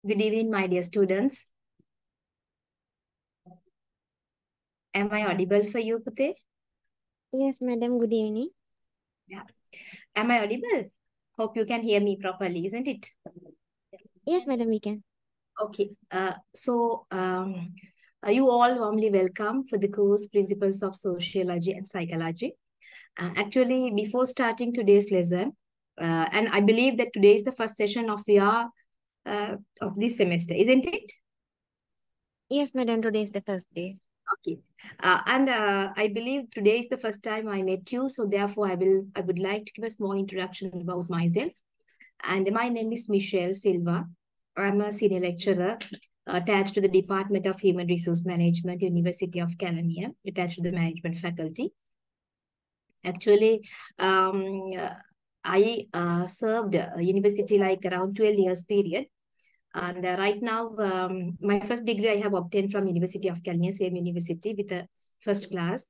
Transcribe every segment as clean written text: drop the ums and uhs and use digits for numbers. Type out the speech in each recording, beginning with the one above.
Good evening, my dear students. Am I audible for you, Pute? Yes, madam. Good evening. Yeah. Am I audible? Hope you can hear me properly, isn't it? Yes, madam, we can. Okay. You all warmly welcome for the course Principles of Sociology and Psychology. Actually, before starting today's lesson, and I believe that today is the first session of of this semester, isn't it? Yes, madam. Today is the first day. Okay. I believe today is the first time I met you, so therefore I would like to give a small introduction about myself. And my name is Michelle Silva. I'm a senior lecturer attached to the Department of Human Resource Management, University of California, attached to the management faculty. Actually, I served university like around 12 years period. And right now, my first degree I have obtained from University of California, same university, with a first class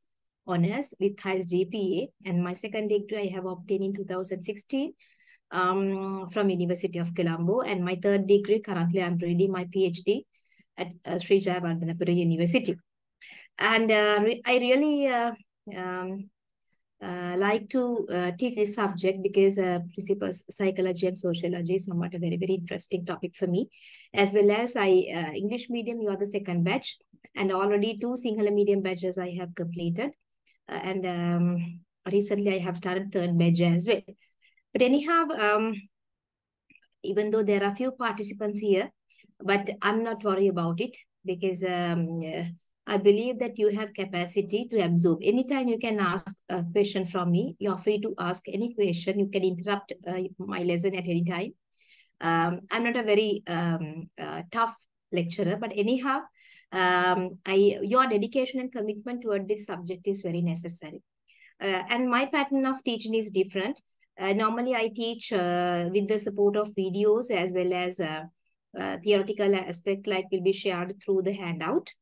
honors with highest GPA. And my second degree I have obtained in 2016 from University of Colombo. And my third degree, currently I'm reading my PhD at Sri Jayawardhanapura University. And I really like to teach this subject because principles psychology and sociology is somewhat a very, very interesting topic for me. As well as English medium, you are the second batch, and already 2 Sinhala medium batches I have completed. And recently I have started third batch as well. But anyhow, even though there are few participants here, but I'm not worried about it because I believe that you have capacity to absorb. Anytime you can ask a question from me, you're free to ask any question. You can interrupt my lesson at any time. I'm not a very tough lecturer, but anyhow, your dedication and commitment toward this subject is very necessary. And my pattern of teaching is different. Normally, I teach with the support of videos as well as theoretical aspect like will be shared through the handout.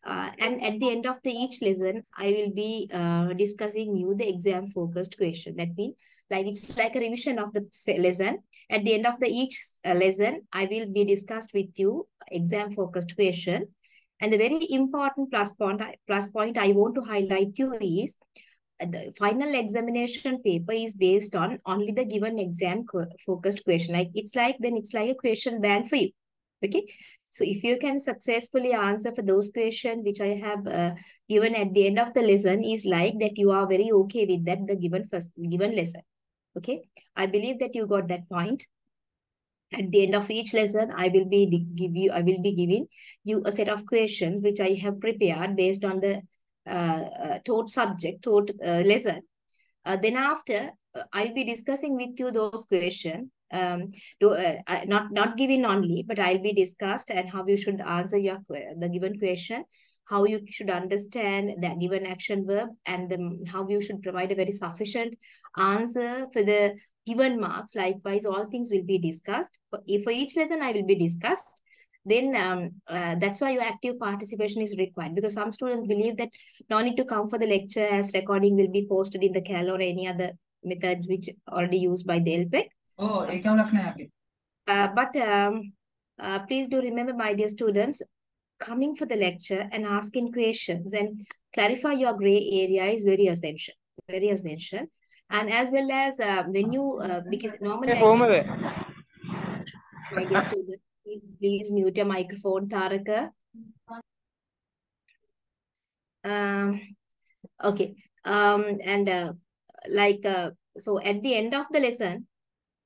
And at the end of each lesson, I will be discussing you the exam focused question. That means like it's like a revision of the lesson. At the end of each lesson, I will be discussed with you exam focused question. And the very important plus point I want to highlight you is the final examination paper is based on only the given exam focused question. Like it's like a question bank for you. Okay. So if you can successfully answer for those questions which I have given at the end of the lesson is like that you are very okay with that the given lesson. Okay. I believe that you got that point. At the end of each lesson, I will be giving you a set of questions which I have prepared based on the taught subject, taught lesson. Then after, I'll be discussing with you those questions. Not given only, but I'll be discussed and how you should answer the given question, how you should understand the given action verb, and how you should provide a very sufficient answer for the given marks. Likewise, all things will be discussed. For each lesson, I will be discussed. Then that's why your active participation is required, because some students believe that no need to come for the lecture as recording will be posted in the Cal or any other methods which already used by the LPEC. Oh, But please do remember, my dear students, coming for the lecture and asking questions and clarify your gray area is very essential, very essential. And as well as when you, because normally, my dear students, please mute your microphone, Taraka. Okay. So at the end of the lesson,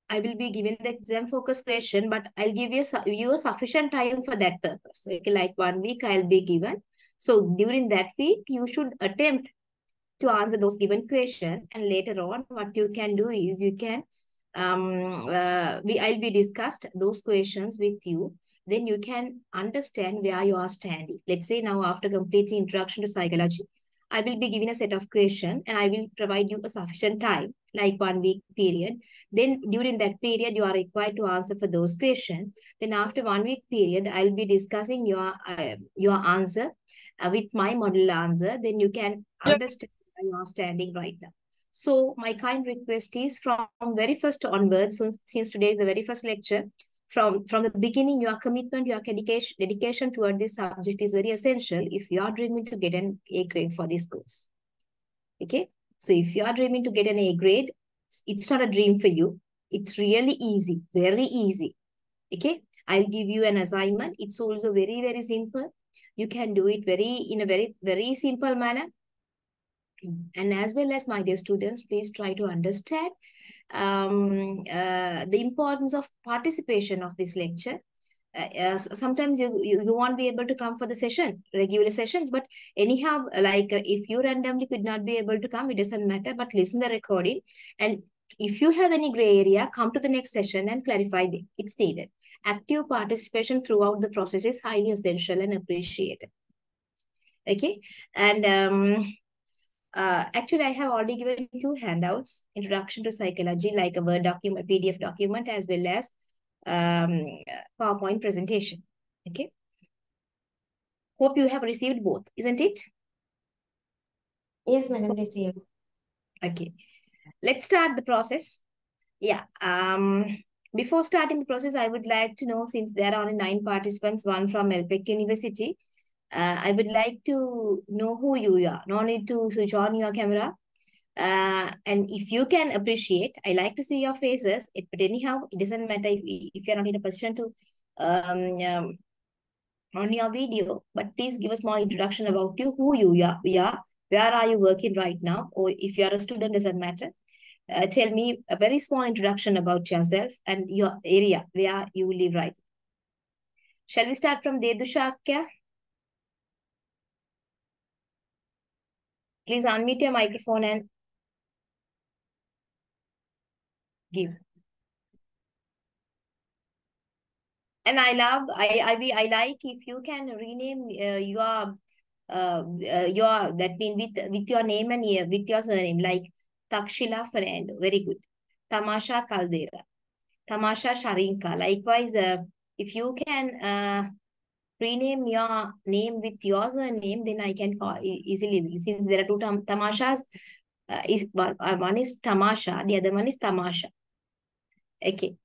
I will be giving the exam focus question, but I'll give you a sufficient time for that purpose. Okay, like 1 week I'll be given. So during that week, you should attempt to answer those given questions. And later on, what you can do is you can, I'll be discussed those questions with you. Then you can understand where you are standing. Let's say now after completing introduction to psychology, I will be giving a set of questions and I will provide you a sufficient time, like 1 week period. Then during that period, you are required to answer for those questions. Then after 1 week period, I'll be discussing your answer with my model answer. Then you can understand where you are standing right now. So my kind request is from very first onwards, since today is the very first lecture, from the beginning, your commitment, your dedication toward this subject is very essential if you are dreaming to get an A grade for this course. Okay, so if you are dreaming to get an A grade, it's not a dream for you. It's really easy, very easy. Okay, I'll give you an assignment. It's also very, very simple. You can do it in a very, very simple manner. And as well as, my dear students, please try to understand the importance of participation of this lecture. Sometimes you won't be able to come for the session, regular sessions, but anyhow, like if you randomly could not be able to come, it doesn't matter, but listen the recording. And if you have any gray area, come to the next session and clarify it. It's needed. Active participation throughout the process is highly essential and appreciated. Okay, and actually, I have already given 2 handouts, Introduction to Psychology, like a Word document, PDF document, as well as PowerPoint presentation. Okay. Hope you have received both, isn't it? Yes, madam, received. Okay. Let's start the process. Yeah. Before starting the process, I would like to know, since there are only 9 participants, 1 from LPEC University, I would like to know who you are. No need to switch on your camera. And if you can appreciate, I like to see your faces. But anyhow, it doesn't matter if you're not in a position to on your video. But please give us more introduction about you, who you are, where are you working right now, or if you are a student, doesn't matter. Tell me a very small introduction about yourself and your area where you live right now. Shall we start from Dedushakya? Please unmute your microphone and give. And I like if you can rename your that mean with your name and with your surname, like Takshila Fernando. Very good. Tamasha Caldera. Tamasha Sharinka. Likewise, if you can rename your name with your surname, then I can call easily. Since there are 2 Tamashas, one is Tamasha, the other one is Tamasha. Okay.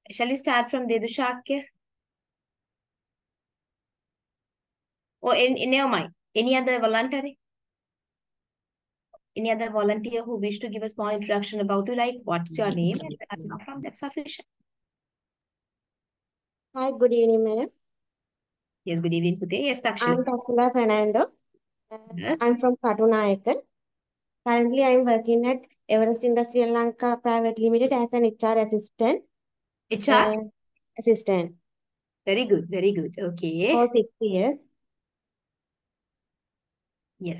Shall we start from Dedushakya? Or never mind. Any other volunteer? Any other volunteer who wish to give a small introduction about you, like what's your name and where are you from? That's sufficient. Hi, good evening, madam. Yes, good evening, Pute. Yes, Takshila. I'm Takshila Fernando. Yes. I'm from Katunayakal. Currently, I'm working at Everest Industrial Lanka Private Limited as an HR assistant. HR? Assistant. Very good, very good. Okay. For 6 years. Yes.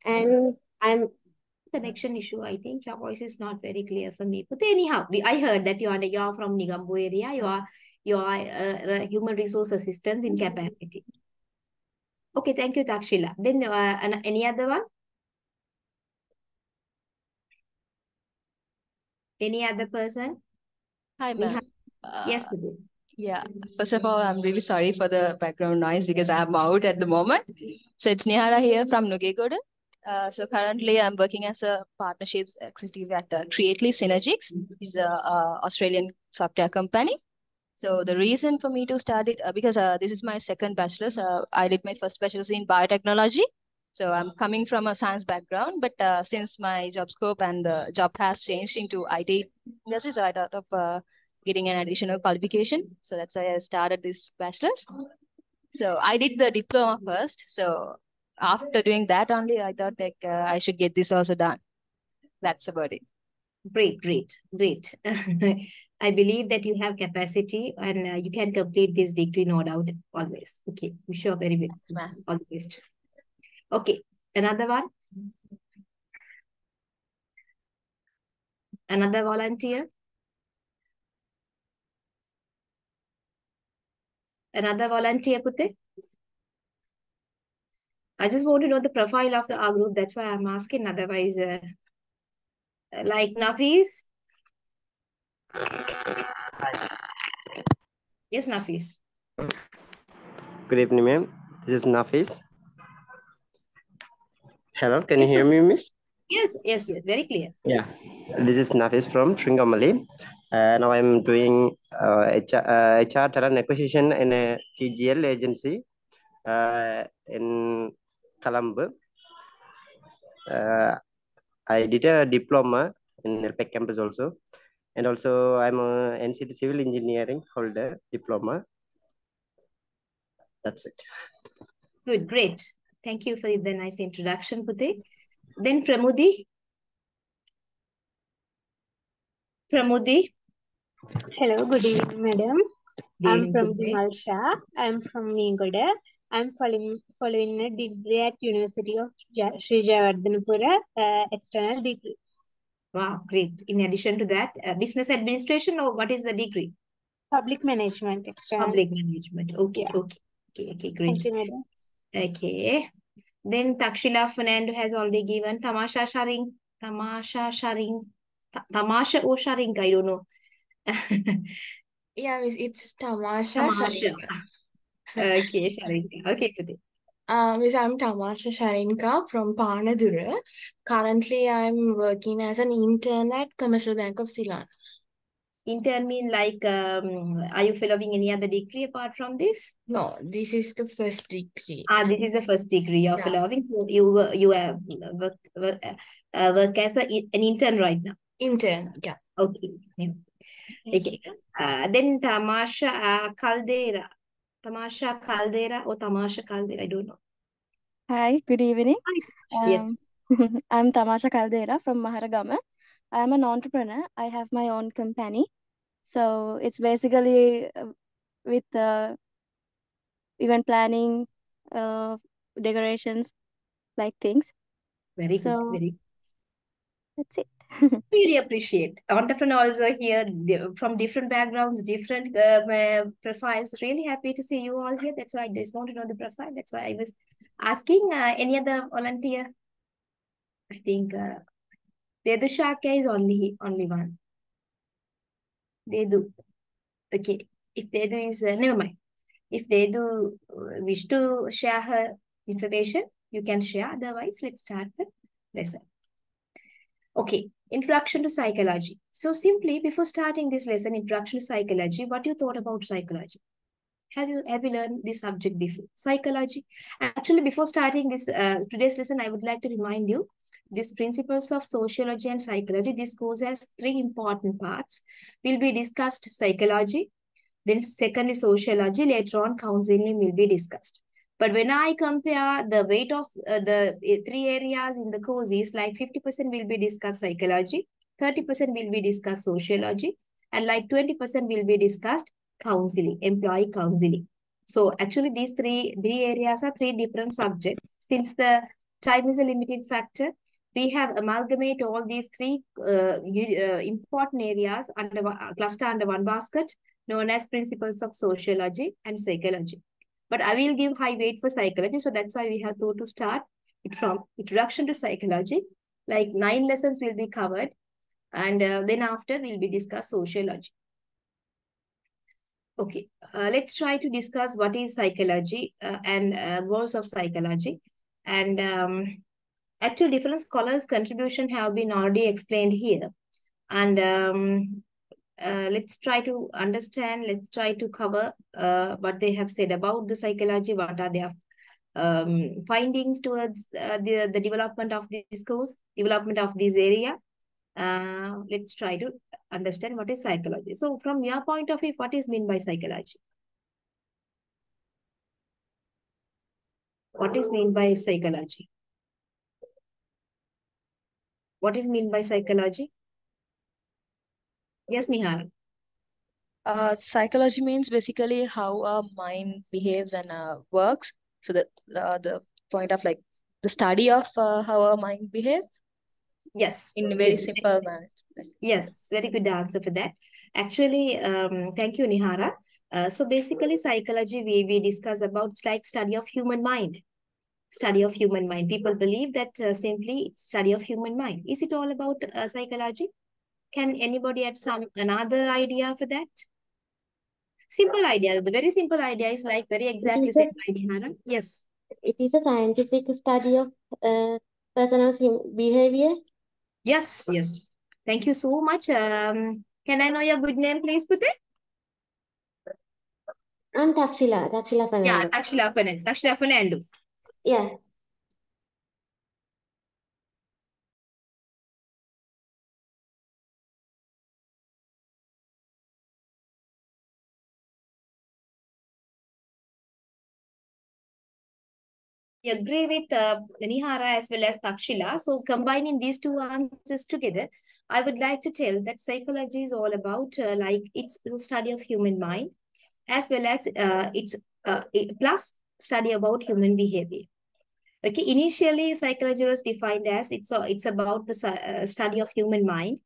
And I'm Connection issue. I think your voice is not very clear for me. But anyhow, I heard that you're from Nigambo area. You are human resource assistants in capacity. Okay, thank you, Takshila. Then any other one? Any other person? Hi, Niha? ma'am. Yes, Prabhu. Yeah, first of all, I'm really sorry for the background noise because I'm out at the moment. So it's Nihara here from Nugegoda. So currently I'm working as a partnerships executive at Creately Synergics, which is a Australian software company. So the reason for me to start it, because this is my second bachelor's. I did my first bachelor's in biotechnology. So I'm coming from a science background, but since my job scope and the job has changed into IT industry, so I thought of getting an additional qualification. So that's why I started this bachelor's. So I did the diploma first. So after doing that only, I thought like I should get this also done. That's about it. Great, great, great. I believe that you have capacity and you can complete this degree, no doubt, always. Okay, wish you a very good, Thanks, ma'am. all the best. Okay, another one. Another volunteer. Another volunteer, Putte. I just want to know the profile of our group. That's why I'm asking. Otherwise, like Nafis. Yes, Nafis. Good evening, ma'am. This is Nafis. Hello, can Yes, you hear Nafis. me, miss? Yes, very clear. Yeah, this is Nafis from Trincomalee. Now I'm doing HR talent acquisition in a TGL agency in Colombo. I did a diploma in lpec campus also. And also I'm a NCT civil engineering holder diploma. That's it. Good, great. Thank you for the nice introduction, Putte. Then Pramudi. Pramudi. Hello, good evening, madam. Good I'm evening, from good day. Bimal Shah. I'm from Negoda. I'm following a degree at University of Sri Jayawardhanapura, external degree. Wow, great. In addition to that, business administration or what is the degree? Public management, external. Public management. Okay, Yeah. okay, Thank great. you, madam. Okay. Then Takshila Fernando has already given Tamasha Sharing. Tamasha Sharing. Tamasha or Sharing, I don't know. Yeah, miss, it's Tamasha Tamasha. Sharinka. Okay, Sharinka. Okay, good. Miss, I'm Tamasha Sharinka from Panadura. Currently, I'm working as an intern at Commercial Bank of Ceylon. Intern mean like, are you following any other degree apart from this? No, this is the first degree. This is the first degree you're Yeah. following. You work as an intern right now. Intern, yeah. Okay. Yeah. Okay. Then Tamasha Caldera. Tamasha Caldera or Tamasha Caldera, I don't know. Hi, good evening. Hi. Yes. I'm Tamasha Caldera from Maharagama. I'm an entrepreneur. I have my own company. So it's basically with event planning, decorations, like things. Very good. So Very that's it. really appreciate. Entrepreneurs are here from different backgrounds, different profiles. Really happy to see you all here. That's why I just want to know the profile. That's why I was asking any other volunteer. I think Dedu Shaka is only one. Dedu. Okay. If Dedu is never mind. If Dedu wish to share her information, you can share. Otherwise, let's start the lesson. Okay, introduction to psychology. So simply before starting this lesson, introduction to psychology, what you thought about psychology? Have you learned this subject before? Psychology. Actually, before starting this today's lesson, I would like to remind you these principles of sociology and psychology. This course has three important parts. Will be discussed psychology. Then secondly, sociology. Later on, counseling will be discussed. But when I compare the weight of the three areas in the course is like 50% will be discussed psychology, 30% will be discussed sociology, and like 20% will be discussed counseling, employee counseling. So actually these three areas are three different subjects. Since the time is a limiting factor, we have amalgamated all these three important areas under cluster under one basket, known as principles of sociology and psychology. But I will give high weight for psychology, so that's why we have to start it from introduction to psychology. Like 9 lessons will be covered, and then after we'll be discuss sociology. Okay, let's try to discuss what is psychology and goals of psychology. And actually, different scholars' contribution have been already explained here. And let's try to understand, let's try to cover what they have said about the psychology, what are their findings towards the development of this course, development of this area. Let's try to understand what is psychology. So from your point of view, what is meant by psychology? What is meant by psychology? What is meant by psychology? Yes, Nihara. Psychology means basically how our mind behaves and works. So the point of like the study of how our mind behaves Yes. in a very Yes. simple manner. Yes, very good answer for that. Actually, thank you, Nihara. So basically, psychology, we discuss about it's like study of human mind. Study of human mind. People believe that simply it's study of human mind. Is it all about psychology? Can anybody add another idea for that? Simple idea. The very simple idea is like very exactly said by Nihara. Yes. It is a scientific study of personal behavior. Yes, yes. Thank you so much. Can I know your good name, please, Pute? I'm Takshila Fernando. Yeah, Takshila Fernando. Yeah. I agree with Nihara as well as Takshila. So combining these two answers together, I would like to tell that psychology is all about like it's the study of human mind as well as plus study about human behavior. Okay, initially psychology was defined as it's about the study of human mind,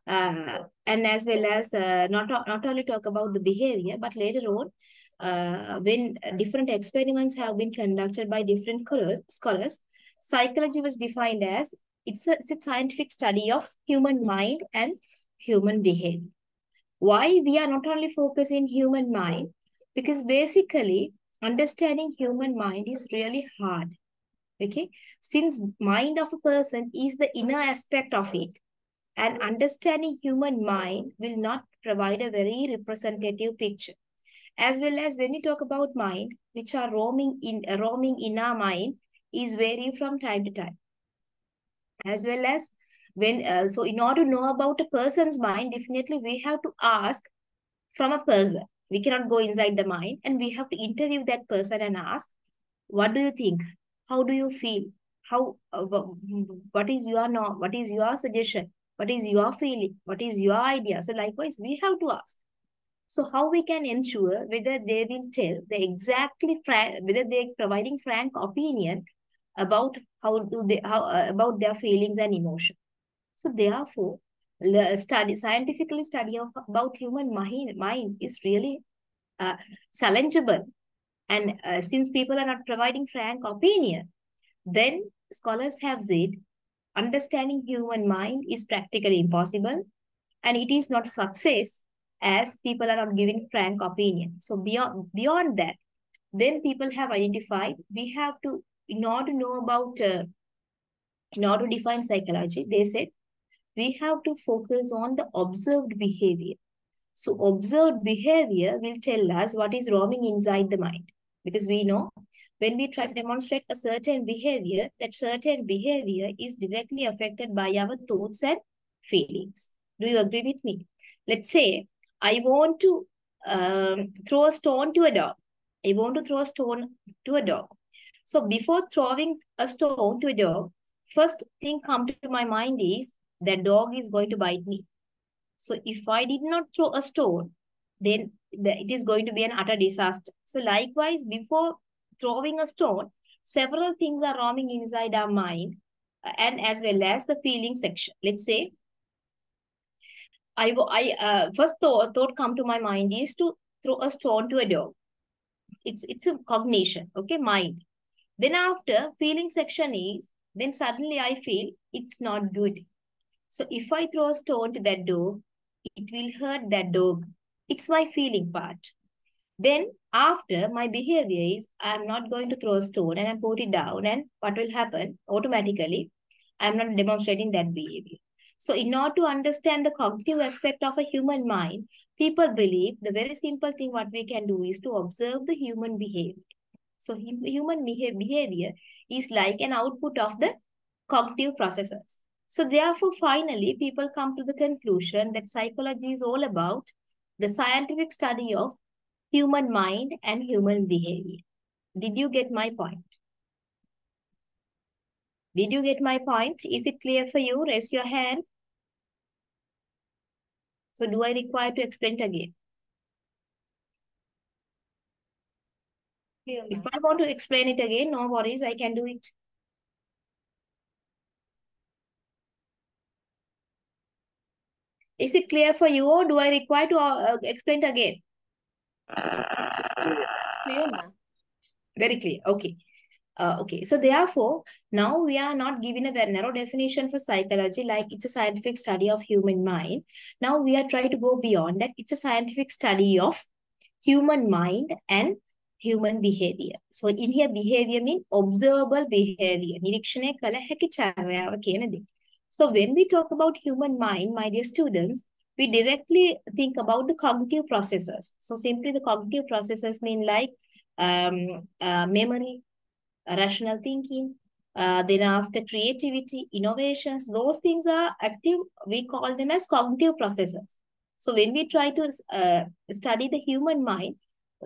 and as well as not only talk about the behavior, but later on, when different experiments have been conducted by different scholars, psychology was defined as it's a scientific study of human mind and human behavior. Why we are not only focusing human mind? Because basically understanding human mind is really hard. Okay, since mind of a person is the inner aspect of it, and understanding human mind will not provide a very representative picture. As well as when we talk about mind, which are roaming in our mind, is vary from time to time. As well as when so in order to know about a person's mind, definitely we have to ask from a person. We cannot go inside the mind, and we have to interview that person and ask, what do you think? How do you feel? How what is your suggestion? What is your feeling? What is your idea? So likewise, we have to ask. So how we can ensure whether they will tell the exactly whether they're providing frank opinion about about their feelings and emotion. So therefore, scientifically study about human mind is really challengeable. And since people are not providing frank opinion, then scholars have said understanding human mind is practically impossible, and it is not success as people are not giving frank opinion. So beyond that, then people have identified we have to, in order to know about, in order to define psychology, they said we have to focus on the observed behavior. So observed behavior will tell us what is roaming inside the mind. Because we know when we try to demonstrate a certain behavior, that certain behavior is directly affected by our thoughts and feelings. Do you agree with me? Let's say I want to throw a stone to a dog. I want to throw a stone to a dog. So before throwing a stone to a dog, first thing come to my mind is that dog is going to bite me. So if I did not throw a stone, then it is going to be an utter disaster. So likewise, before throwing a stone, several things are roaming inside our mind, and as well as the feeling section. Let's say, first thought come to my mind is to throw a stone to a dog. It's a cognition, okay, mind. Then after feeling section is, then suddenly I feel it's not good. So if I throw a stone to that dog, it will hurt that dog. It's my feeling part. Then after, my behavior is, I'm not going to throw a stone and I put it down, and what will happen automatically? I'm not demonstrating that behavior. So in order to understand the cognitive aspect of a human mind, people believe the very simple thing what we can do is to observe the human behavior. So human behavior is like an output of the cognitive processes. So therefore, finally, people come to the conclusion that psychology is all about the scientific study of human mind and human behavior. Did you get my point? Did you get my point? Is it clear for you? Raise your hand. So do I require to explain it again? Clear, If I want to explain it again, no worries, I can do it. Is it clear for you, or do I require to explain it again? It's clear, ma'am. Very clear. Okay. Okay. So therefore, now we are not given a very narrow definition for psychology, like it's a scientific study of human mind. Now we are trying to go beyond that. It's a scientific study of human mind and human behavior. So in here, behavior means observable behavior. නිරීක්ෂණය කළ හැකි චර්යාව කියන දේ. So when we talk about human mind, my dear students, we directly think about the cognitive processes. So simply the cognitive processes mean like memory, rational thinking, then after creativity, innovations, those things are active. We call them as cognitive processes. So when we try to study the human mind,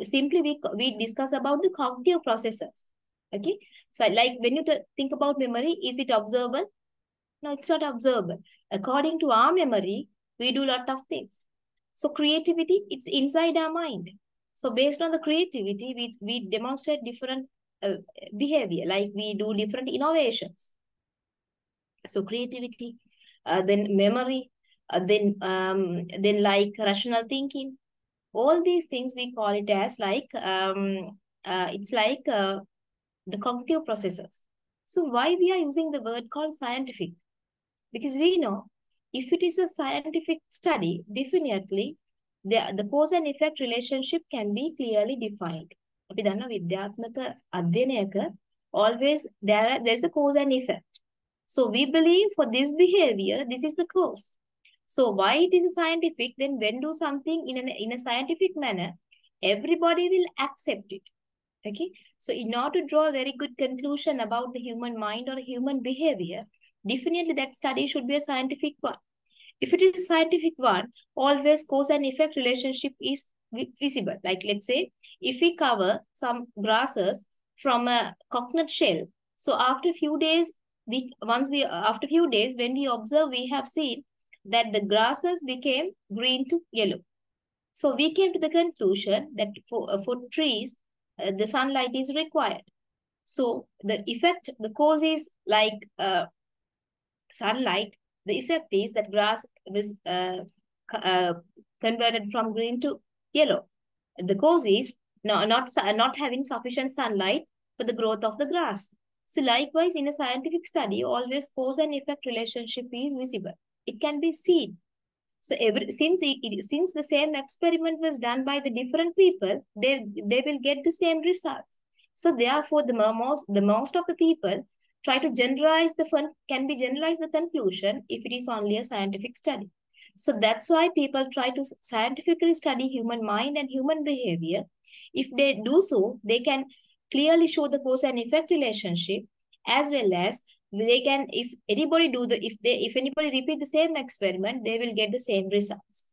simply we discuss about the cognitive processes. Okay. So like when you think about memory, is it observable? No, it's not observable. According to our memory, we do a lot of things. So creativity, it's inside our mind. So based on the creativity, we demonstrate different behavior, like we do different innovations. So creativity, then memory, then like rational thinking. All these things we call it as like, it's like the cognitive processes. So why we are using the word called scientific? Because we know if it is a scientific study, definitely the cause and effect relationship can be clearly defined. අපි දන්නවා විද්‍යාත්මක අධ්‍යයනයක always there's a cause and effect. So we believe for this behavior, this is the cause. So why it is a scientific, then when do something in a scientific manner, everybody will accept it. Okay. So in order to draw a very good conclusion about the human mind or human behavior, definitely that study should be a scientific one. If it is a scientific one, always cause and effect relationship is visible. Like let's say, if we cover some grasses from a coconut shell, so after a few days, after a few days, when we observe, we have seen that the grasses became green to yellow. So we came to the conclusion that for trees, the sunlight is required. So the effect, the cause is like sunlight. The effect is that grass was converted from green to yellow. The cause is not having sufficient sunlight for the growth of the grass. So likewise, in a scientific study, always cause and effect relationship is visible. It can be seen. So since the same experiment was done by the different people, they will get the same results. So therefore, the most of the people try to generalize the conclusion if it is only a scientific study. So that's why people try to scientifically study human mind and human behavior. If they do so, they can clearly show the cause and effect relationship, as well as they can, if anybody repeat the same experiment, they will get the same results.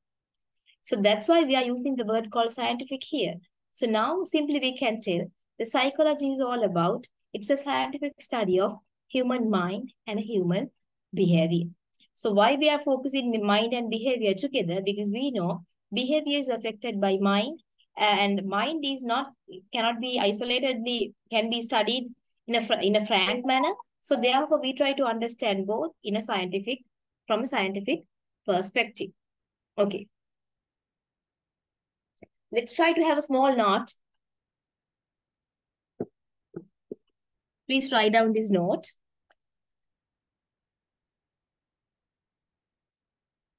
So that's why we are using the word called scientific here. So now simply we can tell the psychology is all about, it's a scientific study of human mind and human behavior. So why we are focusing mind and behavior together? Because we know Behavior is affected by mind, and mind is not, cannot be isolatedly, can be studied in a frank manner. So therefore, we try to understand both in a scientific, from a scientific perspective. Okay. Let's try to have a small note. Please write down this note.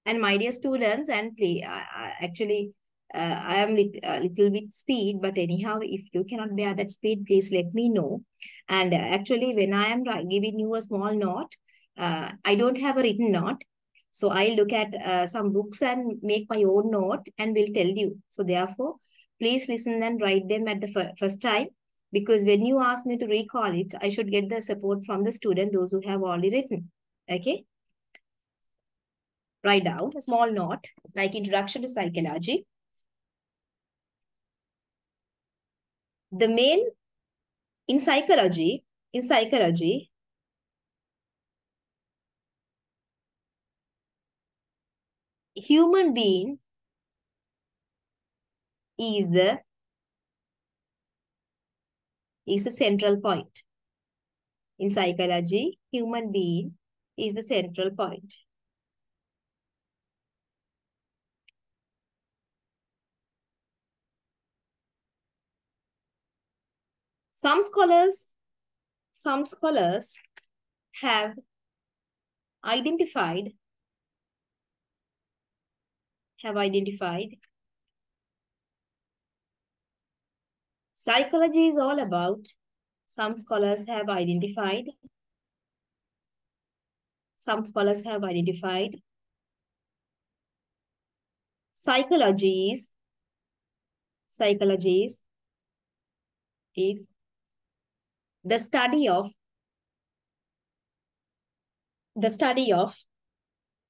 And my dear students, and play, actually, I am a little bit speed, but anyhow, if you cannot bear that speed, please let me know. And actually, when I am giving you a small note, I don't have a written note. So I look at some books and make my own note and will tell you. So therefore, please listen and write them at the first time. Because when you ask me to recall it, I should get the support from the student, those who have already written. Okay? Write down a small note like Introduction to Psychology. The main, in psychology, human being is the central point. In psychology, human being is the central point. Some scholars have identified psychology is all about, some scholars have identified psychology is the study of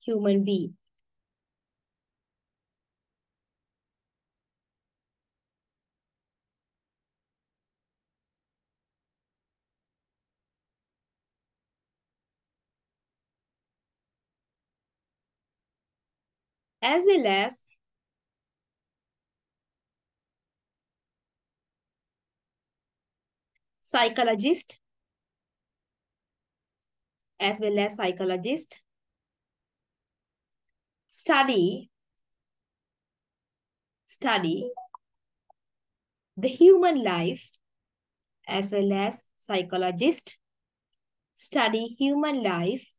human being. As well as psychologists study the human life, as well as psychologists study human life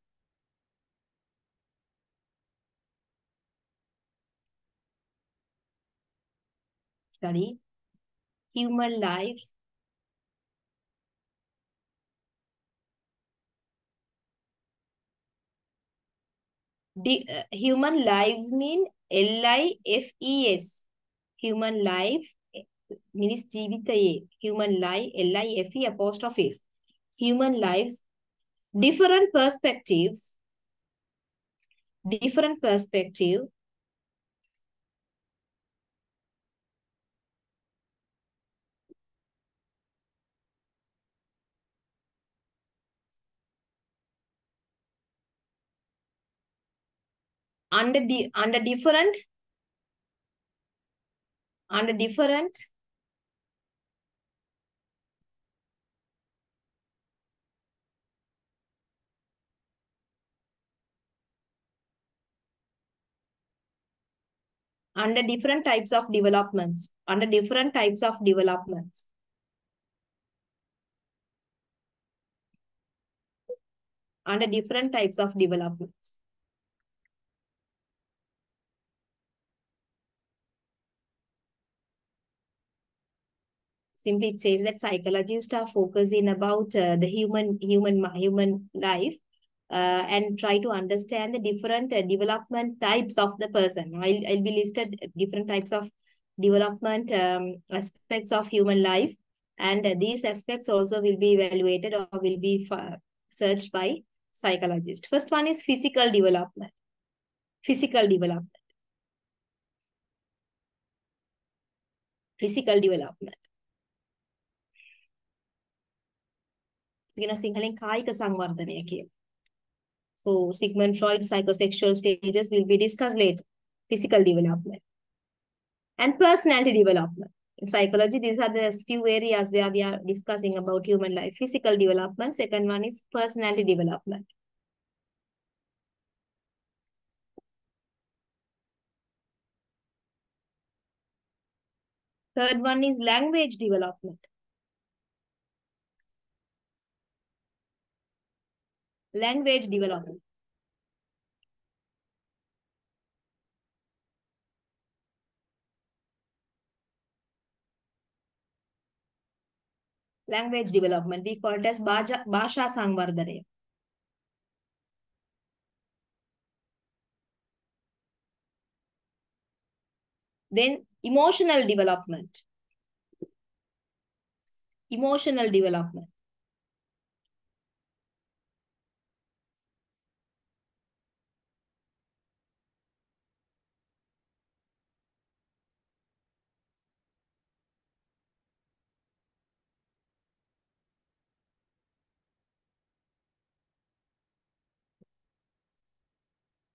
human lives mean LIFES. Human life means ජීවිතයේ. Human life, LIFE apostrophe S. Human lives, different perspective under different types of developments. Simply it says that psychologists are focusing about the human life and try to understand the different development types of the person. I'll be listed different types of development aspects of human life, and these aspects also will be evaluated or will be searched by psychologists. First one is physical development. Physical development. කියන සිංහලෙන් කායික සංවර්ධනය කියන. So Sigmund Freud's psychosexual stages will be discussed later. Physical development. and personality development. In psychology, these are the few areas where we are discussing about human life. Physical development. Second one is personality development. Third one is language development. Language development. Language development. We call it as Bhasha Sangvardhane. Then emotional development. Emotional development.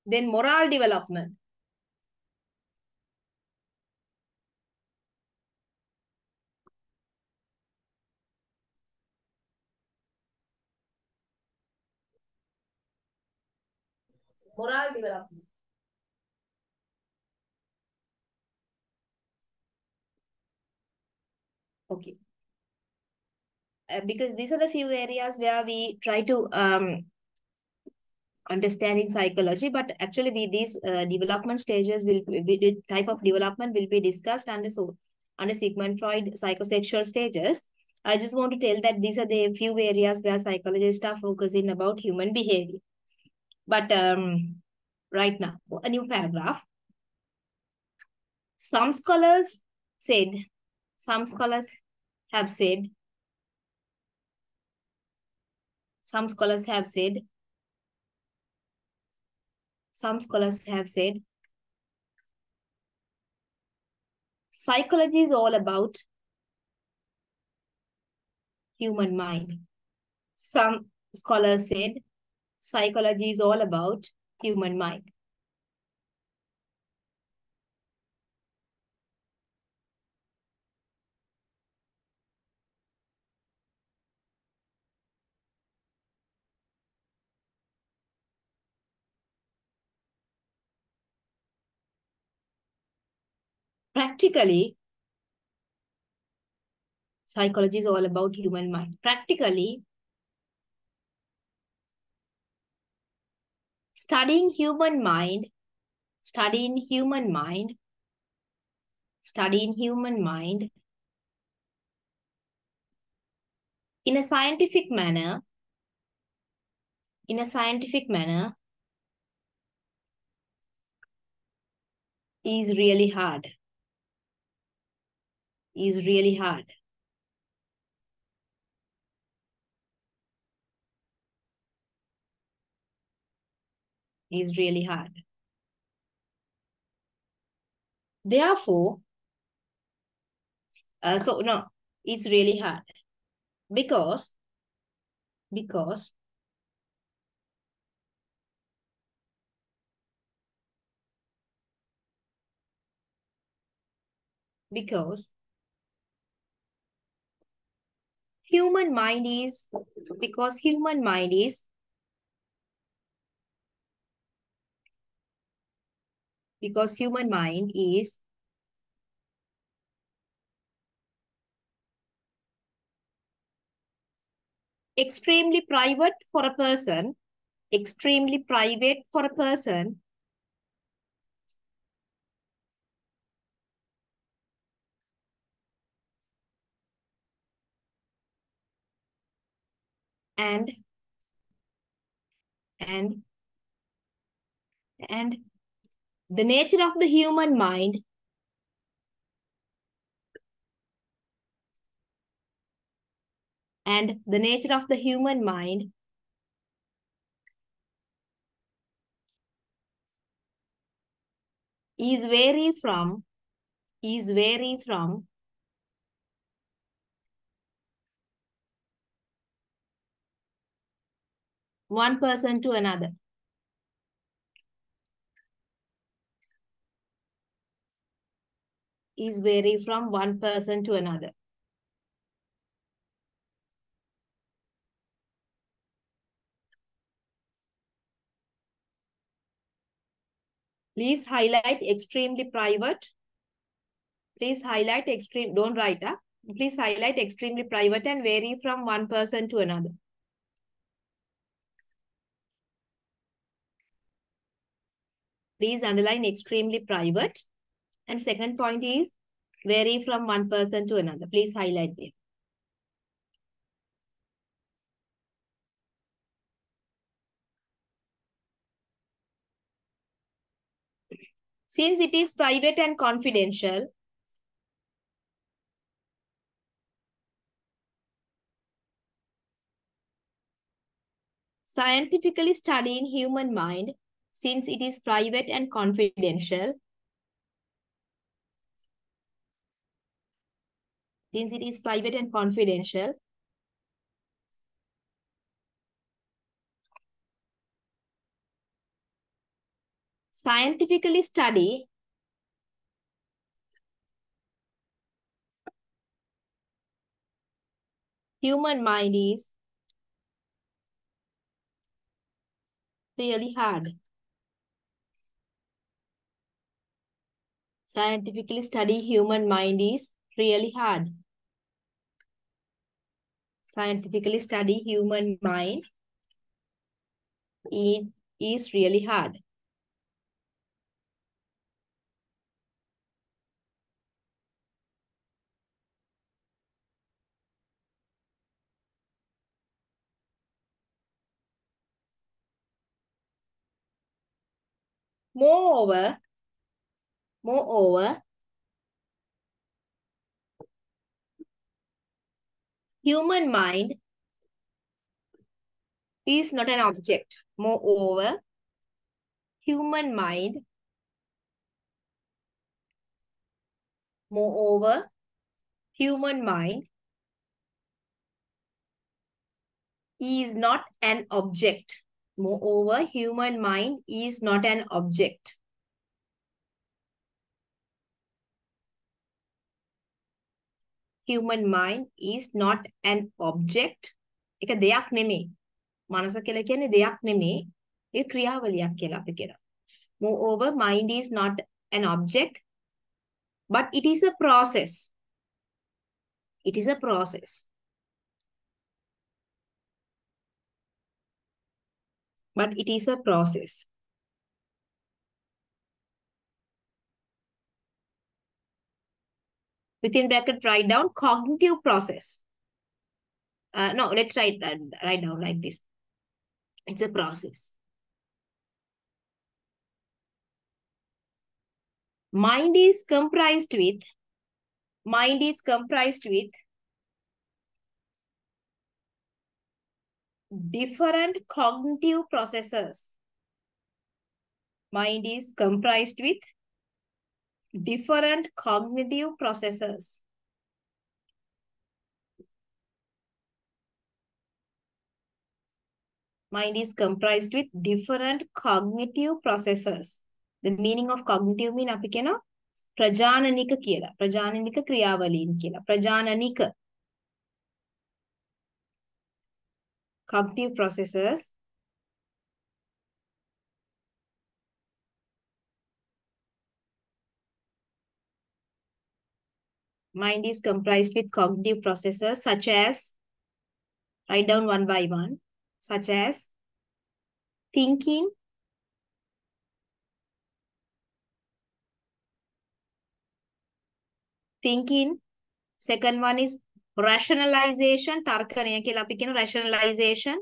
Then moral development. Moral development. Okay. Because these are the few areas where we try to understanding psychology, but actually these development stages the type of development will be discussed under Sigmund Freud psychosexual stages. I just want to tell that these are the few areas where psychologists are focusing about human behavior. But right now, a new paragraph. Some scholars have said psychology is all about human mind. Some scholars said psychology is all about human mind. Practically, psychology is all about human mind. Practically, studying human mind in a scientific manner is really hard. Is really hard. Is really hard. Therefore, it's really hard because human mind is extremely private for a person, and the nature of the human mind is vary from one person to another. is vary from one person to another. Please highlight extremely private. Please highlight extreme, don't write up. Please highlight extremely private and vary from one person to another. Please underline extremely private. And second point is vary from one person to another. Please highlight them. Since it is private and confidential, scientifically studying human mind, since it is private and confidential, since it is private and confidential, scientifically study human mind is really hard. Scientifically study human mind is really hard. Scientifically study human mind is really hard. Moreover, human mind is not an object. Moreover, human mind, is not an object. Moreover, human mind is not an object. Human mind is not an object. ඒක දෙයක් නෙමෙයි. මනස කියලා කියන්නේ දෙයක් නෙමෙයි. ඒ ක්‍රියාවලියක් කියලා අපි කියනවා. Moreover, mind is not an object, but it is a process. It is a process. But it is a process. Within bracket, write down cognitive process. No, let's write down like this. It's a process. Mind is comprised with different cognitive processes. Mind is comprised with different cognitive processes. Mind is comprised with different cognitive processes. The meaning of cognitive mean අපි කියනවා ප්‍රජානනික කියලා. ප්‍රජානනික ක්‍රියාවලීන් කියලා. ප්‍රජානනික cognitive processes mind is comprised with cognitive processes such as, write down one by one, such as thinking, second one is rationalization, තර්කණය කියලා අපි කියන rationalization,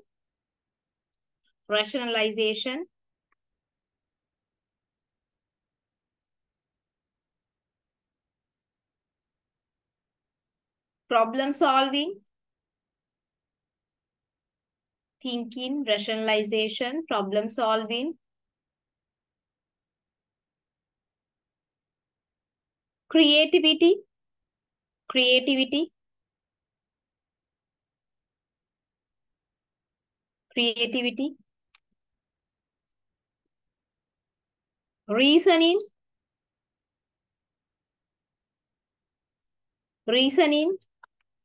problem solving, thinking, rationalization, problem solving, creativity, reasoning, reasoning,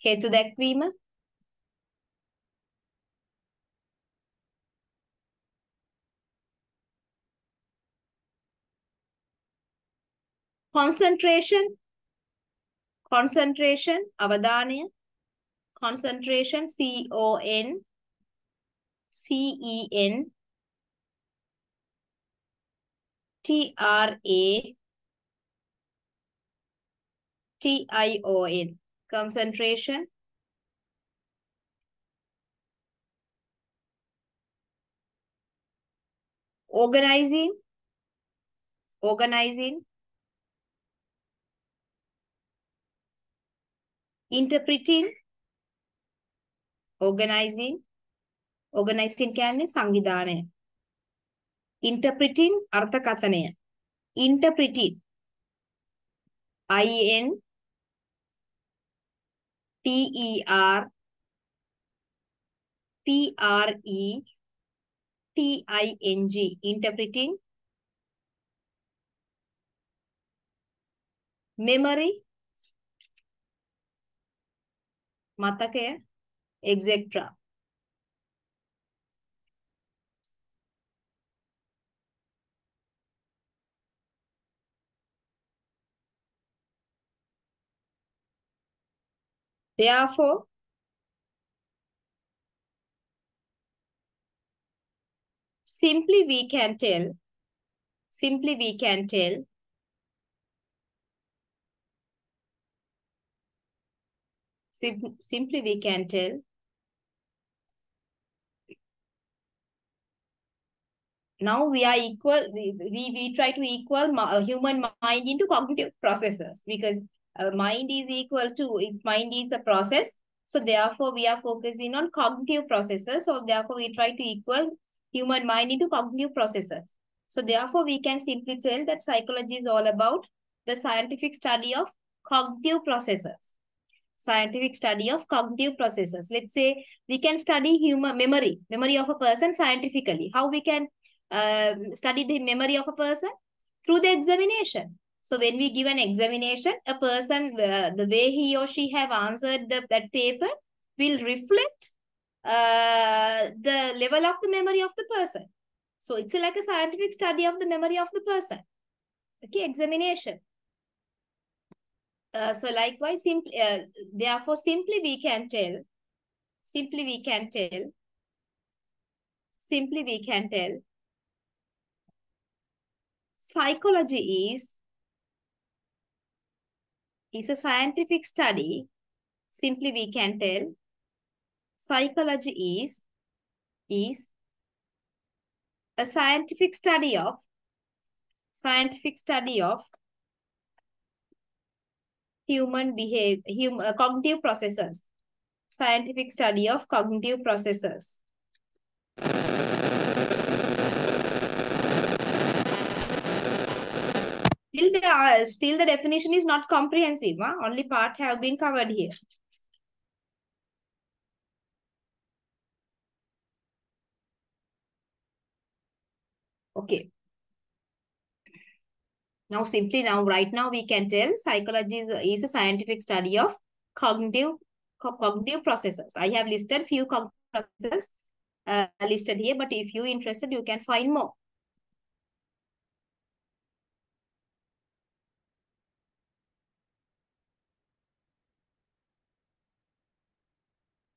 හේතු දැක්වීම. concentration, අවධානය. concentration, CONCentration, concentration. Organizing, interpreting, organizing කියන්නේ සංවිධානය. interpreting අර්ථකථනය. interpreting INTERPRETING, interpreting. memory, මතකය, etc. Therefore, simply we can tell now we are equal, we try to equal human mind into cognitive processes, because mind is equal to, if mind is a process, so therefore we are focusing on cognitive processes, so therefore we try to equal human mind into cognitive processes. So therefore we can simply tell that psychology is all about the scientific study of cognitive processes. Scientific study of cognitive processes. Let's say we can study human memory of a person scientifically. How we can study the memory of a person? Through the examination. So when we give an examination, a person, the way he or she have answered that paper will reflect the level of the memory of the person. So it's like a scientific study of the memory of the person. Okay, examination. So likewise, therefore, simply we can tell, psychology is a scientific study. Simply we can tell, psychology is a scientific study of human behavior, cognitive processes. Scientific study of cognitive processes. Still the definition is not comprehensive. Huh? Only part have been covered here. Okay. Now right now we can tell psychology is a scientific study of cognitive processes. I have listed few cognitive processes listed here, but if you're interested, you can find more.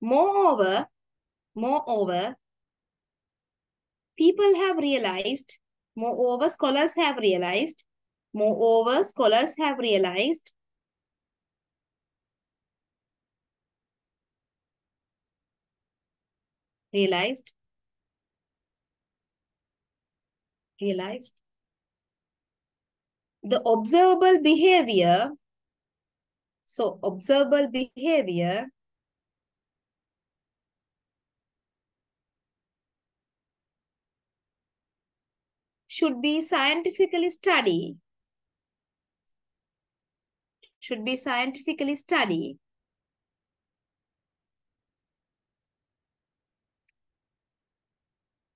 Moreover, people have realized, scholars have realized the observable behavior. So observable behavior should be scientifically studied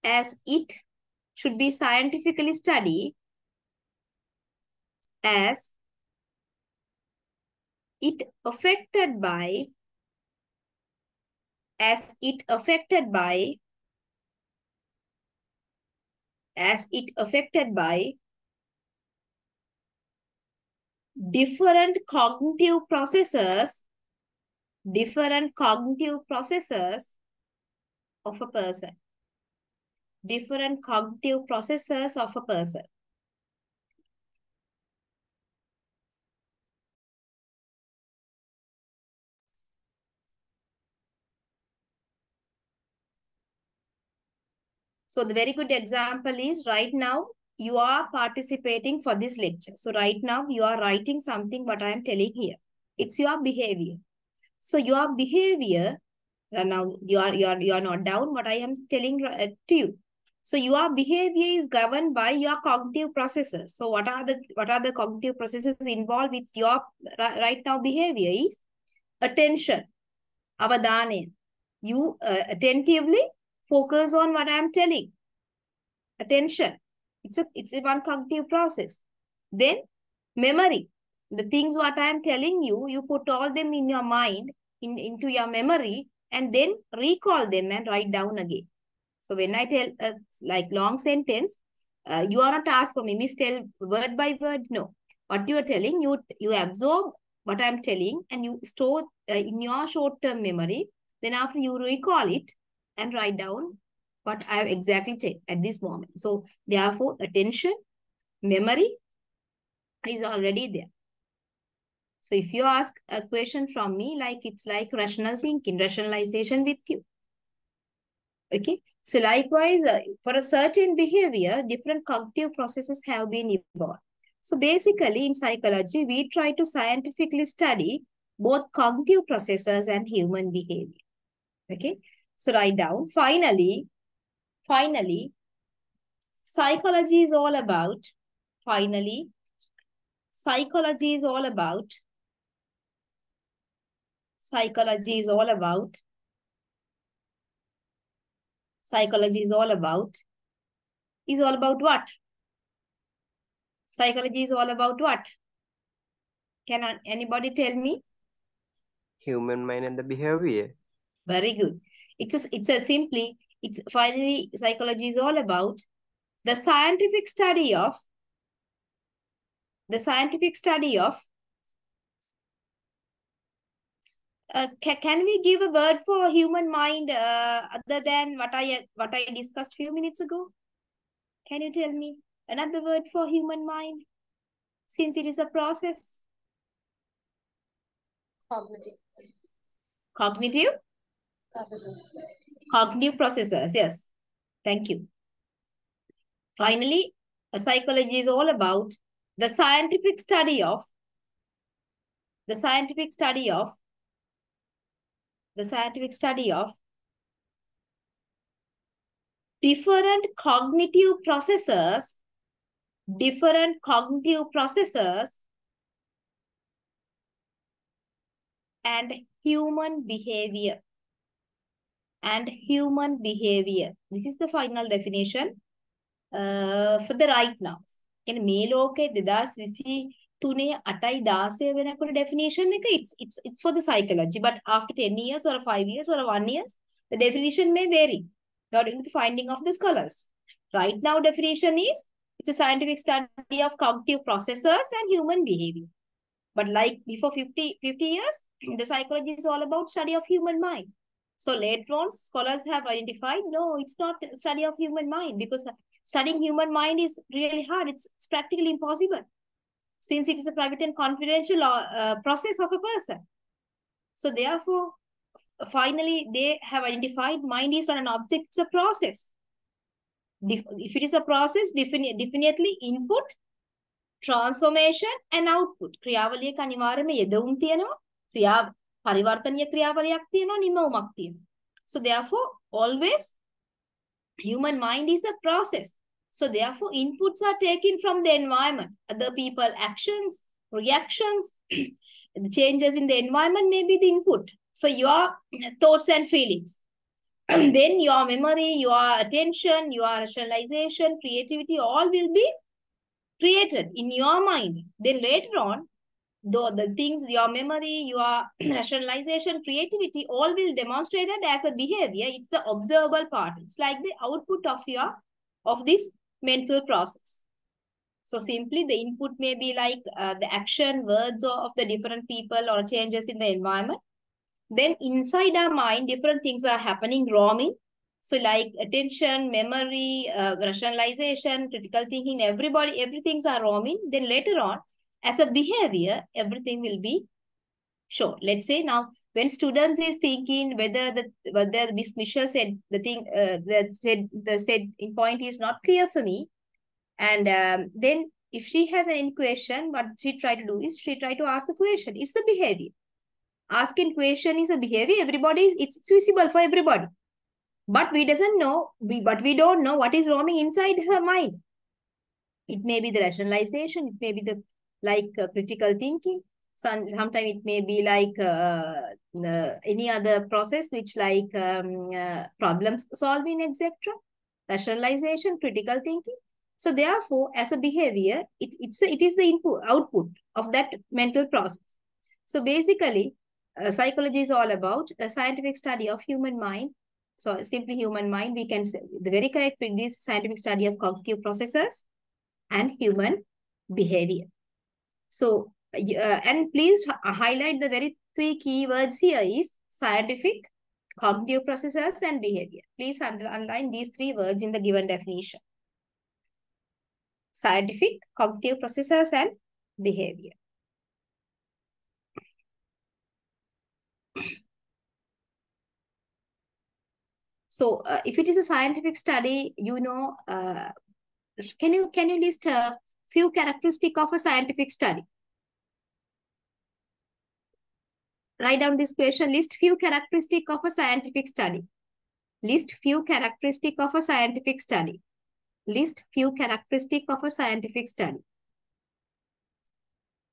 as it it affected by different cognitive processes of a person. Different cognitive processes of a person. So the very good example is right now you are participating for this lecture. So right now you are writing something what I am telling here. It's your behavior. So your behavior, now you are not down what I am telling to you. So your behavior is governed by your cognitive processes. So what are the cognitive processes involved with your right now behavior is attention, avadane. You attentively focus on what I am telling. Attention. It's a one cognitive process. Then memory. The things what I am telling you, you put all them in your mind, into your memory, and then recall them and write down again. So when I tell like long sentence, you are not asked for me, miss, tell word by word. No. What you are telling, you absorb what I am telling and you store in your short-term memory. Then after you recall it and write down what I have exactly said at this moment. So therefore, attention, memory is already there. So if you ask a question from me, like it's like rational thinking, rationalization with you. Okay. So likewise, for a certain behavior, different cognitive processes have been evolved. So basically in psychology, we try to scientifically study both cognitive processes and human behavior. Okay. So write down, finally, psychology is all about, psychology is all about what? Psychology is all about what? Can anybody tell me? Human mind and the behavior. Very good. It's finally psychology is all about the scientific study of can we give a word for human mind other than what I discussed a few minutes ago? Can you tell me another word for human mind, since it is a process? Cognitive processes. Yes. Thank you. Finally, psychology is all about the scientific study of different cognitive processes and human behavior. This is the final definition for the right now. In මේ ලෝකේ 2023 8යි 16 වෙනකොට definition එක it's for the psychology, but after 10 years or 5 years or 1 year the definition may vary according to the finding of the scholars. Right now definition is it's a scientific study of cognitive processes and human behavior. But like before 50 years, the psychology is all about study of human mind. So later on, scholars have identified, no, it's not a study of human mind, because studying human mind is really hard. It's practically impossible, since it is a private and confidential process of a person. So therefore, finally, they have identified mind is not an object, it's a process. If it is a process, definitely input, transformation and output. ක්‍රියාවලියක අනිවාර්යයෙන්ම යෙදවුම් තියෙනවා. පරිවර්තනීය ක්‍රියාවලියක් තියෙනවා, නිමවුමක් තියෙනවා. So therefore, always human mind is a process. So therefore, inputs are taken from the environment. Other people, actions, reactions, the changes in the environment may be the input for your thoughts and feelings. Then your memory, your attention, your rationalization, creativity, all will be created in your mind. Then later on, the things, your memory, your rationalization, creativity, all will demonstrate it as a behavior. It's the observable part. It's like the output of this mental process. So simply the input may be like the action, words of the different people or changes in the environment. Then inside our mind, different things are happening, roaming. So like attention, memory, rationalization, critical thinking, everything's are roaming. Then later on, as a behavior, everything will be shown. Let's say now, when students is thinking whether Miss Michelle said the thing the said point is not clear for me, and then if she has any question, what she try to do is she try to ask the question. It's the behavior. Asking question is a behavior. It's visible for everybody. But we don't know what is roaming inside her mind. It may be the rationalization. It may be the critical thinking. Sometimes it may be like any other process which problem solving, etc. Rationalization, critical thinking. So therefore, as a behavior, it is the output of that mental process. So basically, psychology is all about a scientific study of human mind. So simply human mind, we can say the very correct thing is scientific study of cognitive processes and human behavior. So, and please highlight the very three keywords here is scientific, cognitive processes, and behavior. Please underline these three words in the given definition. Scientific, cognitive processes, and behavior. So, if it is a scientific study, you know, can you list a few characteristics of a scientific study? Write down this question. List few characteristics of a scientific study. List few characteristics of a scientific study. List few characteristics of a scientific study.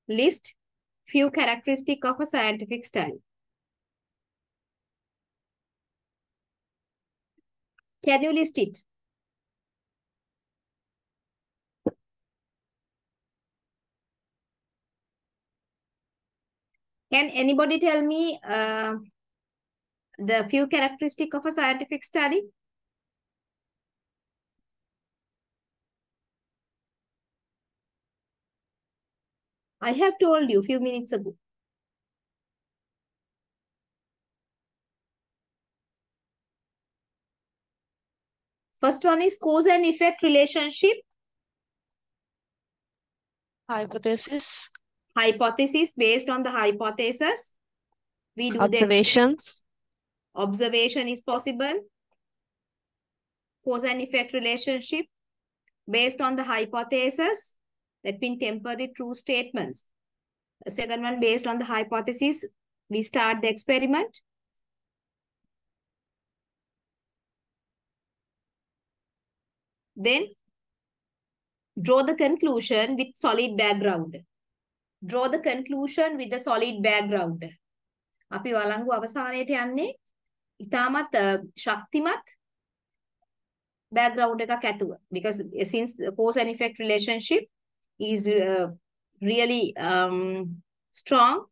List few characteristics of a scientific study. Can you list it? Can anybody tell me the few characteristics of a scientific study? I have told you a few minutes ago. First one is cause and effect relationship. Hypothesis. Hypothesis. Based on the hypothesis, we do Observations. Observation is possible. Cause and effect relationship. Based on the hypothesis, that means temporary true statements. The second one, based on the hypothesis, we start the experiment. Then, draw the conclusion with solid background. Draw the conclusion with a solid background. අපි වළංගු අවසානයට යන්නේ ඉතාමත් ශක්තිමත් background එකක් ඇතුව. Because since the cause and effect relationship is really strong,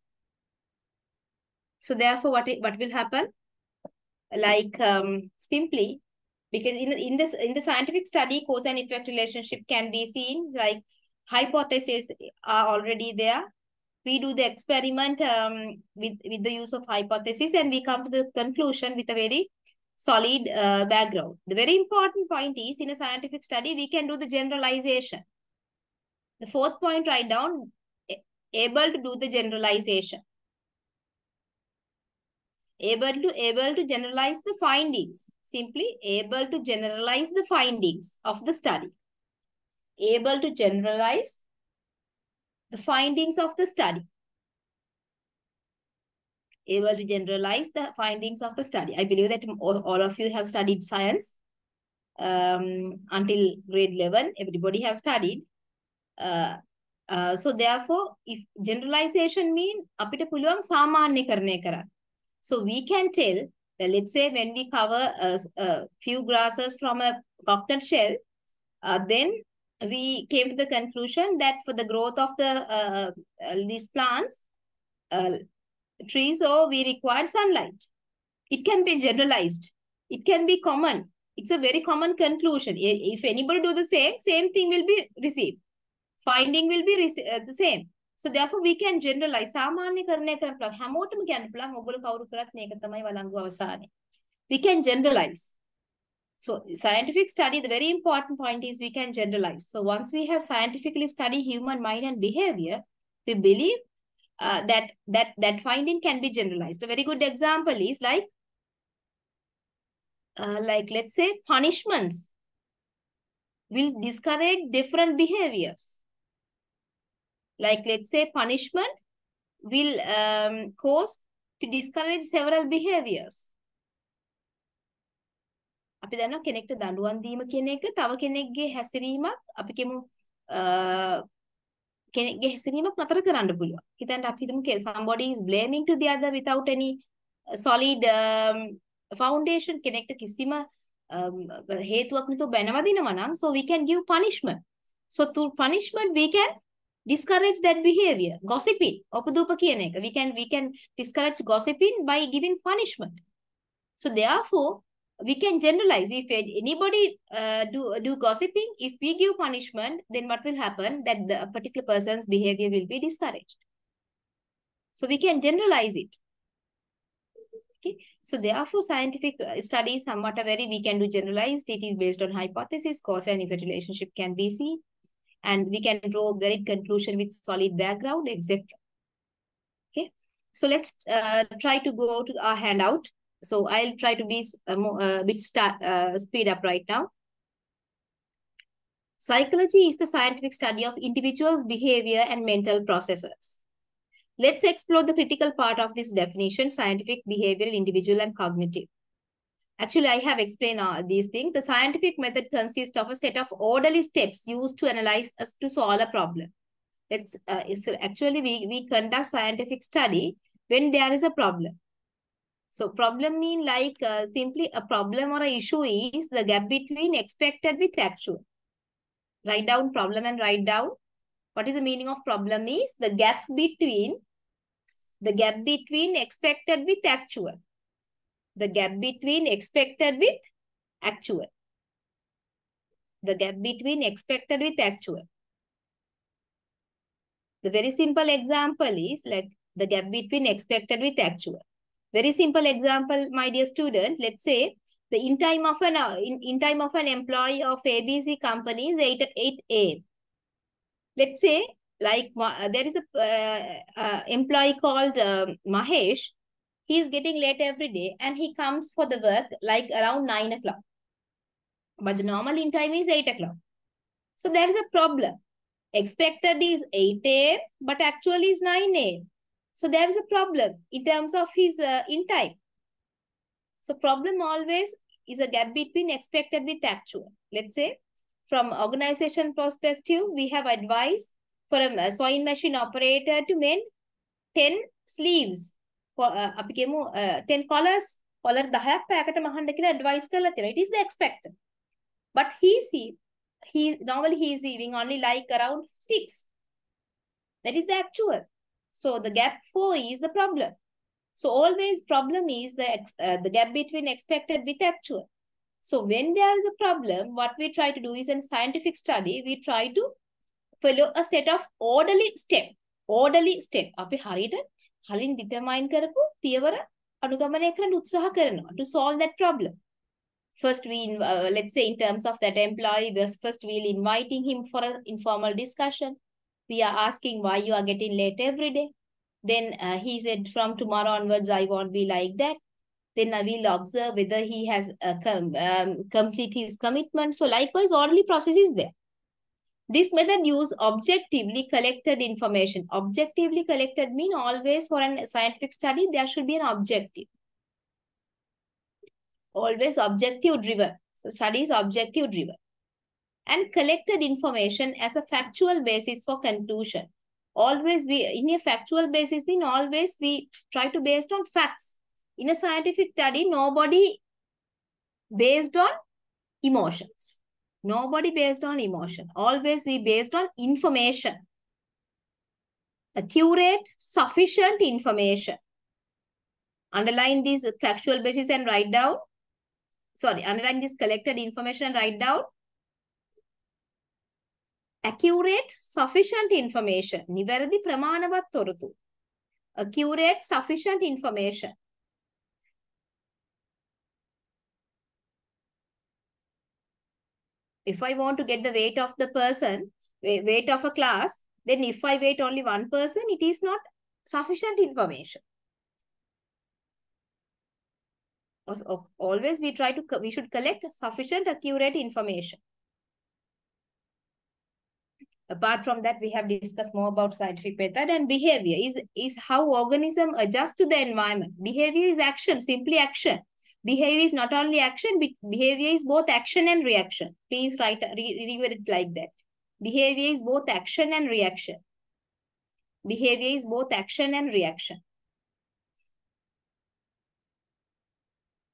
so therefore what will happen? Like simply, because in the scientific study, cause and effect relationship can be seen like hypotheses are already there. We do the experiment with the use of hypothesis, and we come to the conclusion with a very solid background. The very important point is, in a scientific study, we can do the generalization. The fourth point, write down, able to do the generalization. Able to generalize the findings. Simply, able to generalize the findings of the study. Able to generalize the findings of the study. Able to generalize the findings of the study. I believe that all of you have studied science until grade 11. Everybody have studied. So therefore, if generalization means apita puluwang samanya karane karan. So we can tell that, let's say, when we cover a few grasses from a coconut shell, then we came to the conclusion that for the growth of these plants, trees, so we required sunlight. It can be generalized. It can be common. It's a very common conclusion. If anybody do the same thing will be received. Finding will be the same. So therefore we can generalize. We can generalize. So scientific study, the very important point is we can generalize. So once we have scientifically studied human mind and behavior, we believe that finding can be generalized. A very good example is like let's say punishments will discourage different behaviors. Like let's say punishment will cause to discourage several behaviors. අපි දන්නවා කෙනෙක්ට දඬුවම් දීම කියන එක තව කෙනෙක්ගේ හැසිරීමක් අපි කියමු කෙනෙක්ගේ හැසිරීමක් නතර කරන්න පුළුවන්. හිතන්න අපි හිතමු somebody is blaming to the other without any solid foundation. කෙනෙක්ට කිසිම හේතුවක් නැතුව බැනවා දිනවා නම් so we can give punishment. So through punishment we can discourage that behavior. Gossiping ඔපදූප කියන එක we can discourage gossiping by giving punishment. So therefore we can generalize. If anybody do gossiping, if we give punishment, then what will happen? That the particular person's behavior will be discouraged. So we can generalize it. Okay. So therefore, scientific studies somewhat we can do generalized. It is based on hypothesis, cause and effect relationship can be seen. And we can draw valid conclusion with solid background, etc. Okay. So let's try to go to our handout. So I'll try to be speed up right now. Psychology is the scientific study of individuals' behavior and mental processes. Let's explore the critical part of this definition: scientific, behavioral, individual, and cognitive. Actually, I have explained these things. The scientific method consists of a set of orderly steps used to analyze to solve a problem. So actually, we conduct scientific study when there is a problem. So problem mean like simply a problem or an issue is the gap between expected with actual. Write down problem and write down. What is the meaning of problem is the gap between expected with actual. The gap between expected with actual. The gap between expected with actual. The very simple example is like the gap between expected with actual. Very simple example, my dear student. Let's say the in time of an employee of ABC company is 8 a.m. Let's say like there is a employee called Mahesh. He is getting late every day and he comes for the work like around 9 o'clock. But the normal in time is 8 o'clock. So there is a problem. Expected is 8 a.m. but actually is 9 a.m. So there is a problem in terms of his in time. So problem always is a gap between expected with actual. Let's say from organization perspective, we have advice for a sewing machine operator to mend 10 sleeves. For 10 collars, collar 10ක් පැයකට මහන්න කියලා advice කරලා තියෙනවා. It is the expected. But normally he is receiving only like around 6. That is the actual. So the gap 4 is the problem. So always problem is the gap between expected with actual. So when there is a problem, what we try to do is in scientific study, we try to follow a set of orderly step. Orderly step. අපි හරියට කලින් determine කරපු පියවර අනුගමනය කරන්න උත්සාහ කරනවා to solve that problem. First, let's say in terms of that employee, first we'll inviting him for an informal discussion. We are asking why you are getting late every day. Then he said from tomorrow onwards, I won't be like that. Then we'll observe whether he has complete his commitment. So likewise, orderly process is there. This method use objectively collected information. Objectively collected mean always for a scientific study, there should be an objective. Always objective driven. So study is objective driven. And collected information as a factual basis for conclusion. Always in a factual basis mean always we try to based on facts. In a scientific study, nobody based on emotions. Nobody based on emotion. Always we based on information. Accurate, sufficient information. Underline this factual basis and write down. Sorry, underline this collected information and write down. Accurate, sufficient information. නිවැරදි ප්‍රමාණවත් තොරතුරු. Accurate, sufficient information. If I want to get the weight of the person, weight of a class, then if I weight only one person, it is not sufficient information. Always we should collect sufficient, accurate information. Apart from that, we have discussed more about scientific method, and behavior is how organism adjust to the environment. Behavior is action, simply action. Behavior is not only action, but behavior is both action and reaction. Please read it like that. Behavior is both action and reaction. Behavior is both action and reaction.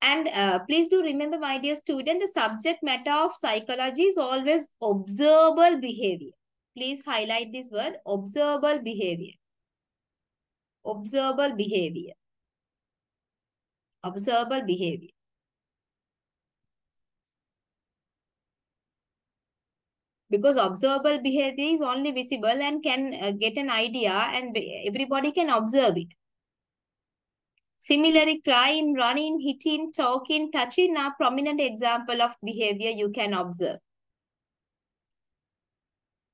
And please do remember, my dear student, the subject matter of psychology is always observable behavior. Please highlight this word, observable behavior. Observable behavior. Observable behavior. Because observable behavior is only visible and can get an idea, and everybody can observe it. Similarly, crying, running, hitting, talking, touching are prominent example of behavior you can observe.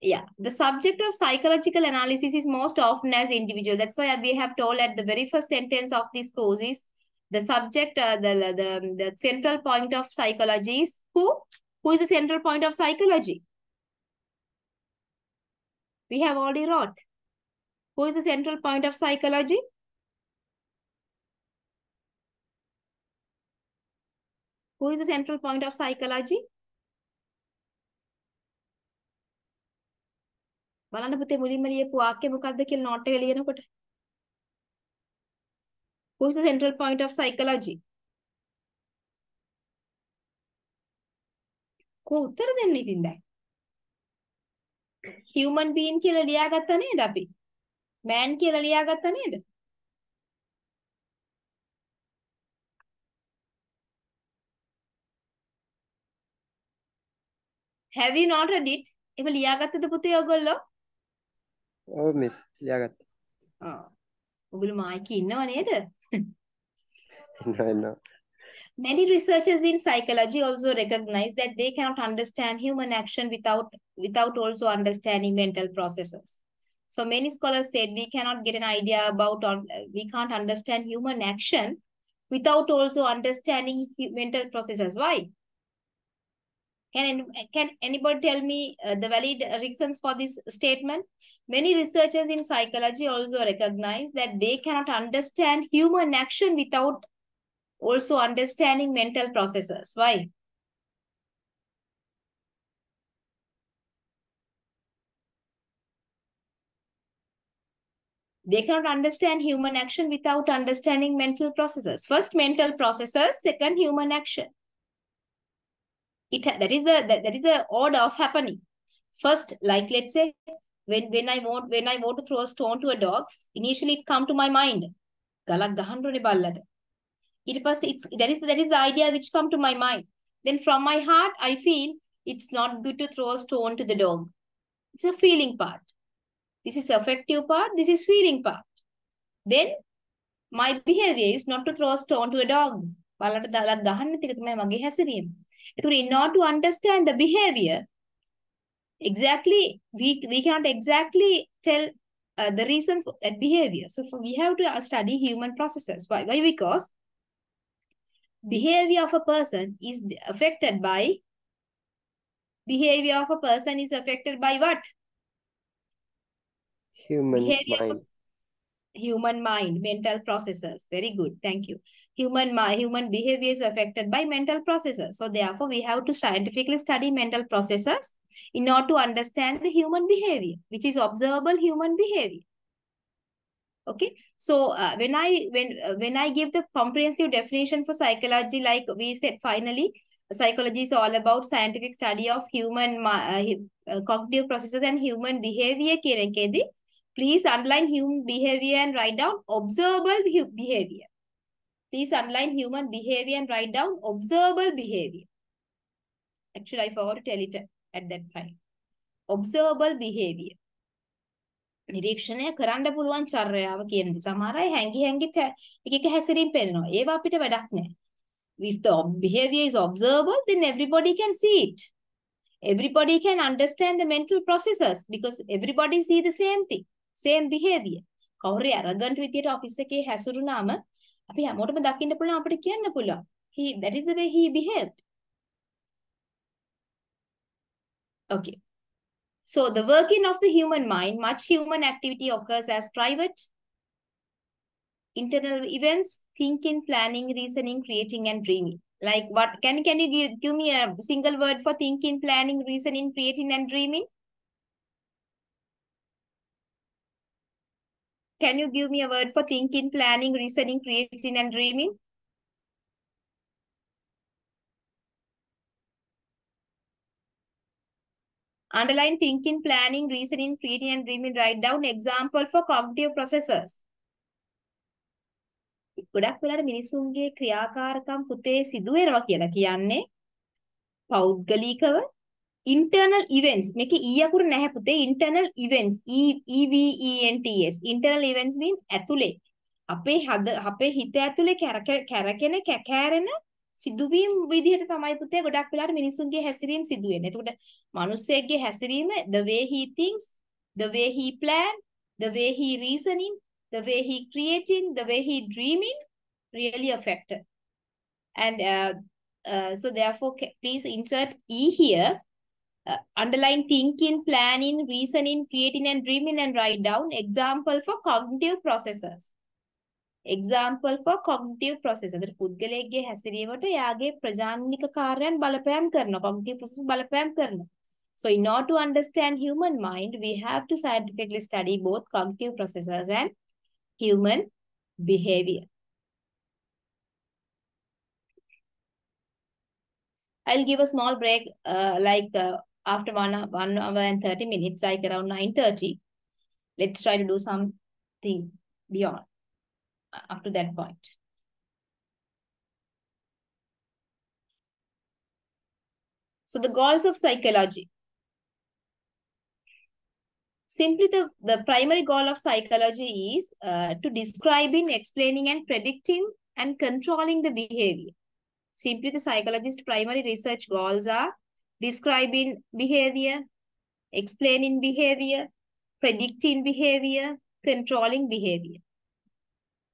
Yeah, the subject of psychological analysis is most often as individual. That's why we have told at the very first sentence of this course is the subject, the central point of psychology is who? Who is the central point of psychology? We have already wrote. Who is the central point of psychology? Who is the central point of psychology? බලන්න පුතේ මුලින්ම ලියපු වාක්‍ය මොකක්ද කියලා note එක ලියනකොට. Who is the central point of psychology? කො උත්තර දෙන්න ඉතින් දැන්. Human being කියලා ලියාගත්තා නේද අපි? Man කියලා ලියාගත්තා නේද? Have you noted it? එහෙම ලියාගත්තද පුතේ ඔයගොල්ලෝ? Oh, miss. ලියාගත්තා. ඔයගොල්ලෝ මායිකේ ඉන්නව නේද? No. Many researchers in psychology also recognize that they cannot understand human action without also understanding mental processes. So many scholars said we cannot get an idea about, we can't understand human action without also understanding mental processes. Why? Can anybody tell me the valid reasons for this statement? Many researchers in psychology also recognize that they cannot understand human action without also understanding mental processes. Why? They cannot understand human action without understanding mental processes. First, mental processes. Second, human action. That is the order of happening. First, like let's say, when I want to throw a stone to a dog, initially it come to my mind. Galak gahandone ballata. That is the idea which come to my mind. Then from my heart, I feel it's not good to throw a stone to the dog. It's a feeling part. This is affective part. This is feeling part. Then my behavior is not to throw a stone to a dog. In order to understand the behavior, exactly we cannot exactly tell the reasons for that behavior. So we have to study human processes. Why? Because behavior of a person is affected by what? Human mind, mental processes. Very good. Thank you. Human behavior is affected by mental processes. So therefore, we have to scientifically study mental processes in order to understand the human behavior, which is observable human behavior. Okay. So when I give the comprehensive definition for psychology, like we said, finally, Psychology is all about scientific study of human cognitive processes and human behavior. Please underline human behavior and write down observable behavior. Please underline human behavior and write down observable behavior. Actually, I forgot to tell it at that time. Observable behavior. නිරීක්ෂණය කරන්න පුළුවන් චර්යාව කියන්නේ. සමහර අය හැංගි එක හැසිරීම් පෙන්නනවා. ඒවා අපිට වැඩක් නැහැ. If the behavior is observable, then everybody can see it. Everybody can understand the mental processes because everybody see the same thing, same behavior. කවුරු arrogant විදියට office එකේ හැසිරුණාම අපි හැමෝටම දකින්න පුළුවන් අපිට කියන්න පුළුවන්. That is the way he behaved. Okay. So the working of the human mind, much human activity occurs as private, internal events, thinking, planning, reasoning, creating, and dreaming. Like what? Can you give me a single word for thinking, planning, reasoning, creating, and dreaming? Can you give me a word for thinking, planning, reasoning, creating, and dreaming? Underline thinking, planning, reasoning, creating, and dreaming. Write down example for cognitive processes. ගොඩක් වෙලාවට මිනිසුන්ගේ ක්‍රියාකාරකම් පුතේ සිදු වෙනවා කියලා කියන්නේ පෞද්ගලිකව internal events. මේකේ e අකුර නැහැ පුතේ. Internal events. EVENTS. Internal events mean ඇතුලේ. අපේ හිත ඇතුලේ කැරකෙන කැකෑරෙන සිදුවීම් විදිහට තමයි පුතේ ගොඩක් වෙලාවට මිනිසුන්ගේ හැසිරීම සිදු වෙන්නේ. එතකොට මිනිස්සෙක්ගේ හැසිරීම the way he thinks, the way he plan, the way he reasoning, the way he creating, the way he dreaming really affected. And so therefore, please insert E here. Underline thinking, planning, reasoning, creating, and dreaming, and write down example for cognitive processes. Example for cognitive processes. අතට පුද්ගලයෙක්ගේ හැසිරීමට යාගේ ප්‍රජානික කාර්යයන් බලපෑම් කරනවා. Cognitive processes බලපෑම් කරනවා. So in order to understand human mind, we have to scientifically study both cognitive processes and human behavior. I'll give a small break, after 1 hour and 30 minutes, like around 9:30. Let's try to do something beyond up to that point. So the goals of psychology. Simply, the primary goal of psychology is to describing, explaining, and predicting and controlling the behavior. Simply, the psychologist's primary research goals are describing behavior, explaining behavior, predicting behavior, controlling behavior.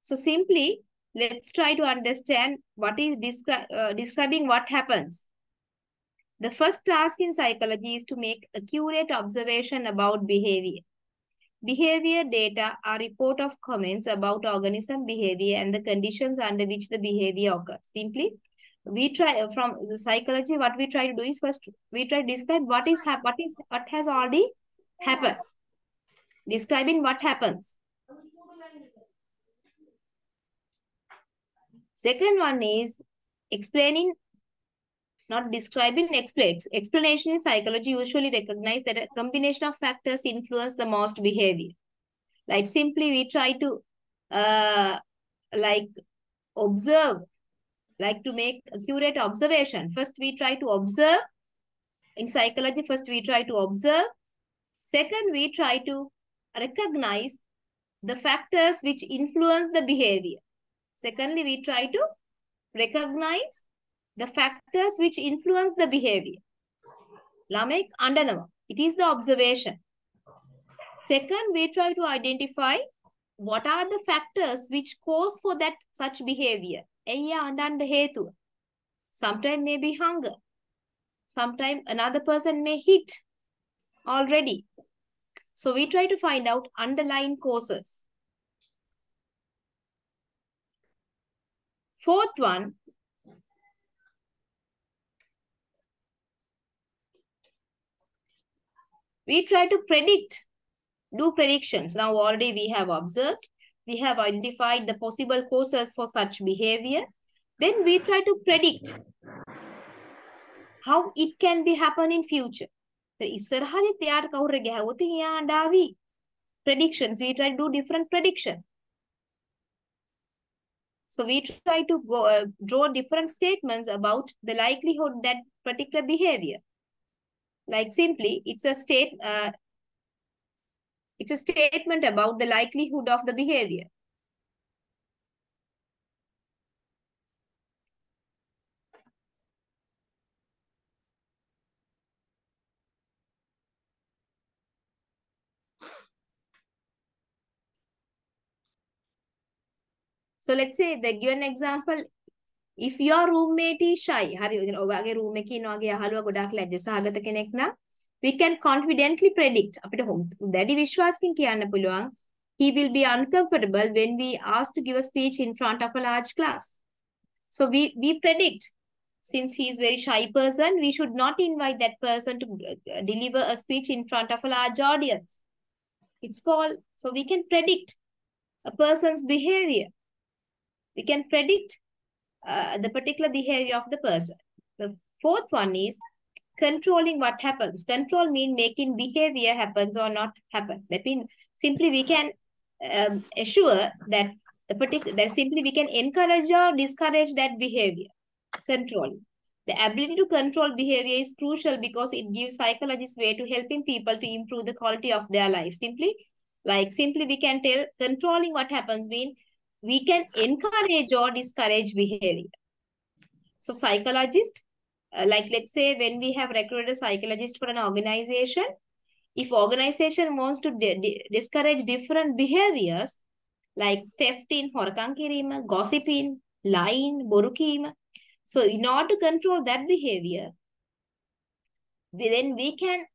So simply, let's try to understand what is describing what happens. The first task in psychology is to make accurate observation about behavior. Behavior data are report of comments about organism behavior and the conditions under which the behavior occurs. Simply, we try from the psychology, what we try to do is first we try to describe what has already happened. Describing what happens. Second one is explaining, not describing, explanation in psychology usually recognize that a combination of factors influence the most behavior. Like simply we try to observe, like to make accurate observation. First we try to observe. In psychology, first we try to observe. Second, we try to recognize the factors which influence the behavior. Secondly, we try to recognize the factors which influence the behavior. Lamek andanava. It is the observation. Second, we try to identify what are the factors which cause for that such behavior. Sometimes may be hunger. Sometimes another person may hit already. So we try to find out underlying causes. Fourth one, we try to predict, do predictions. Now already we have observed, we have identified the possible causes for such behavior. Then we try to predict. how it can be happen in future. Predictions. We try to do different predictions. So we try to draw different statements about the likelihood that particular behavior. Like simply, it's a statement about the likelihood of the behavior. So let's say the given example, if your roommate is shy, we can confidently predict. He will be uncomfortable when we ask to give a speech in front of a large class. So we predict, since he is a very shy person, we should not invite that person to deliver a speech in front of a large audience. It's called, so we can predict a person's behavior. We can predict the particular behavior of the person. The fourth one is controlling what happens. Control means making behavior happens or not happen. That means simply we can assure that simply we can encourage or discourage that behavior. Control. The ability to control behavior is crucial because it gives psychologists way to helping people to improve the quality of their life. Simply we can tell controlling what happens means we can encourage or discourage behavior. So psychologist, let's say when we have recruited a psychologist for an organization, if organization wants to discourage different behaviors like thefting, horakam kirima, gossiping, lying, boru kima. So in order to control that behavior, then we can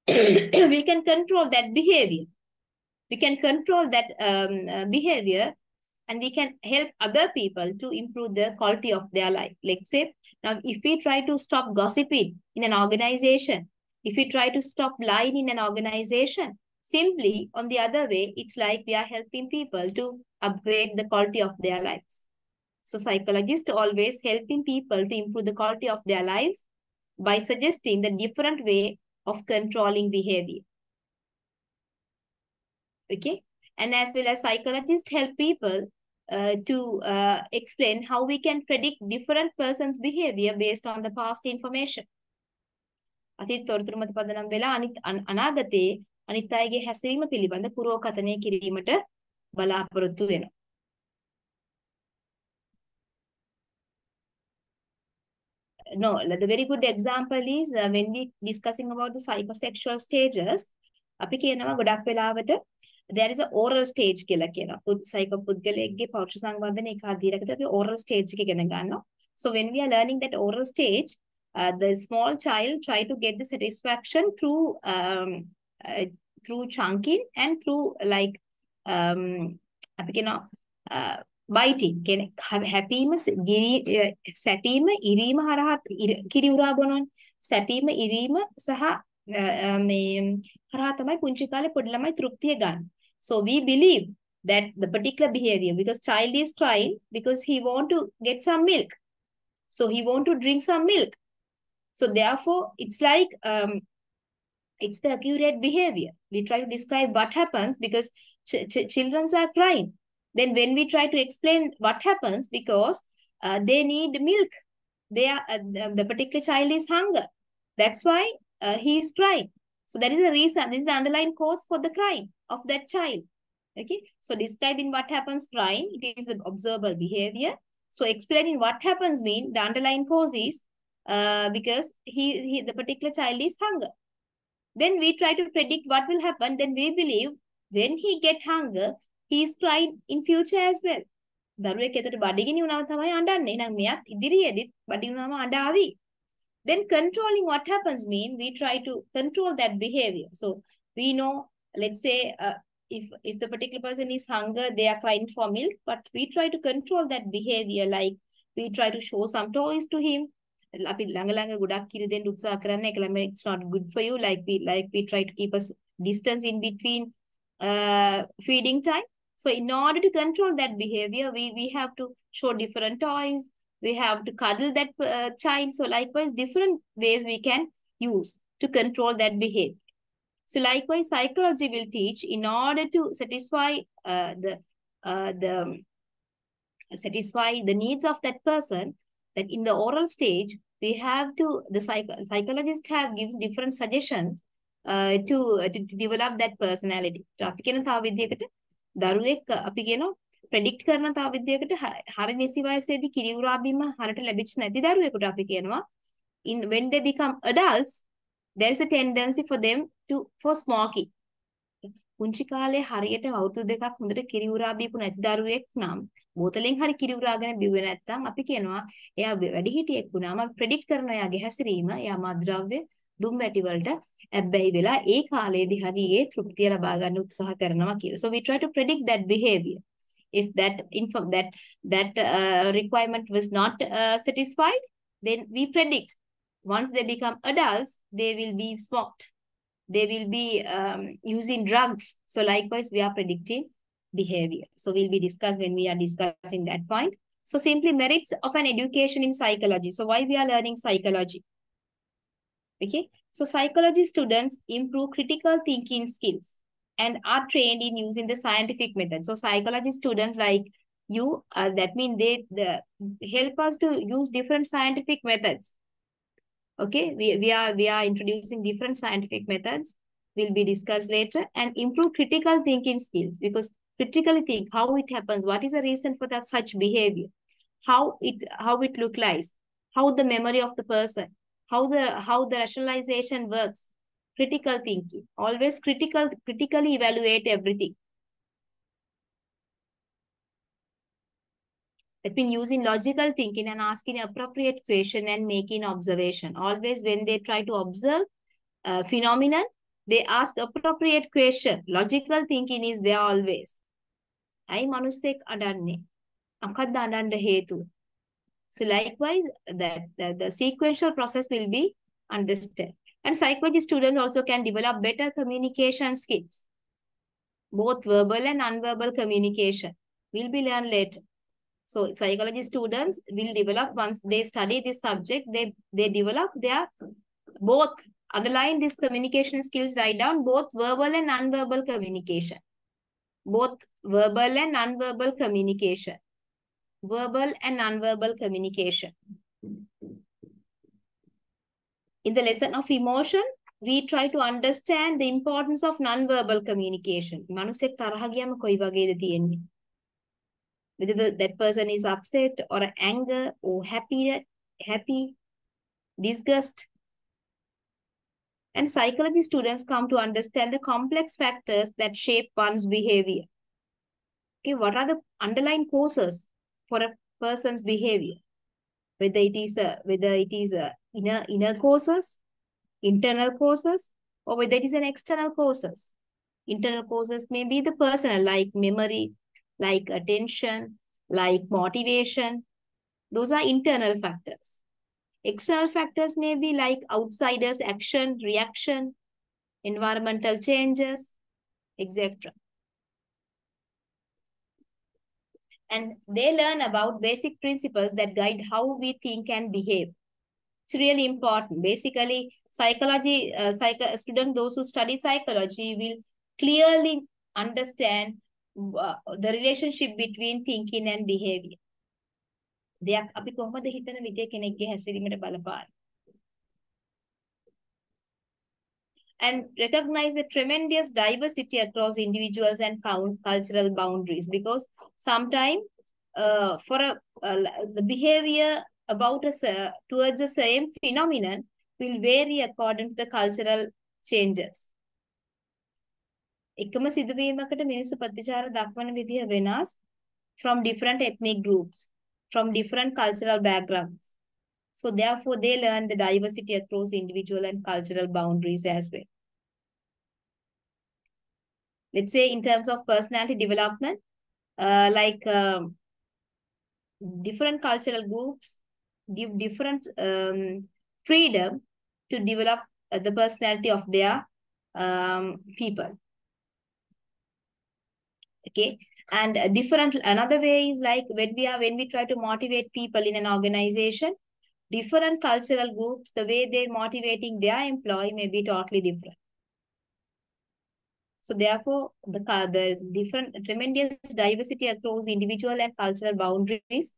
we can control that behavior. We can control that behavior, and we can help other people to improve the quality of their life. Let's say, now if we try to stop gossiping in an organization, if we try to stop lying in an organization, simply on the other way, it's like we are helping people to upgrade the quality of their lives. So psychologists always helping people to improve the quality of their lives by suggesting the different way of controlling behavior. Okay. And as well as psychologists help people to explain how we can predict different persons' behavior based on the past information. අතීත තොරතුරු මත පදනම් වෙලා අනාගතයේ අනිත් අයගේ හැසිරීම පිළිබඳ පුරෝකථනය කිරීමට බලාපොරොත්තු වෙනවා. No, the very good example is when we discussing about the psychosexual stages, අපි කියනවා ගොඩක් වෙලාවට there is a oral stage කියලා කියනවා. psycho පුද්ගලයෙක්ගේ පෞරුෂ සංවර්ධන එක අධීරකට අපි oral stage එක ඉගෙන ගන්නවා. So when we are learning that oral stage, the small child try to get the satisfaction through chunking and through like අපි කියනවා biting. හැපීම සැපීම ඉරීම හරහා කිරි උරා බොනවනේ. සැපීම ඉරීම සහ මේ හරහා තමයි පුංචි කාලේ පොඩි ළමයි තෘප්තිය ගන්න. So we believe that the particular behavior, because child is crying because he want to get some milk. So he want to drink some milk. So therefore, it's like it's the accurate behavior. We try to describe what happens because children are crying. Then when we try to explain what happens, because they need milk, they are the particular child is hunger. That's why he is crying. So that is the reason. This is the underlying cause for the crying of that child. Okay. So describing what happens crying, it is the observable behavior. So explaining what happens mean the underlying cause is because the particular child is hunger. Then we try to predict what will happen. Then we believe when he get hunger, he is crying in future as well. දරුවෙක් එතකොට බඩගිනි වුණාම තමයි අඬන්නේ. එහෙනම් මෙයාත් ඉදිරියේදීත් බඩගිනි වුණාම අඬාවි. Then controlling what happens mean we try to control that behavior. So we know, let's say if the particular person is hunger, they are crying for milk, but we try to control that behavior. Like we try to show some toys to him. අපි ළඟ ළඟ ගොඩක් කිරි දෙන්න උත්සාහ කරන්නේ ඒක ළමයි it's not good for you. Like we try to keep a distance in between feeding time. So in order to control that behavior, we have to show different toys. we have to cuddle that child. So likewise, different ways we can use to control that behavior. So likewise, psychology will teach in order to satisfy the needs of that person, that in the oral stage, we have to, the psychologists have given different suggestions to develop that personality. අපි කියන තව විදියකට දරුවෙක් අපි කියනවා predict කරන තව විදියකට හරි නිසි වයසේදී කිරි උරා බීම හරට ලැබිච්ච නැති දරුවෙකුට අපි කියනවා when they become adults, there is a tendency for them for smoking. පුංචි කාලේ හරියට අවුරුදු දෙකක් හොඳට කිරි උරා බීපු නැති දරුවෙක් නම් බෝතලෙන් හරි කිරි උරාගෙන බිව්වේ නැත්නම් අපි කියනවා එයා වැඩිහිටියෙක් වුණාම ප්‍රෙඩික්ට් කරන එයාගේ හැසිරීම එයා මත්ද්‍රව්‍ය දුම් වැටි වලට ඇබ්බැහි වෙලා ඒ කාලේදී හරි ඒ තෘප්තිය ලබා ගන්න උත්සාහ කරනවා කියලා. So we try to predict that behavior. If that requirement was not satisfied, then we predict once they become adults, they will be smoked. They will be using drugs. So likewise, we are predicting behavior. So we'll be discussed when we are discussing that point. So simply merits of an education in psychology. So why we are learning psychology? Okay. So psychology students improve critical thinking skills and are trained in using the scientific method. So psychology students like you, that means they help us to use different scientific methods. Okay, we are introducing different scientific methods. Will be discussed later, and improve critical thinking skills, because critically think how it happens, what is the reason for that such behavior, how it look like, how the memory of the person, how the rationalization works. Critical thinking, always critically evaluate everything. That means using logical thinking and asking appropriate question and making observation. Always when they try to observe phenomenon, they ask appropriate question. Logical thinking is there always. Ai manusek adanne. Akadda adanna hetu. So likewise, the sequential process will be understood. And psychology students also can develop better communication skills. Both verbal and non-verbal communication will be learned later. So psychology students will develop, once they study this subject, they develop their both, underline this communication skills, write down both verbal and non-verbal communication. Both verbal and non-verbal communication. Verbal and non-verbal communication. In the lesson of emotion, we try to understand the importance of non-verbal communication. Manusek තරහ ගියම කොයි වගේද තියෙන්නේ? Whether that person is upset or anger or happy, disgust. And psychology students come to understand the complex factors that shape one's behavior. Okay, what are the underlying causes for a person's behavior? Whether it is inner causes, internal causes, or whether it is an external causes. Internal causes may be the personal, like memory, like attention, like motivation. Those are internal factors. External factors may be like outsiders' action, reaction, environmental changes, etc. And they learn about basic principles that guide how we think and behave. It's really important. Basically, psychology, students, those who study psychology will clearly understand the relationship between thinking and behavior. දෙයක් අපි කොහොමද හිතන විදිය කෙනෙක්ගේ හැසිරීමට බලපාන. And recognize the tremendous diversity across individuals and cultural boundaries, because sometimes the behavior towards the same phenomenon will vary according to the cultural changes. එකම සිදුවීමකට මිනිස්සු ප්‍රතිචාර දක්වන විදිය වෙනස් from different ethnic groups, from different cultural backgrounds. So therefore, they learn the diversity across individual and cultural boundaries as well. Let's say in terms of personality development, different cultural groups give different freedom to develop the personality of their people. Okay, And different, another way is like when we try to motivate people in an organization, different cultural groups, the way they're motivating their employee may be totally different. So therefore, the different tremendous diversity across individual and cultural boundaries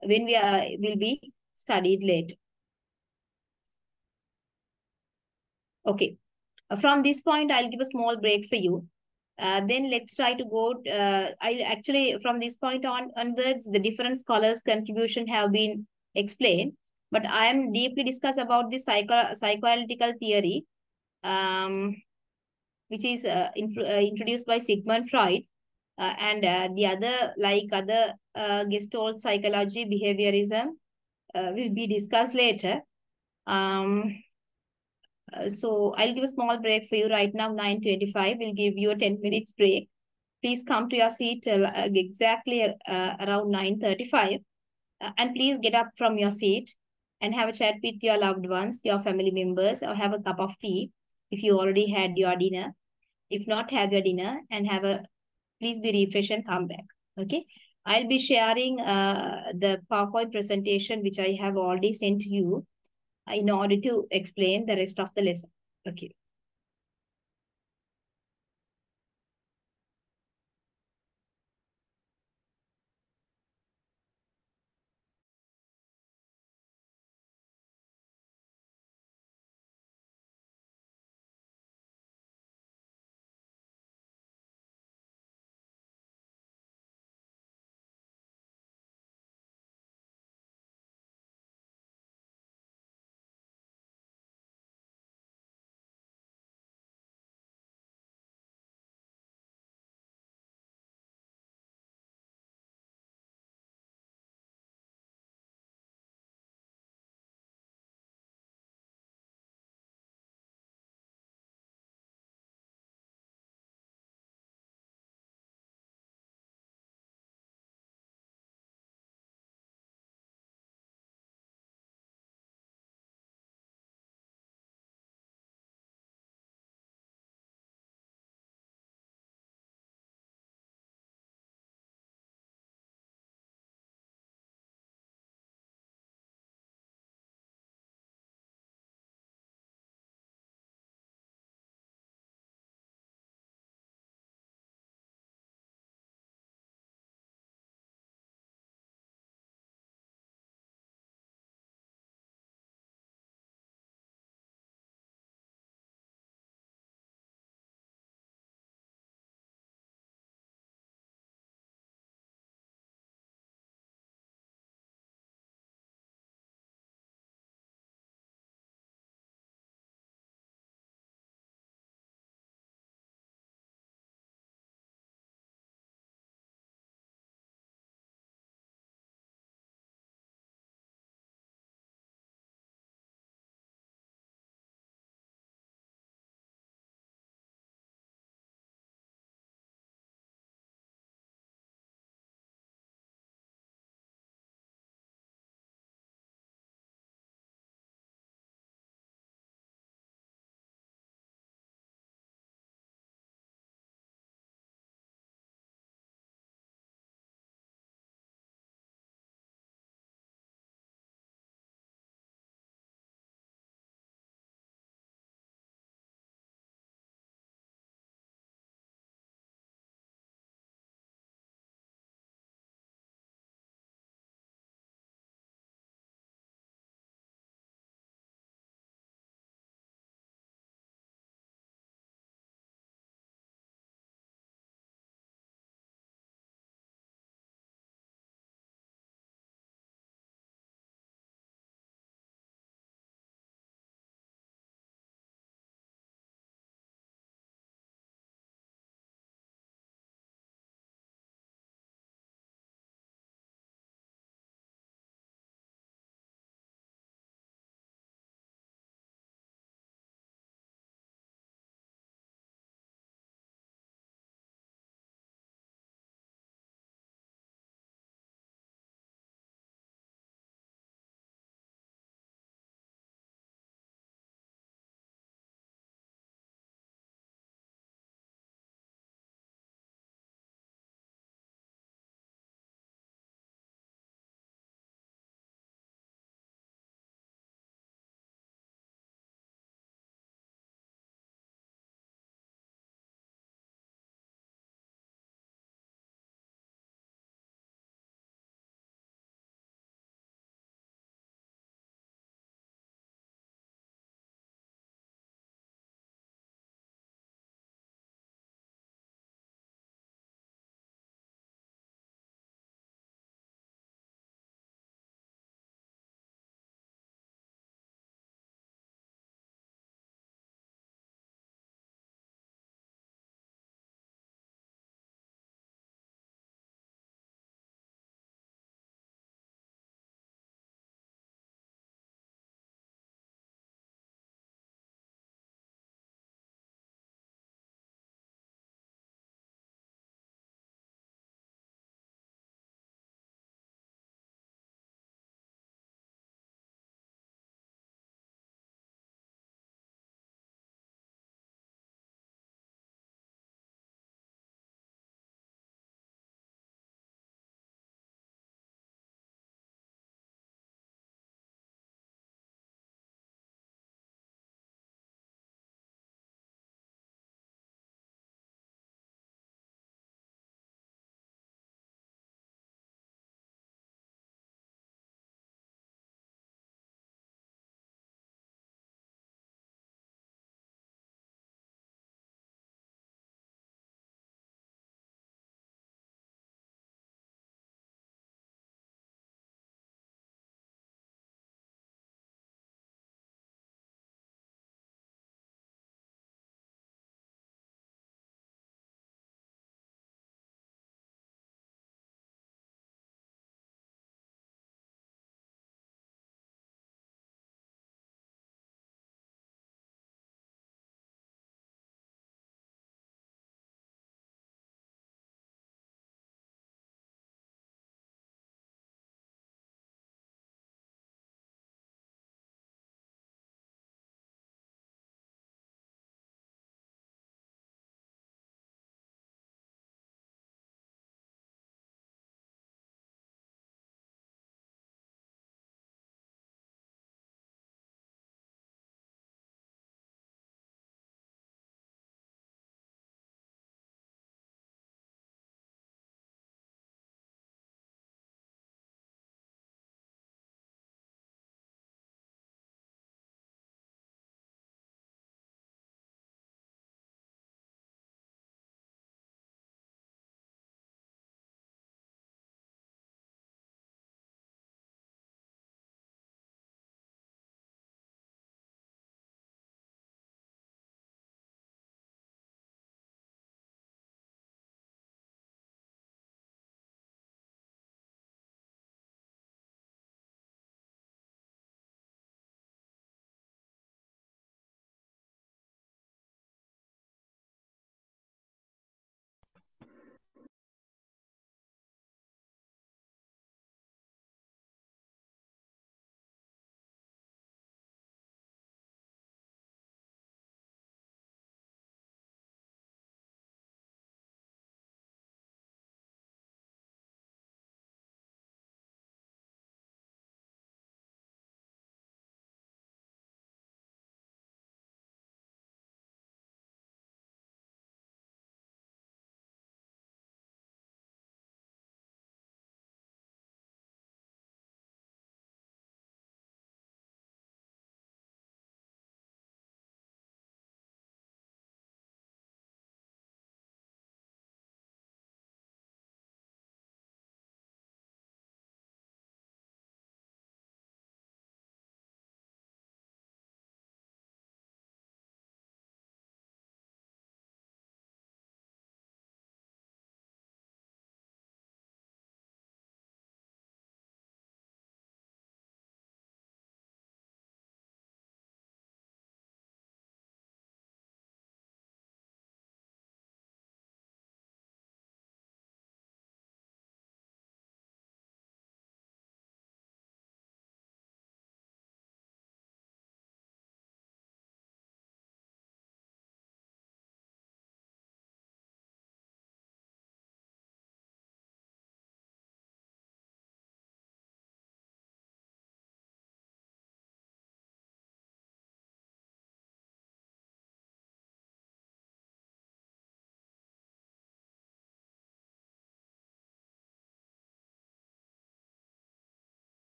when we will be studied later. Okay. From this point, I'll give a small break for you. Then let's try to go. I'll actually, from this point onwards, the different scholars' contribution have been explained. But I am deeply discuss about the psychoanalytical theory, which is introduced by Sigmund Freud, and the other Gestalt psychology, behaviorism, will be discussed later. So I'll give a small break for you right now, 9:25. We'll give you a 10 minutes break. Please come to your seat exactly around 9:35. And please get up from your seat and have a chat with your loved ones, your family members, or have a cup of tea if you already had your dinner. If not, have your dinner and please be refreshed and come back. Okay. I'll be sharing the PowerPoint presentation, which I have already sent to you in order to explain the rest of the lesson. Okay.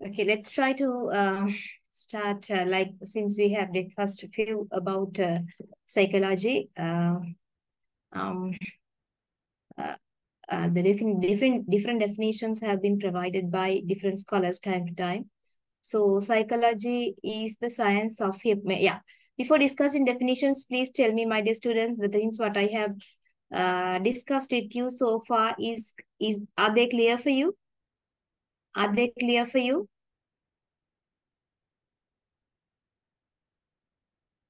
Okay, let's try to start like since we have discussed a few about psychology. Um, the different definitions have been provided by different scholars time to time. So psychology is the science of yeah. Before discussing definitions, please tell me, my dear students, the things what I have discussed with you so far is are they clear for you? Are they clear for you?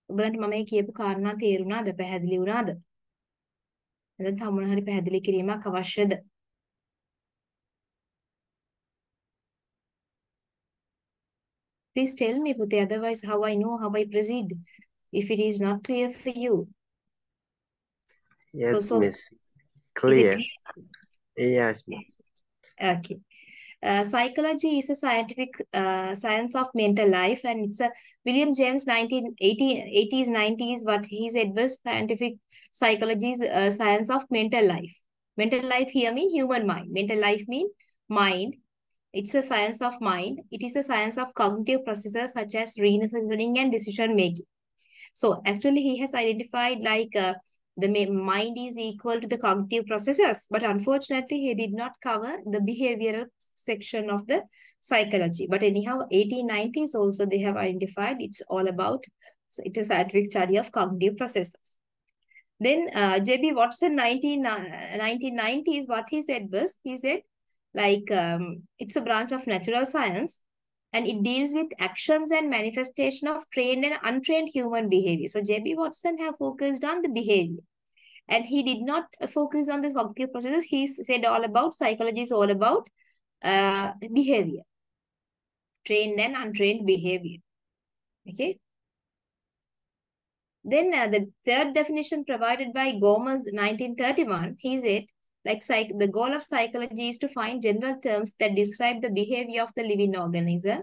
ඔබලන්ට මම මේ කියපු කාරණා තේරුණාද? පැහැදිලි වුණාද? නැත්නම් තව මොන හරි පැහැදිලි කිරීමක් අවශ්‍යද? Please tell me, Pute, otherwise how I know how I proceed if it is not clear for you. Yes, So Miss. is it Clear. clear? Yes, Miss. Okay. Psychology is a scientific science of mental life, and it's a William James 1980s 90s. What he said was scientific psychology is a science of mental life. Mental life here mean human mind. Mental life mean mind. It's a science of mind. It is a science of cognitive processes such as reasoning and decision making. So actually, he has identified like the mind is equal to the cognitive processes, but unfortunately, he did not cover the behavioral section of the psychology. But anyhow, 1890s also they have identified it's all about it is scientific study of cognitive processes. Then J.B. Watson 1990s, what he said was, he said like it's a branch of natural science and it deals with actions and manifestation of trained and untrained human behavior. So J.B. Watson have focused on the behavior and he did not focus on the cognitive processes. He said all about psychology is all about behavior, trained and untrained behavior. Okay. Then the third definition provided by Gomez 1931, he said, like the goal of psychology is to find general terms that describe the behavior of the living organism.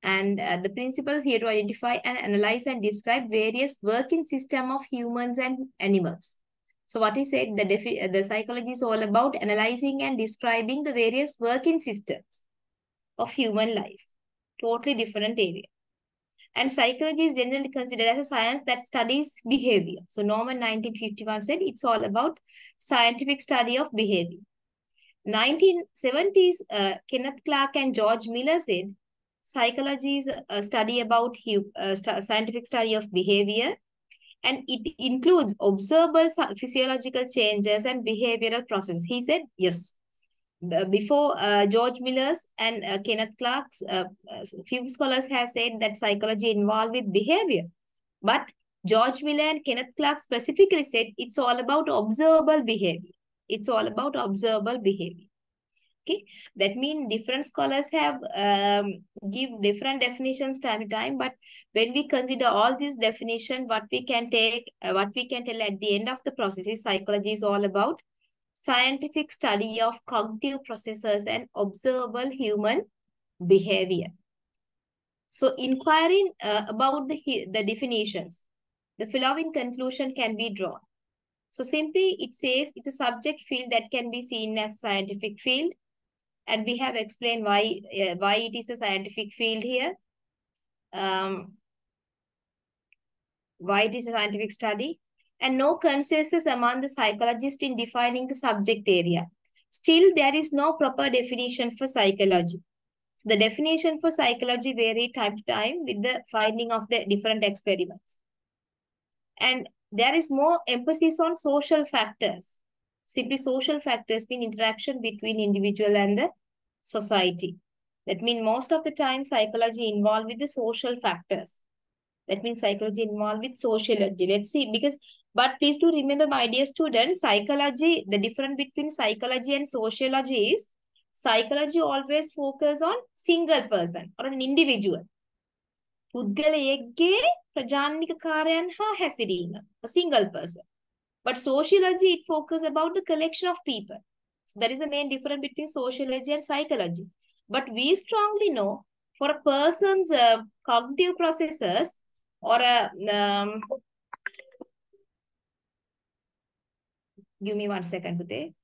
And the principles here to identify and analyze and describe various working system of humans and animals. So what he said, the psychology is all about analyzing and describing the various working systems of human life. Totally different area. And psychology is generally considered as a science that studies behavior. So Norman 1951 said it's all about scientific study of behavior. 1970s, Kenneth Clark and George Miller said psychology is a study about scientific study of behavior, and it includes observable physiological changes and behavioral processes. He said yes. Before George Miller's and Kenneth Clark's, few scholars have said that psychology involved with behavior. But George Miller and Kenneth Clark specifically said it's all about observable behavior. It's all about observable behavior. Okay, that means different scholars have give different definitions time to time. But when we consider all these definitions, what we can take, what we can tell at the end of the process is psychology is all about scientific study of cognitive processes and observable human behavior. So inquiring about the definitions, the following conclusion can be drawn. So simply it says it's a subject field that can be seen as scientific field. And we have explained why it is a scientific field here. Why it is a scientific study. And no consensus among the psychologists in defining the subject area. Still, there is no proper definition for psychology. So the definition for psychology vary time to time with the finding of the different experiments. And there is more emphasis on social factors. Simply social factors mean interaction between individual and the society. That means most of the time psychology involved with the social factors. That means psychology involved with sociology. Let's see, but please do remember, my dear students, psychology, the difference between psychology and sociology is psychology always focus on single person or an individual. පුද්ගලයෙක්ගේ ප්‍රජානික කාර්යයන් හා හැසිරීම, a single person. But sociology, it focuses about the collection of people. So that is the main difference between sociology and psychology. But we strongly know for a person's cognitive processes or give me 1 second, Pute.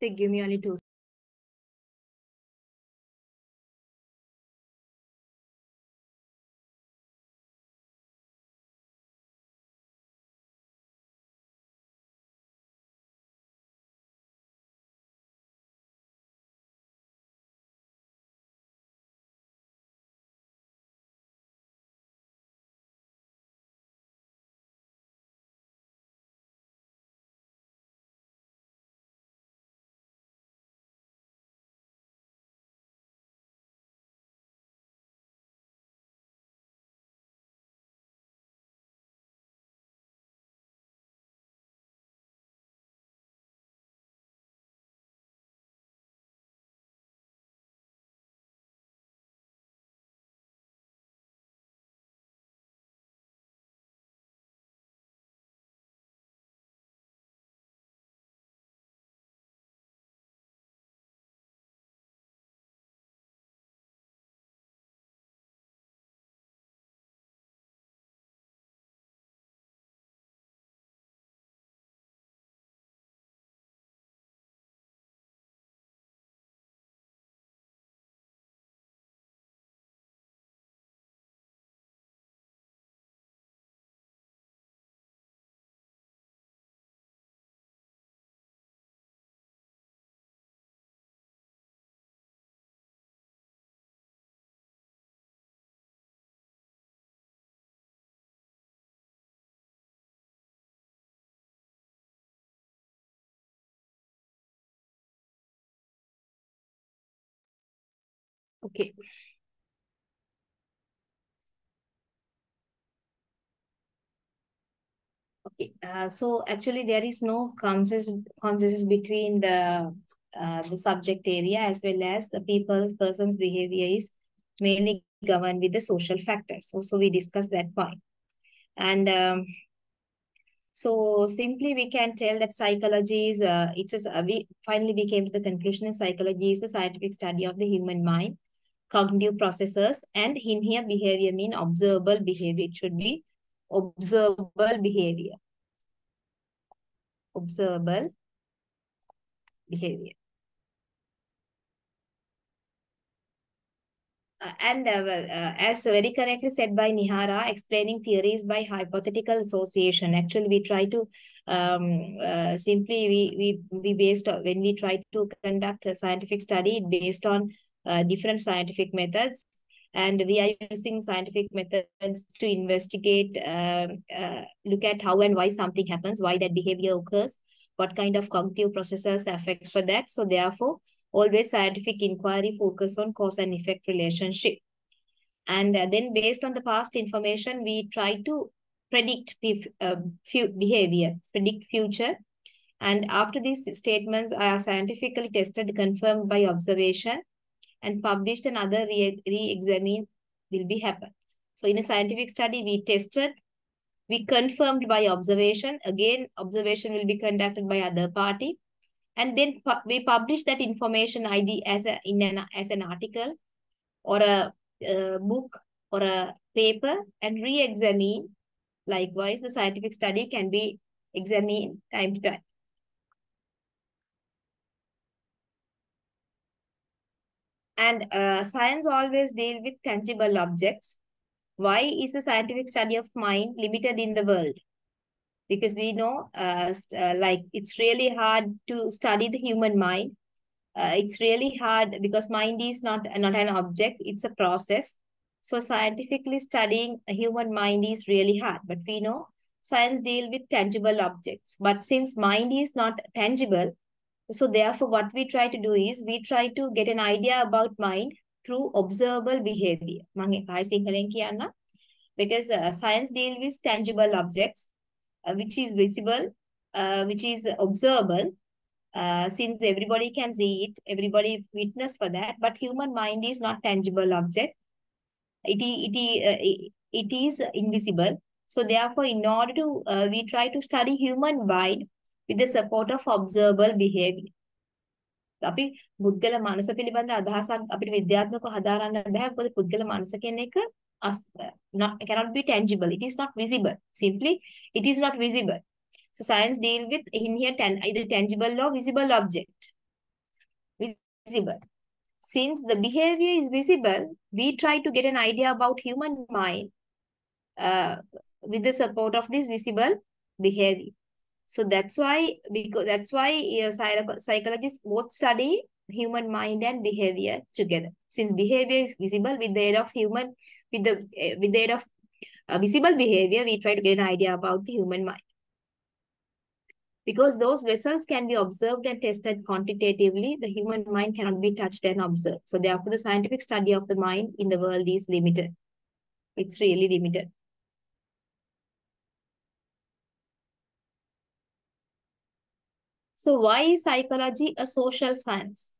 They give me only 2. Okay. Okay. So actually there is no consensus between the subject area as well as the person's behavior is mainly governed with the social factors. So we discussed that point. And so simply we can tell that psychology is, we finally came to the conclusion that psychology is the scientific study of the human mind, cognitive processes, and in here behavior mean observable behavior. It should be observable behavior. Observable behavior. As very correctly said by Nihara, explaining theories by hypothetical association. Actually, we try to simply we based on, when we try to conduct a scientific study based on different scientific methods, and we are using scientific methods to investigate, look at how and why something happens, why that behavior occurs, what kind of cognitive processes affect for that. So therefore, always scientific inquiry focus on cause and effect relationship. And then based on the past information, we try to predict behavior, predict future. And after these statements are scientifically tested, confirmed by observation, and published, and other re-examine will be happen. So in a scientific study, we tested, we confirmed by observation. Again, observation will be conducted by other party. And then we publish that information either as an article or a book or a paper, and re-examine. Likewise, the scientific study can be examined time to time. And science always deal with tangible objects. Why is the scientific study of mind limited in the world? Because we know, like it's really hard to study the human mind. It's really hard because mind is not an object, it's a process. So scientifically studying a human mind is really hard. But we know science deal with tangible objects. But since mind is not tangible, so therefore what we try to do is we try to get an idea about mind through observable behavior. Because science deal with tangible objects, which is visible, which is observable. Since everybody can see it, everybody witness for that, but human mind is not tangible object. It is invisible. So therefore, in order to, we try to study human mind with the support of observable behavior. අපි පුද්ගල මනස පිළිබඳ අදහසක් අපිට විද්‍යාත්මකව හදාරන්න බෑ. මොකද පුද්ගල මනස කියන එක cannot be tangible. It is not visible. Simply, it is not visible. So science deal with in here either tangible or visible object. visible. Since the behavior is visible, we try to get an idea about human mind with the support of this visible behavior. So that's why, psychologists both study human mind and behavior together. Since behavior is visible, with the aid of visible behavior, we try to get an idea about the human mind. Because those vessels can be observed and tested quantitatively, the human mind cannot be touched and observed. So therefore, the scientific study of the mind in the world is limited. It's really limited. So why is psychology a social science?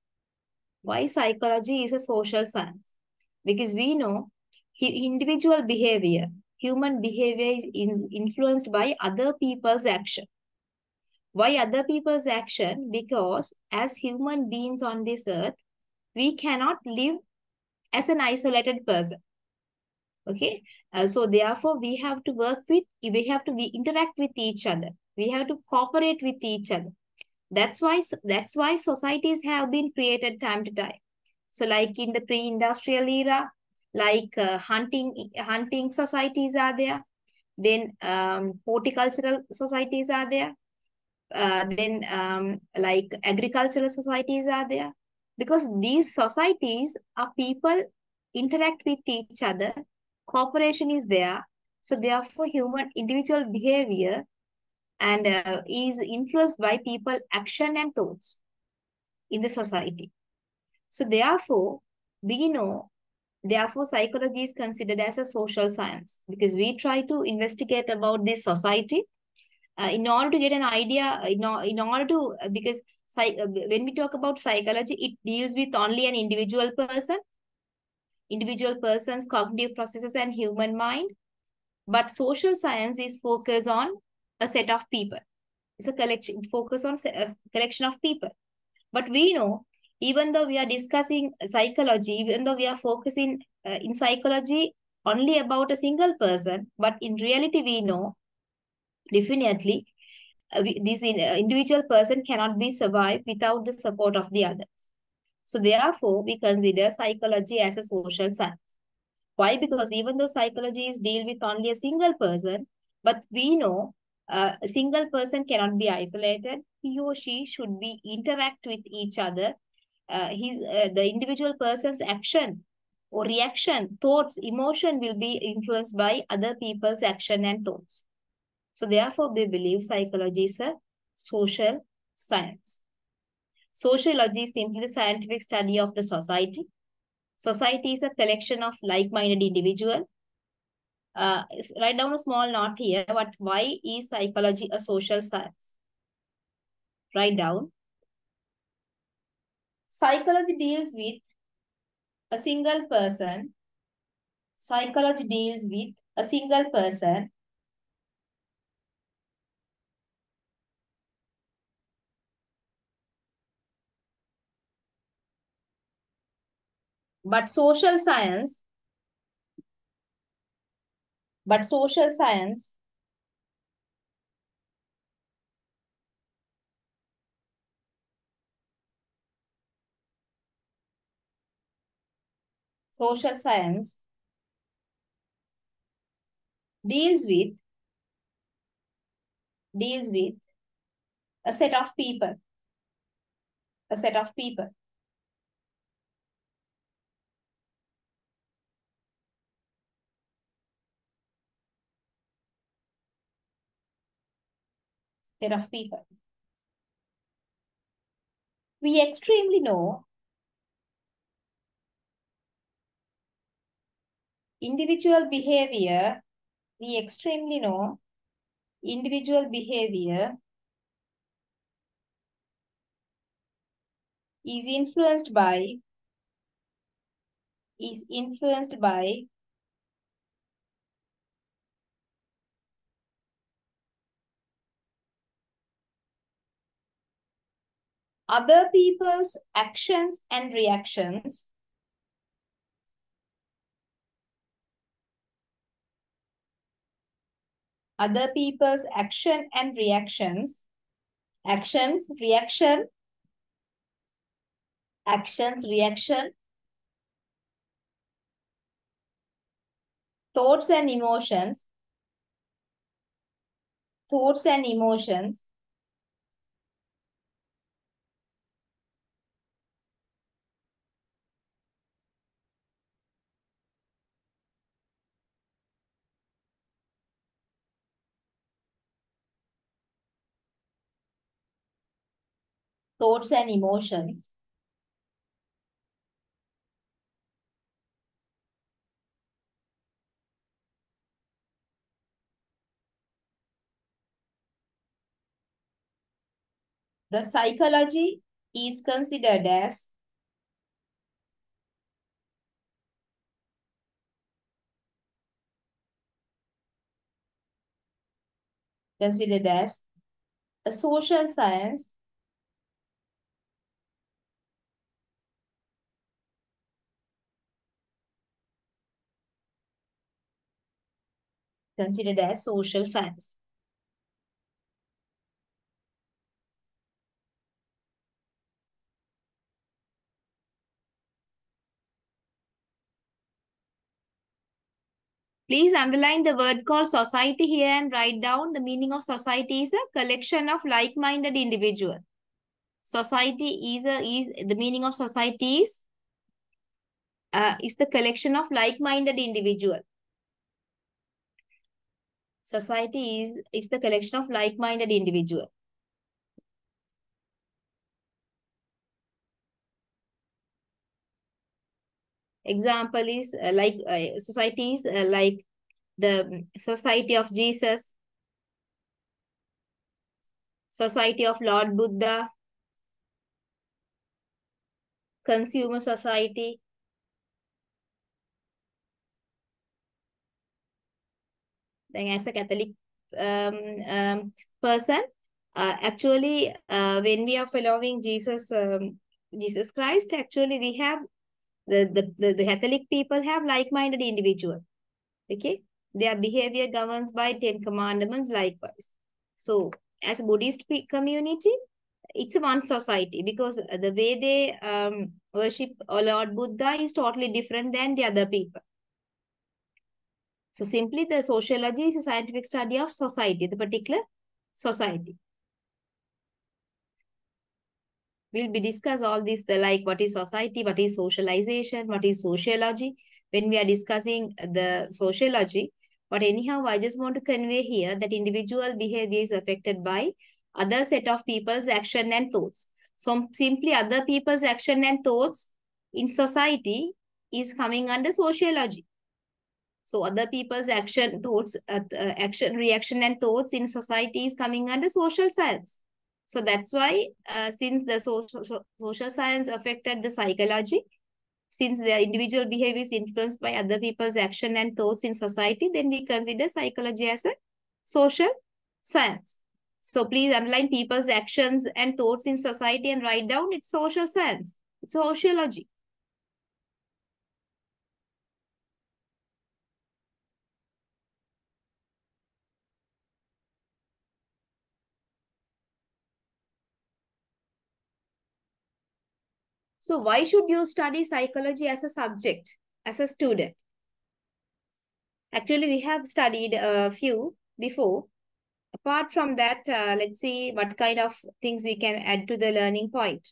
Why psychology is a social science? Because we know individual behavior, human behavior is influenced by other people's action. Why other people's action? Because as human beings on this earth, we cannot live as an isolated person. Okay. So therefore, we have to interact with each other. We have to cooperate with each other. That's why societies have been created time to time. So like in the pre-industrial era, like hunting societies are there. Then horticultural societies are there. Then like agricultural societies are there. Because these societies are people interact with each other. Cooperation is there. So therefore, human individual behavior and is influenced by people action and thoughts in the society. So therefore, psychology is considered as a social science because we try to investigate about this society in order to get an idea, because when we talk about psychology, it deals with only an individual person's cognitive processes and human mind. But social science is focused on a set of people. It's a collection, focus on a collection of people. But we know, even though we are discussing psychology, even though we are focusing in psychology only about a single person, but in reality, we know definitely this individual person cannot be survived without the support of the others. So therefore, we consider psychology as a social science. Why? Because even though psychology is deal with only a single person, but we know a single person cannot be isolated. He or she should be interact with each other. The individual person's action or reaction, thoughts, emotion will be influenced by other people's action and thoughts. So therefore, we believe psychology is a social science. Sociology is simply the scientific study of the society. Society is a collection of like-minded individuals. Write down a small note here. Why is psychology a social science? Write down. Psychology deals with a single person. Psychology deals with a single person. But social science social science deals with a set of people. A set of people. Set of people. We extremely know individual behavior. We extremely know individual behavior is influenced by other people's actions and reactions. Other people's action and reactions. Actions, reaction, actions, reaction, thoughts and emotions, thoughts and emotions, thoughts and emotions, the psychology is considered as a social science considered as social science. Please underline the word called society here and write down the meaning of society is a collection of like-minded individuals. Society is the meaning of society is the collection of like-minded individuals. Society is the collection of like-minded individuals. Example is societies like the Society of Jesus, Society of Lord Buddha, Consumer Society. Then as a Catholic person, actually when we are following Jesus Christ, actually we have the Catholic people have like-minded individuals. Okay, their behavior governs by 10 commandments likewise. So as a Buddhist community, it's one society because the way they worship Lord Buddha is totally different than the other people. So simply the sociology is a scientific study of society, the particular society. We'll be discuss all this, like what is society, what is socialization, what is sociology, when we are discussing the sociology. But anyhow, I just want to convey here that individual behavior is affected by other set of people's action and thoughts. So simply other people's action and thoughts in society is coming under sociology. So other people's action, thoughts, action, reaction and thoughts in society is coming under social science. So that's why since the social science affected the psychology, since the individual behavior is influenced by other people's action and thoughts in society, then we consider psychology as a social science. So please underline people's actions and thoughts in society and write down it's social science. It's sociology. So why should you study psychology as a subject, as a student? Actually, we have studied a few before. Apart from that, let's see what kind of things we can add to the learning point.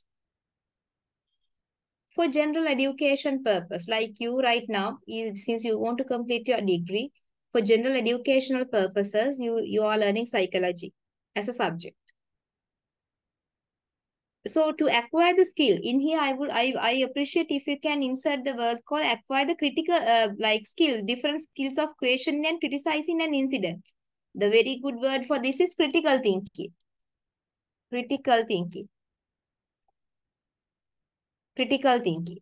For general education purpose, like you right now, since you want to complete your degree, for general educational purposes, you are learning psychology as a subject. So to acquire the skill, in here I appreciate if you can insert the word called acquire the critical like skills, different skills of questioning and criticizing an incident. The very good word for this is critical thinking. Critical thinking. Critical thinking.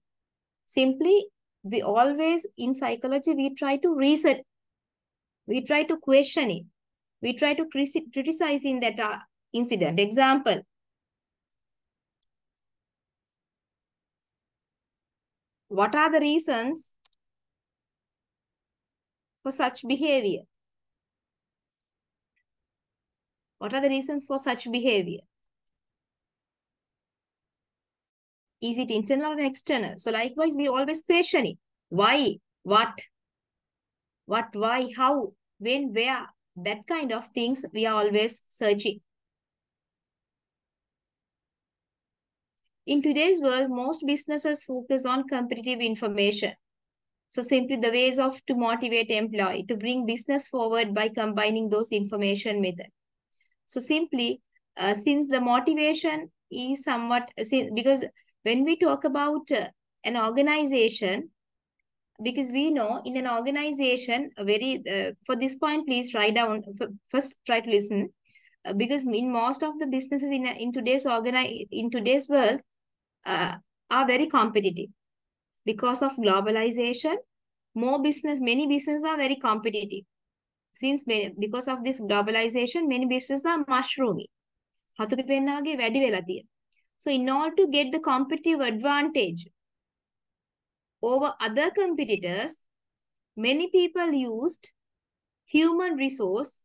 Simply, we always in psychology we try to research, we try to question it, we try to criticize in that incident. Example. What are the reasons for such behavior? What are the reasons for such behavior? Is it internal or external? So likewise, we always question it. Why? What, why, how, when, where? That kind of things we are always searching. In today's world, most businesses focus on competitive information. So simply the ways to motivate employee to bring business forward by combining those information methods. So simply, since the motivation is somewhat, because when we talk about an organization, because we know in an organization, for this point, please write down, first try to listen, because in most of the businesses in today's world are very competitive. Because of globalization, many businesses are very competitive. Because of this globalization, many businesses are mushrooming. So in order to get the competitive advantage over other competitors, many people used human resource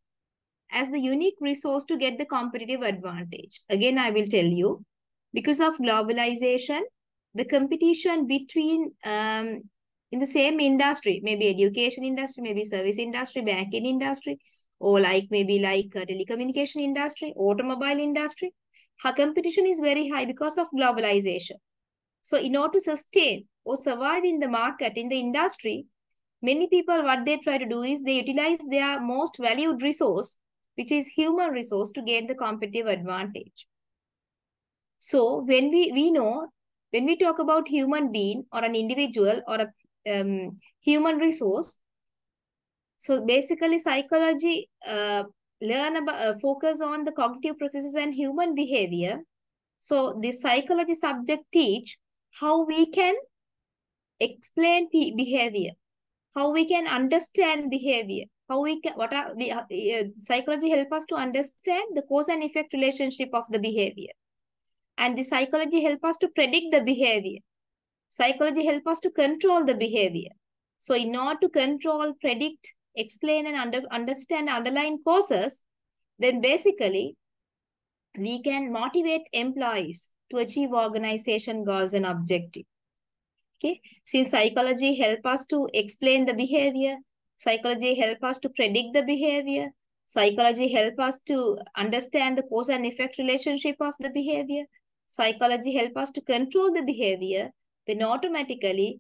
as the unique resource to get the competitive advantage. Again, I will tell you, because of globalization, the competition between in the same industry, maybe education industry, maybe service industry, banking industry, or maybe telecommunication industry, automobile industry, her competition is very high because of globalization. So in order to sustain or survive in the market, in the industry, many people, what they try to do is they utilize their most valued resource, which is human resource, to get the competitive advantage. So when we know, when we talk about human being or an individual or a human resource, so basically psychology focus on the cognitive processes and human behavior. So the psychology subject teach how we can explain behavior, how we can understand behavior, how we can, psychology help us to understand the cause and effect relationship of the behavior. And the psychology help us to predict the behavior. Psychology help us to control the behavior. So in order to control, predict, explain, and understand underlying causes, then basically we can motivate employees to achieve organization goals and objectives. Okay, since psychology help us to explain the behavior, psychology help us to predict the behavior, psychology help us to understand the cause and effect relationship of the behavior, psychology help us to control the behavior, then automatically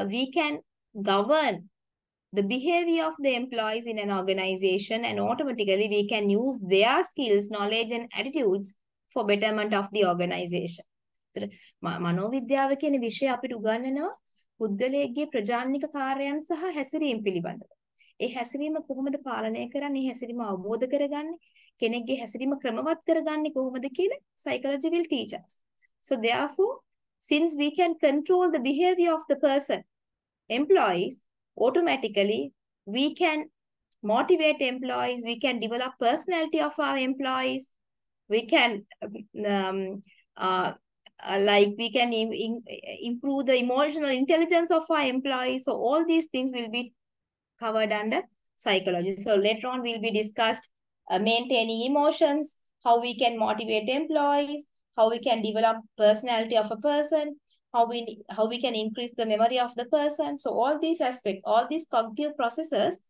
we can govern the behavior of the employees in an organization, and automatically we can use their skills, knowledge, and attitudes for betterment of the organization. මනෝවිද්‍යාව කියන විෂය අපිට උගන්වනවා පුද්ගලයෙක්ගේ ප්‍රජානික කාර්යයන් සහ හැසිරීම පිළිබඳව. ඒ හැසිරීම කොහොමද පාලනය කරන්නේ? ඒ හැසිරීම අවබෝධ කරගන්නේ? කෙනෙක්ගේ හැසිරීම ක්‍රමවත් කරගන්නේ කොහොමද කියලා psychology will teach us. So therefore, since we can control the behavior of the person, employees, automatically we can motivate employees, we can develop personality of our employees, we can we can improve the emotional intelligence of our employees. So all these things will be covered under psychology. So later on will be discussed maintaining emotions, how we can motivate employees, how we can develop personality of a person, how we can increase the memory of the person. So all these aspects, all these cognitive processes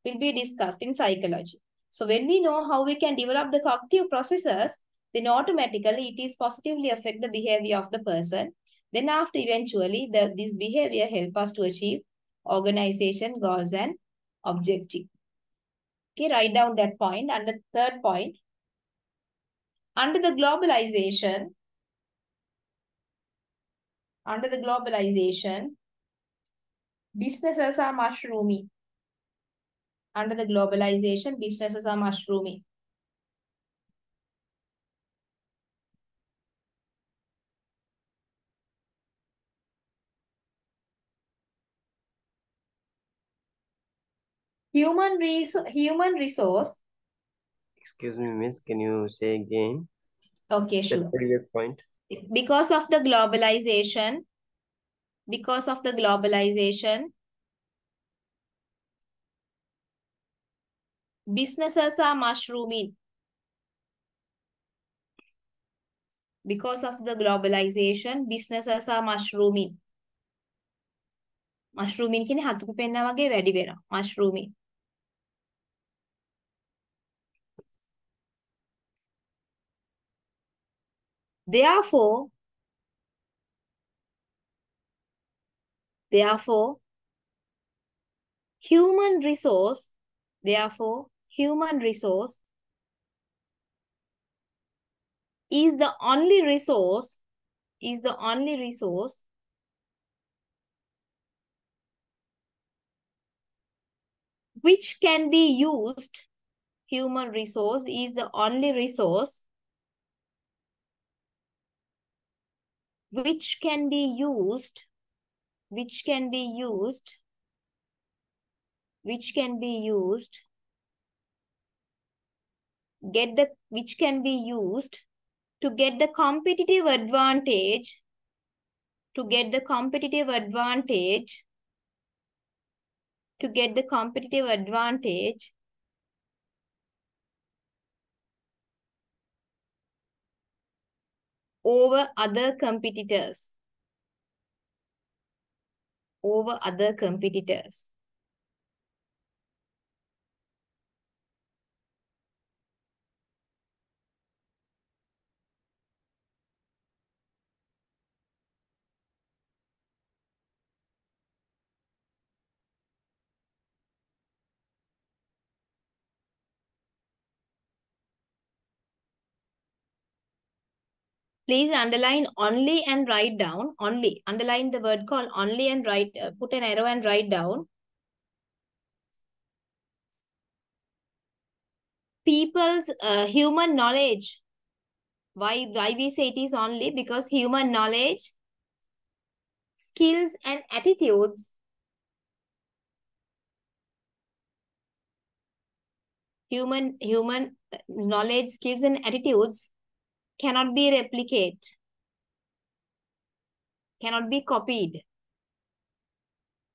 will be discussed in psychology. So when we know how we can develop the cognitive processes, then automatically it is positively affect the behavior of the person. Then after eventually this behavior help us to achieve organization goals and objective. Okay, write down that point. And the third point, under the globalization, businesses are mushrooming. Under the globalization, businesses are mushrooming. Human resource. Excuse me, miss, can you say again? Okay, sure. The previous point. Because of the globalization, businesses are mushrooming. Because of the globalization, businesses are mushrooming. Mushrooming කියන්නේ හතුරු පෙන්නා වගේ වැඩි වෙනවා. Mushrooming. Therefore, human resource is the only resource which can be used. Human resource is the only resource which can be used to get the competitive advantage over other competitors. Please underline only and write down. Only. Underline the word called only and write, put an arrow and write down. People's human knowledge. Why we say it is only? Because human knowledge, skills and attitudes. Human knowledge, skills and attitudes cannot be replicated, cannot be copied.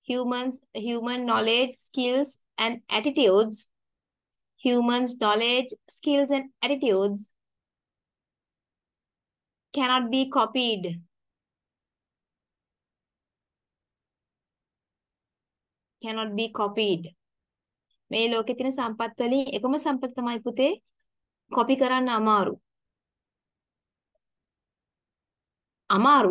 Human knowledge, skills and attitudes. Humans' knowledge, skills and attitudes cannot be copied. Cannot be copied. මේ ලෝකේ තියෙන සම්පත් වලින් එකම සම්පත තමයි පුතේ copy කරන්න අමාරු. අමාරු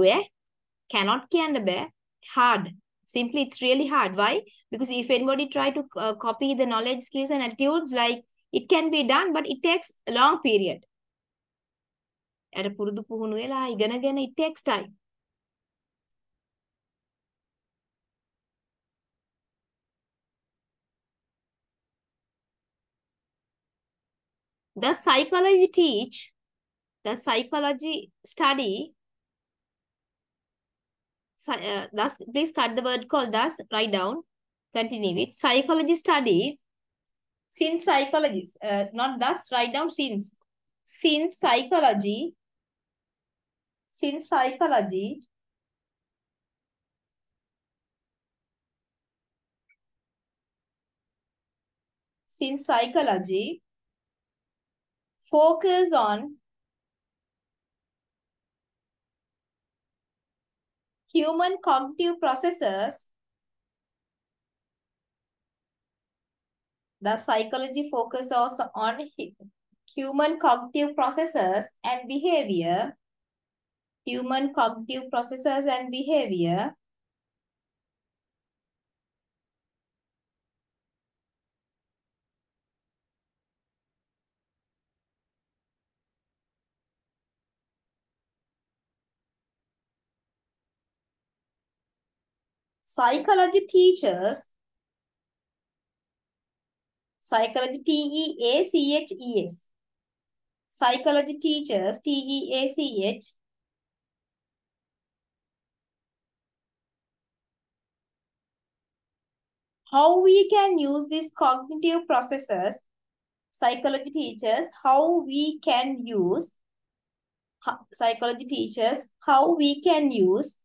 cannot කියන්න බෑ. Hard. Simply it's really hard. Why? Because if anybody try to copy the knowledge, skills and attitudes, like it can be done, but it takes a long period. අර පුරුදු පුහුණු වෙලා ඉගෙනගෙන it takes time. The psychology study, thus, please cut the word called thus, write down, continue it. Psychology study, since psychology, not thus, write down since. Since psychology focus on human cognitive processes. The psychology focuses also on human cognitive processes and behavior. Human cognitive processes and behavior. Psychology teachers, psychology TEACHES, psychology teachers TEACH, how we can use these cognitive processes. Psychology teachers, how we can use, psychology teachers, how we can use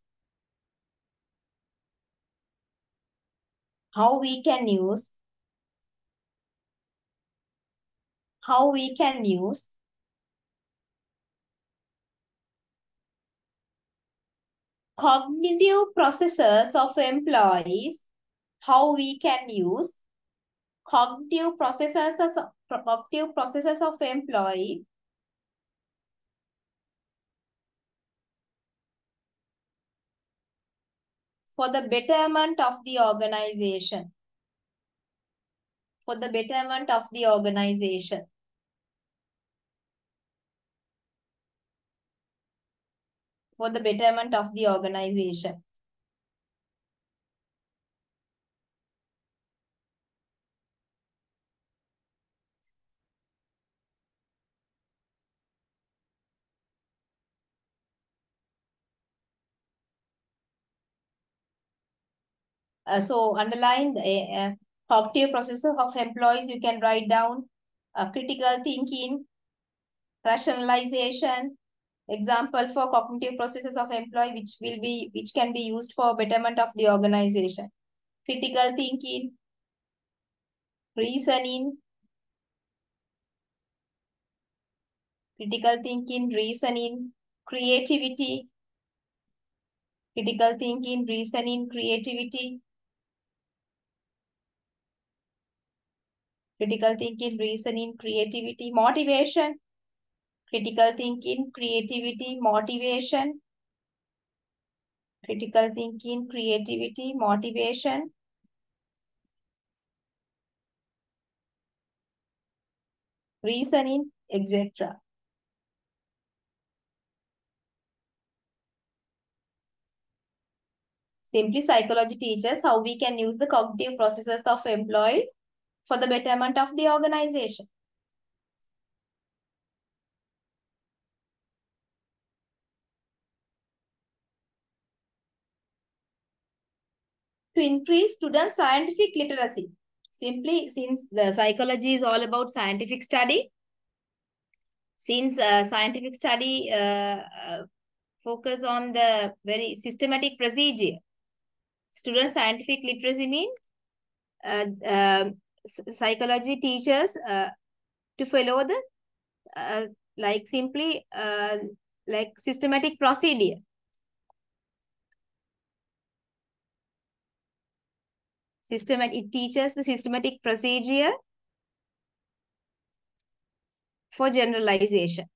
cognitive processes of employees, how we can use cognitive processes of employee for the betterment of the organization. For the betterment of the organization. For the betterment of the organization. So underline the cognitive processes of employees, you can write down critical thinking, rationalization, example for cognitive processes of employee which can be used for betterment of the organization. Critical thinking, reasoning, creativity, critical thinking, reasoning, creativity, critical thinking, reasoning, creativity, motivation, critical thinking, creativity, motivation, critical thinking, creativity, motivation, reasoning, etc. Simply, psychology teaches how we can use the cognitive processes of employee for the betterment of the organization. To increase student scientific literacy. Simply, since the psychology is all about scientific study, since scientific study focus on the very systematic procedure, student scientific literacy means psychology teachers to follow the like simply like systematic procedure. It teaches the systematic procedure for generalization.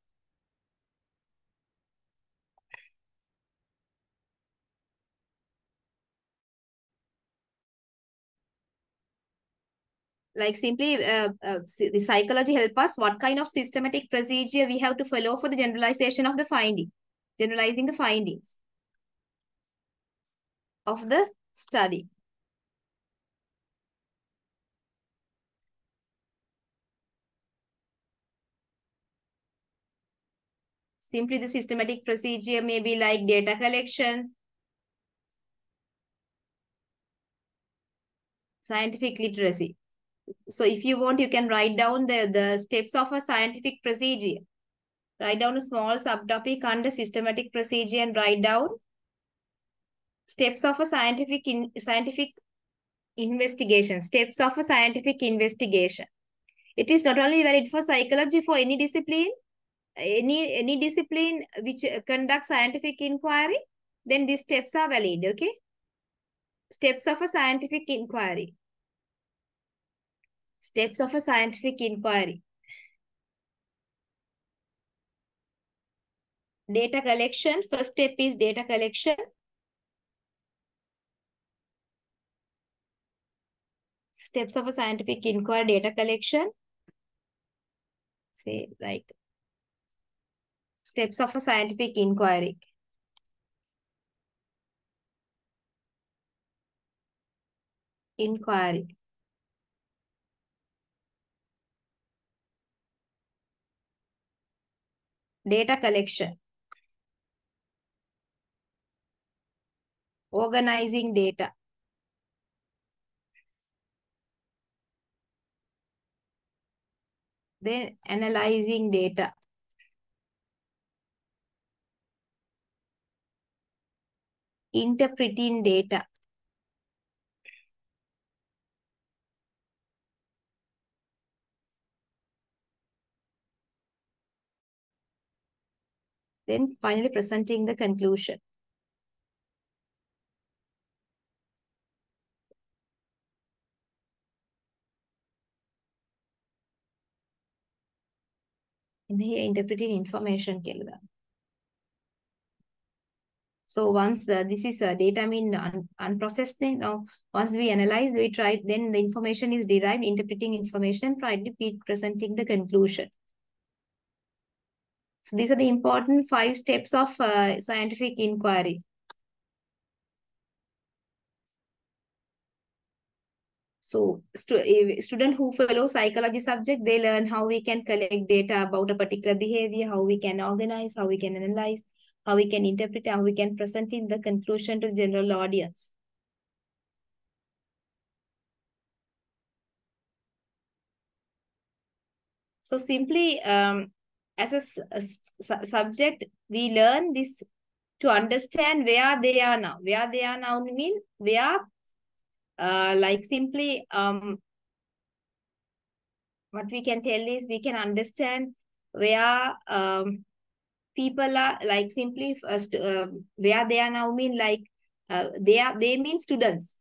Like simply the psychology help us what kind of systematic procedure we have to follow for the generalization of the finding, generalizing the findings of the study. Simply the systematic procedure may be like data collection, scientific literacy. So if you want, you can write down the steps of a scientific procedure. Write down a small subtopic under systematic procedure and write down steps of a scientific investigation. Steps of a scientific investigation. It is not only valid for psychology, for any discipline, any discipline which conducts scientific inquiry, then these steps are valid, okay? Steps of a scientific inquiry. Steps of a scientific inquiry. Data collection. First step is data collection. Steps of a scientific inquiry, data collection. Say like steps of a scientific inquiry. Inquiry. Data collection. Organizing data. Then analyzing data. Interpreting data. Then finally presenting the conclusion. In here, interpreting information. So once this is data mean unprocessed thing. Now, once we analyze, we try, then the information is derived, interpreting information, try to be presenting the conclusion. So these are the important 5 steps of scientific inquiry. So a student who follow psychology subject, they learn how we can collect data about a particular behavior, how we can organize, how we can analyze, how we can interpret, how we can present in the conclusion to the general audience. So simply, as a subject, we learn this to understand where they are now. Where they are now mean where, like simply, what we can tell is we can understand where people are, like simply where they are now mean like they mean students.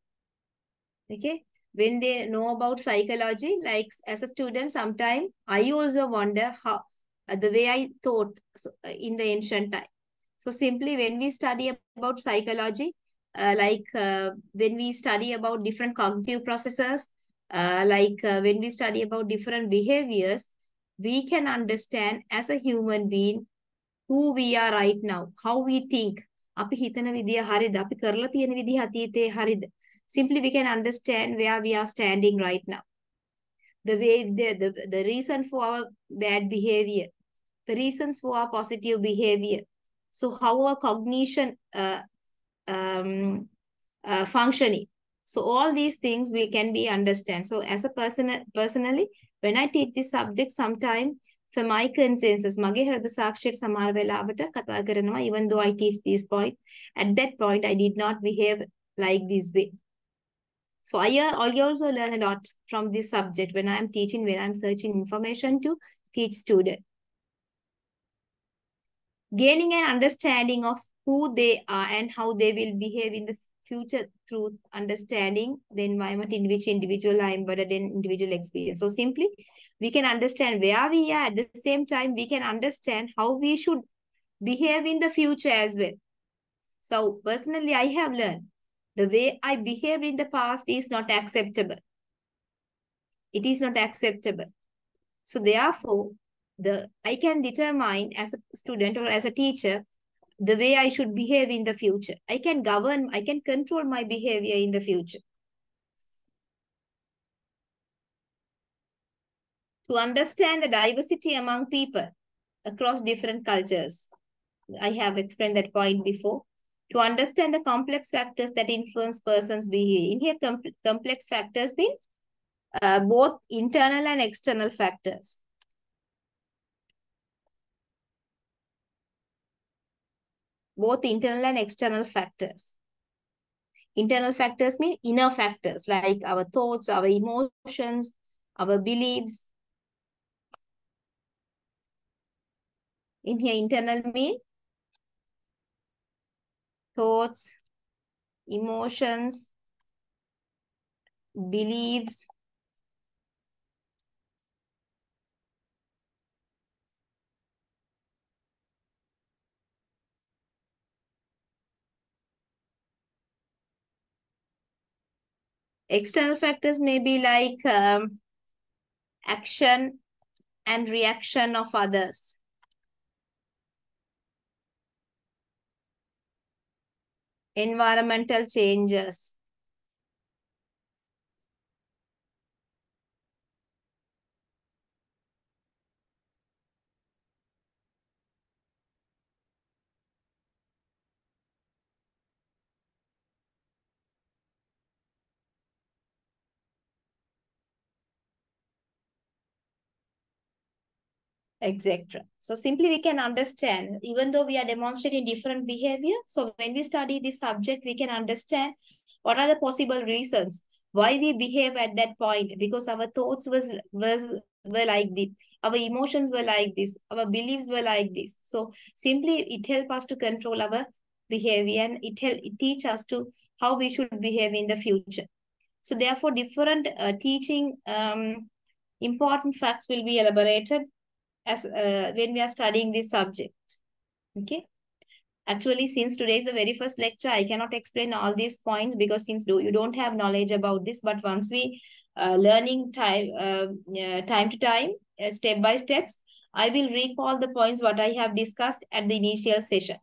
Okay, when they know about psychology, like as a student, sometime I also wonder how the way I thought in the ancient time. So simply when we study about psychology, when we study about different cognitive processes, when we study about different behaviors, we can understand as a human being who we are right now, how we think. අපි හිතන විදිය හරිද? අපි කරලා තියෙන විදිය අතීතේ හරිද? Simply we can understand where we are standing right now. The way, the reason for our bad behavior, the reasons for our positive behavior. So how our cognition functioning. So all these things we can be understand. So as a personally, when I teach this subject, sometime for my consensus, mage harda sakshit samar velawata katha karanawa, even though I teach this point, at that point I did not behave like this way. So I also learn a lot from this subject when I am teaching, when I am searching information to teach students. Gaining an understanding of who they are and how they will behave in the future through understanding the environment in which individual are embedded in individual experience. So simply, we can understand where we are. At the same time, we can understand how we should behave in the future as well. So personally, I have learned the way I behaved in the past is not acceptable. It is not acceptable. So therefore, I can determine as a student or as a teacher the way I should behave in the future. I can govern, I can control my behavior in the future. To understand the diversity among people across different cultures. I have explained that point before. To understand the complex factors that influence persons' behavior. In here, complex factors mean both internal and external factors. Both internal and external factors. Internal factors mean inner factors like our thoughts, our emotions, our beliefs. In here, internal mean thoughts, emotions, beliefs. External factors may be like action and reaction of others. Environmental changes. Etc. So simply we can understand, even though we are demonstrating different behavior, so when we study this subject, we can understand what are the possible reasons why we behave at that point, because our thoughts were like this, our emotions were like this, our beliefs were like this. So simply it helps us to control our behavior, and it teach us to how we should behave in the future. So therefore different teaching important facts will be elaborated. as when we are studying this subject. Okay. Actually, since today is the very first lecture, I cannot explain all these points because since you don't have knowledge about this, but once we learning time to time, step by steps, I will recall the points what I have discussed at the initial session.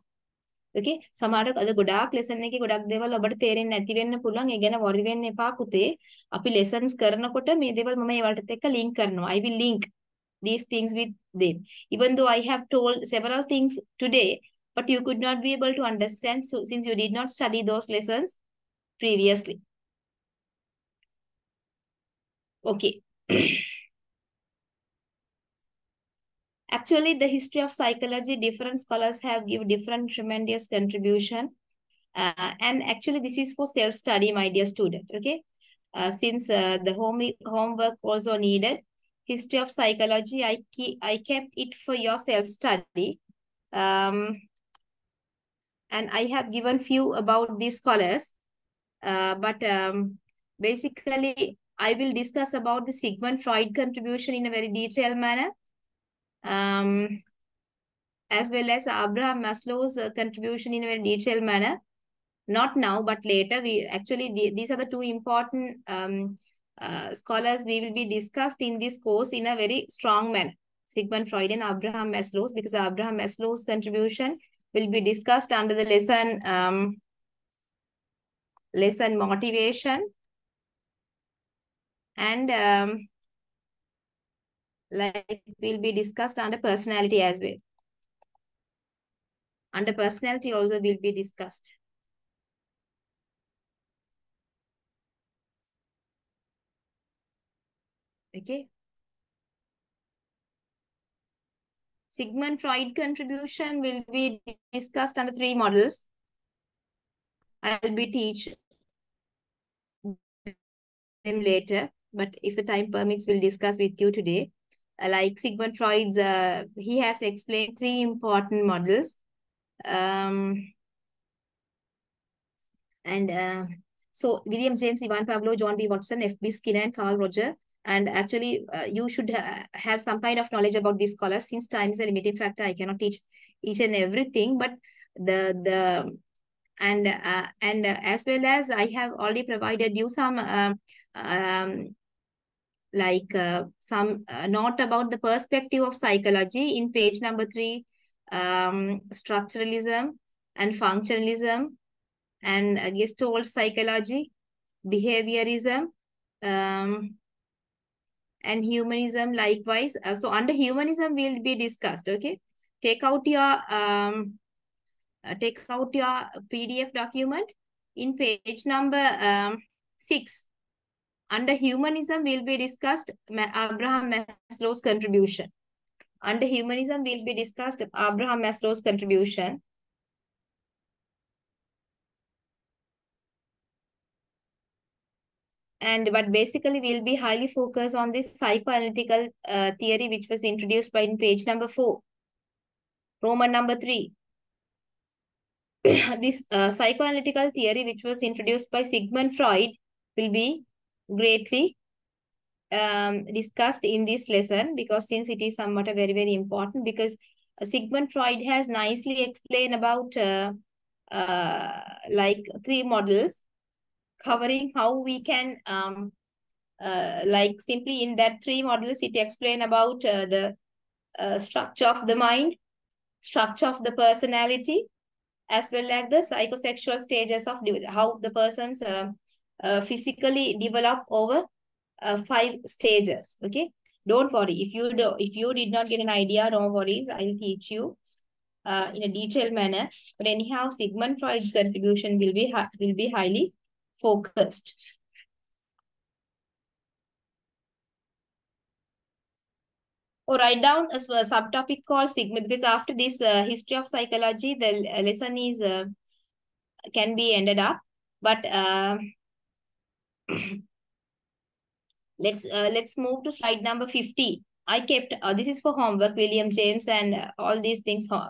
Okay, සමහරට අද ගොඩාක් lesson එකේ ගොඩක් දේවල් ඔබට තේරෙන්නේ නැති වෙන්න පුළුවන්. ඒ ගැන worry වෙන්න එපා පුතේ. අපි lessons කරනකොට මේ දේවල් මම ඒවලට එක්ක link කරනවා. I will link these things with them. Even though I have told several things today, but you could not be able to understand since you did not study those lessons previously. Okay. Actually, the history of psychology, different scholars have given different tremendous contribution. And actually, this is for self-study, my dear student. Okay. Since the homework also needed, history of psychology, I kept it for your self-study. And I have given few about these scholars. But basically, I will discuss about the Sigmund Freud contribution in a very detailed manner. As well as Abraham Maslow's contribution in a very detailed manner. Not now, but later. These are the two important scholars we will be discussed in this course in a very strong manner. Sigmund Freud and Abraham Maslow's, because Abraham Maslow's contribution will be discussed under the lesson motivation and like will be discussed under personality as well. Under personality also will be discussed. Okay. Sigmund Freud contribution will be discussed under 3 models. I will be teaching them later, but if the time permits, we'll discuss with you today. Like Sigmund Freud's, he has explained 3 important models. So William James, Ivan Pavlov, John B. Watson, F.B. Skinner, and Carl Roger. And actually, you should have some kind of knowledge about these scholars. Since time is a limiting factor, I cannot teach each and everything. But as well as I have already provided you some some note about the perspective of psychology in page number 3, structuralism and functionalism and Gestalt psychology, behaviorism, and humanism likewise. So under humanism will be discussed. Okay, take out your PDF document in page number 6. Under humanism will be discussed Abraham Maslow's contribution. Under humanism will be discussed Abraham Maslow's contribution. But basically we'll be highly focused on this psychoanalytical theory which was introduced by in page number 4, Roman number 3. This psychoanalytical theory which was introduced by Sigmund Freud will be greatly discussed in this lesson, because since it is somewhat very, very important, because Sigmund Freud has nicely explained about like 3 models covering how we can like simply in that 3 models it explain about the structure of the mind, structure of the personality, as well as the psychosexual stages of how the persons physically develop over 5 stages. Okay, don't worry if you did not get an idea, no worries, I'll teach you in a detailed manner. But anyhow, Sigmund Freud's contribution will be highly focused. Or write down a subtopic called Sigma, because after this history of psychology, the lesson is can be ended up. But let's move to slide number 50. I kept this is for homework, William James, and all these things for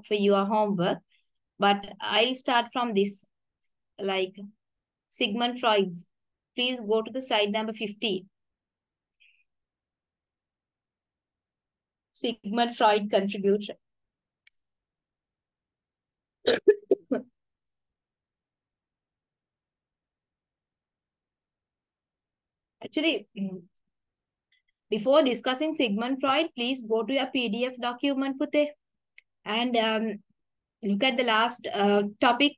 your homework. But I'll start from this, like Sigmund Freud's. Please go to the slide number 50. Sigmund Freud contribution. Actually, before discussing Sigmund Freud, please go to your PDF document, Pute, and look at the last topic,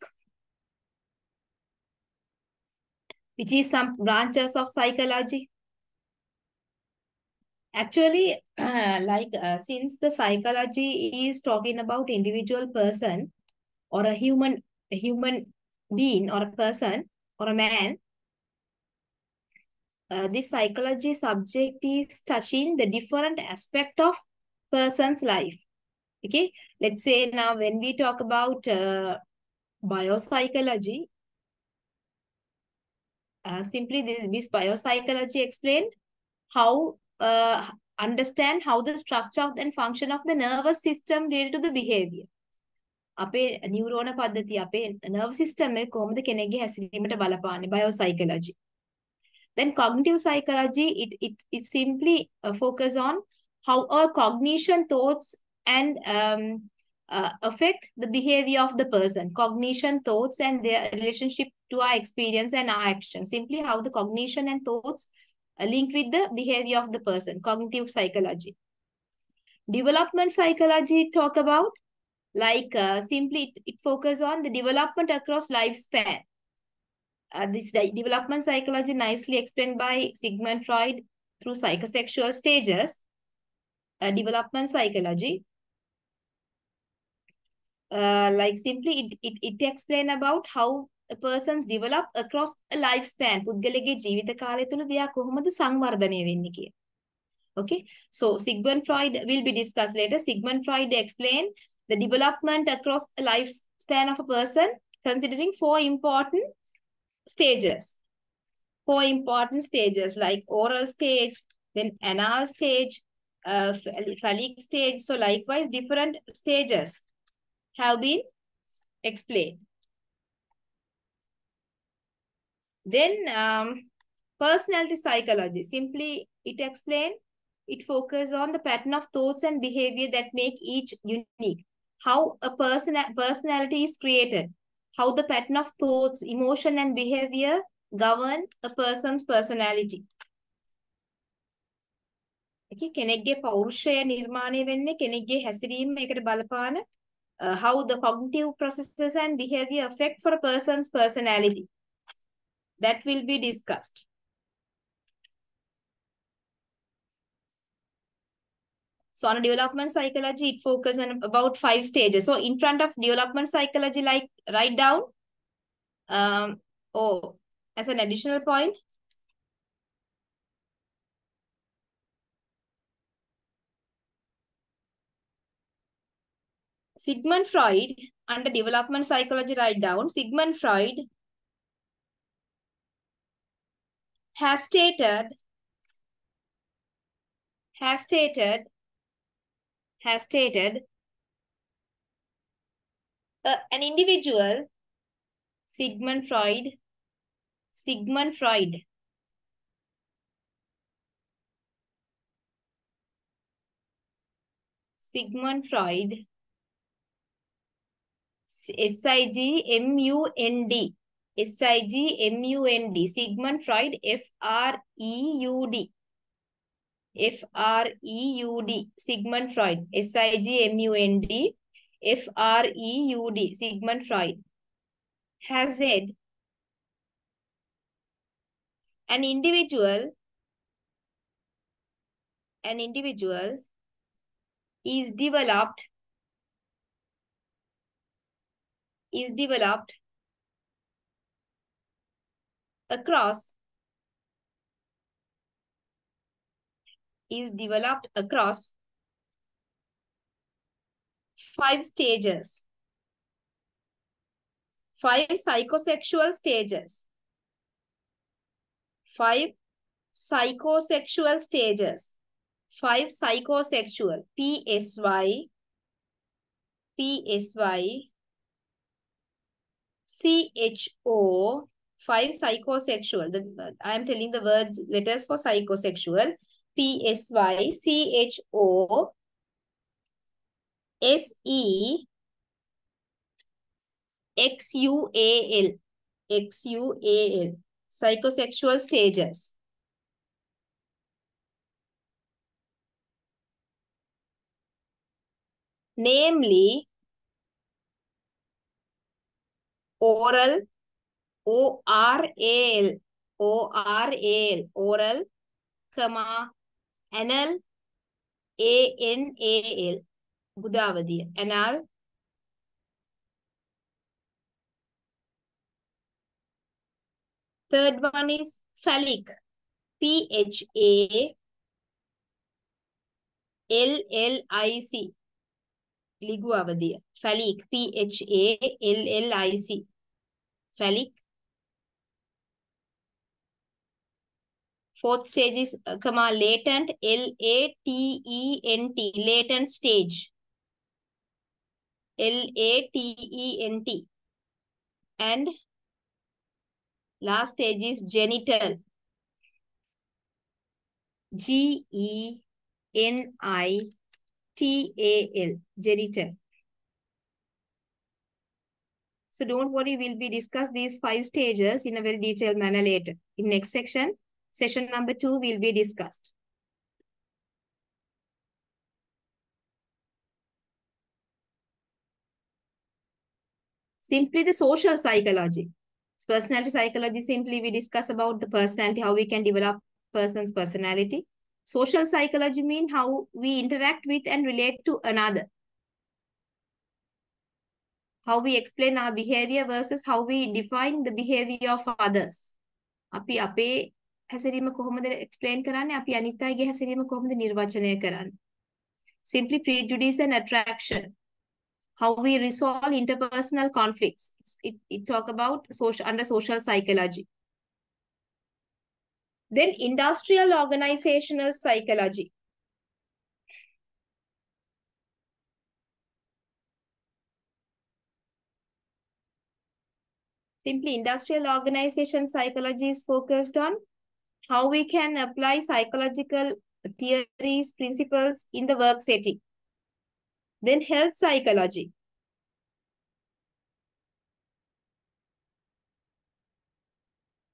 which is some branches of psychology. Actually, since the psychology is talking about individual person or a human being or a person or a man, this psychology subject is touching the different aspect of person's life. Okay, let's say now when we talk about biopsychology, simply this biopsychology explained how understand how the structure and function of the nervous system related to the behavior. අපේ නියුරෝන පද්ධතිය අපේ nervous system එක කොහොමද කෙනෙක්ගේ හැසිරීමට බලපාන්නේ biopsychology. Then cognitive psychology, it simply focus on how our cognition, thoughts, and affect the behavior of the person. Cognition, thoughts, and their relationship to our experience and our action. Simply how the cognition and thoughts link with the behavior of the person. Cognitive psychology. Development psychology talk about simply it focus on the development across lifespan. This development psychology nicely explained by Sigmund Freud through psychosexual stages. Development psychology, simply it explain about how a persons develop across a lifespan. පුද්ගලගේ ජීවිත කාලය තුළ දෙයක් කොහොමද සංවර්ධනය වෙන්නේ කිය. Okay, so Sigmund Freud will be discussed later. Sigmund Freud explained the development across a lifespan of a person, considering four important stages. Four important stages like oral stage, then anal stage, phallic stage. So likewise, different stages have been explained. Then personality psychology, simply it explains, it focuses on the pattern of thoughts and behavior that make each unique. How a personality is created. How the pattern of thoughts, emotion, and behavior govern a person's personality. Okay, කෙනෙක්ගේ පෞරුෂය නිර්මාණය වෙන්නේ කෙනෙක්ගේ හැසිරීම ඒකට බලපාන how the cognitive processes and behavior affect for a person's personality. That will be discussed. So on development psychology, it focuses on about 5 stages. So in front of development psychology, write down, as an additional point, Sigmund Freud, under development psychology, write down, Sigmund Freud has stated an individual, Sigmund Freud S-I-G-M-U-N-D, Sigmund Freud, F-R-E-U-D, Sigmund Freud, S-I-G-M-U-N-D, F-R-E-U-D, Sigmund Freud, has said an individual is developed across 5 stages, 5 psychosexual stages, 5 psychosexual stages, 5 psychosexual, P-S-Y-C-H-O, 5 psychosexual. I am telling the letters for psychosexual. P-S-Y-C-H-O, SEXUAL. XUAL. Psychosexual stages. Namely, oral, ORAL, ORAL, oral, comma, anal, ANAL, Gudavadiya, anal. Third one is phallic, PHALLIC, Liguavadiya, phallic, PHALLIC, phallic. Fourth stage is latent, LATENT, latent stage, LATENT. And last stage is genital, GENITAL, genital. So don't worry, we'll be discuss these 5 stages in a very detailed manner later. In next section, session number 2 will be discussed. Simply the social psychology. Personality psychology, simply we discuss about the personality, how we can develop person's personality. Social psychology means how we interact with and relate to another. How we explain our behavior versus how we define the behavior of others. අපි අපේ හැසිරීම කොහොමද explain කරන්නේ? අපි අනිත් අයගේ හැසිරීම කොහොමද නිර්වචනය කරන්නේ? Simply prejudice and attraction. How we resolve interpersonal conflicts. It talk about under social psychology. Then industrial organizational psychology. Simply industrial organization psychology is focused on how we can apply psychological theories, principles in the work setting. Then health psychology.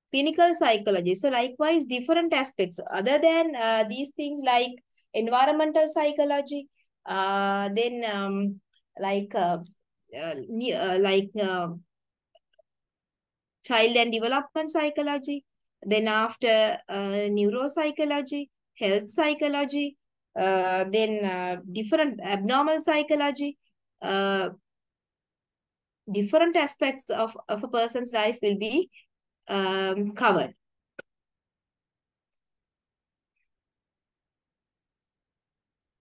Clinical psychology. So likewise, different aspects other than these things like environmental psychology, then child and development psychology, then after neuropsychology, health psychology, then different abnormal psychology, different aspects of a person's life will be covered.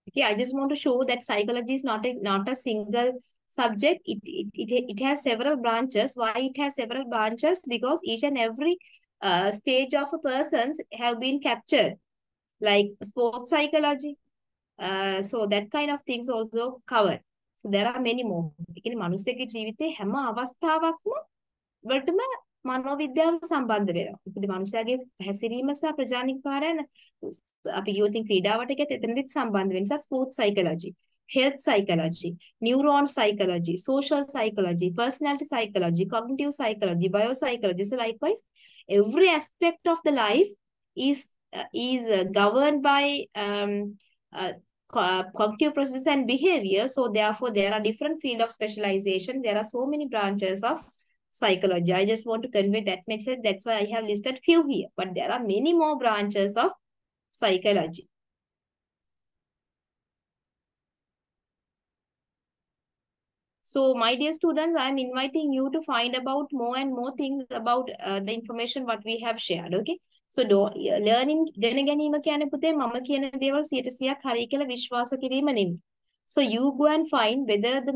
Okay, I just want to show that psychology is not a single subject. It has several branches. Why it has several branches? Because each and every stage of a person have been captured, like sports psychology. So that kind of things also covered. So there are many more. මනුස්සයෙකුගේ ජීවිතේ හැම අවස්ථාවක්ම වලටම මනෝවිද්‍යාව සම්බන්ධ වෙනවා. ඉතින් මනුස්සයාගේ හැසිරීම සහ ප්‍රජානිකාරයන් අපි යෝතින් ක්‍රීඩාවට එකත් එතනදිත් සම්බන්ධ වෙන නිසා sports psychology, health psychology, neuron psychology, social psychology, personality psychology, cognitive psychology, biopsychology. So likewise, every aspect of the life is governed by cognitive processes and behavior. So therefore, there are different fields of specialization. There are so many branches of psychology. I just want to convey that message. That's why I have listed few here. But there are many more branches of psychology. So my dear students, I am inviting you to find about more and more things about the information what we have shared. Okay. So learning දැන ගැනීම කියන්නේ පුතේ මම කියන දේවල් 100%ක් හරි කියලා විශ්වාස කිරීම නෙමෙයි. So you go and find whether the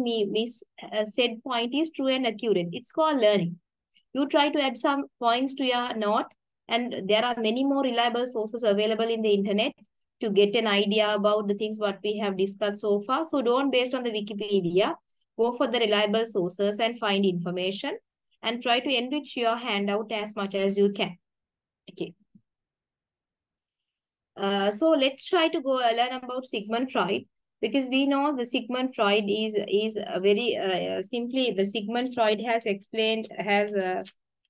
said point is true and accurate. It's called learning. You try to add some points to your note, and there are many more reliable sources available in the internet to get an idea about the things what we have discussed so far. So don't based on the Wikipedia. Go for the reliable sources and find information and try to enrich your handout as much as you can. Okay. So let's try to go learn about Sigmund Freud. Because we know the Sigmund Freud is a very simply, the Sigmund Freud has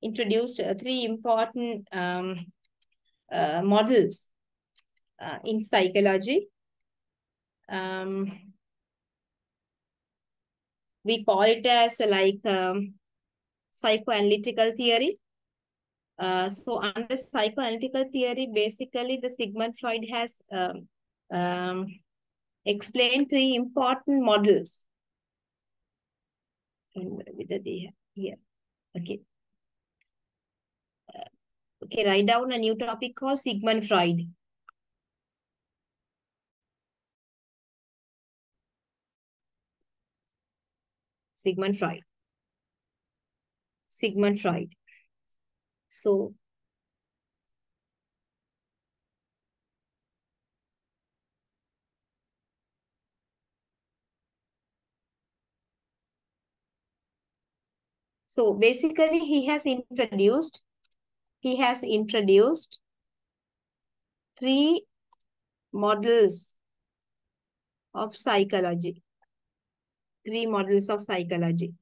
introduced three important models in psychology. We call it as like psychoanalytical theory. So under psychoanalytical theory, basically the Sigmund Freud has explained three important models. And whether they have here. Okay. Okay, write down a new topic called Sigmund Freud. Sigmund Freud. Sigmund Freud. So basically he has introduced three models of psychology. Three models of psychology.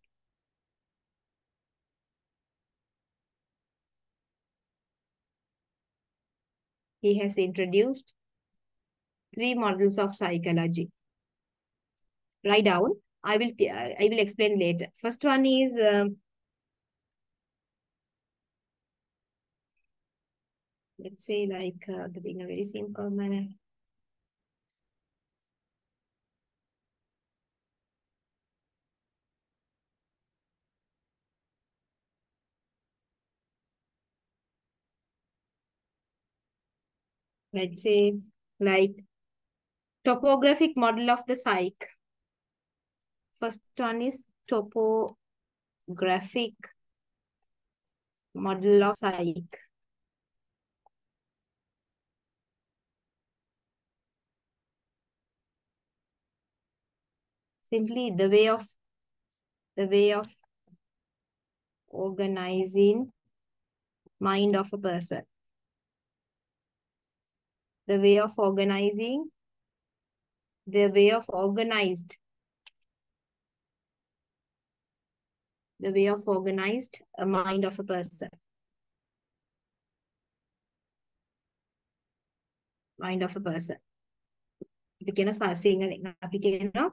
He has introduced three models of psychology. Write down. I will explain later. First one is let's say like in a very simple manner. Let's say like topographic model of the psyche. First one is topographic model of psyche. Simply the way of organizing mind of a person. The way of organizing, the way of organized a mind of a person. Mind of a person. අපි කියන සිංහලෙන් අපි කියනවා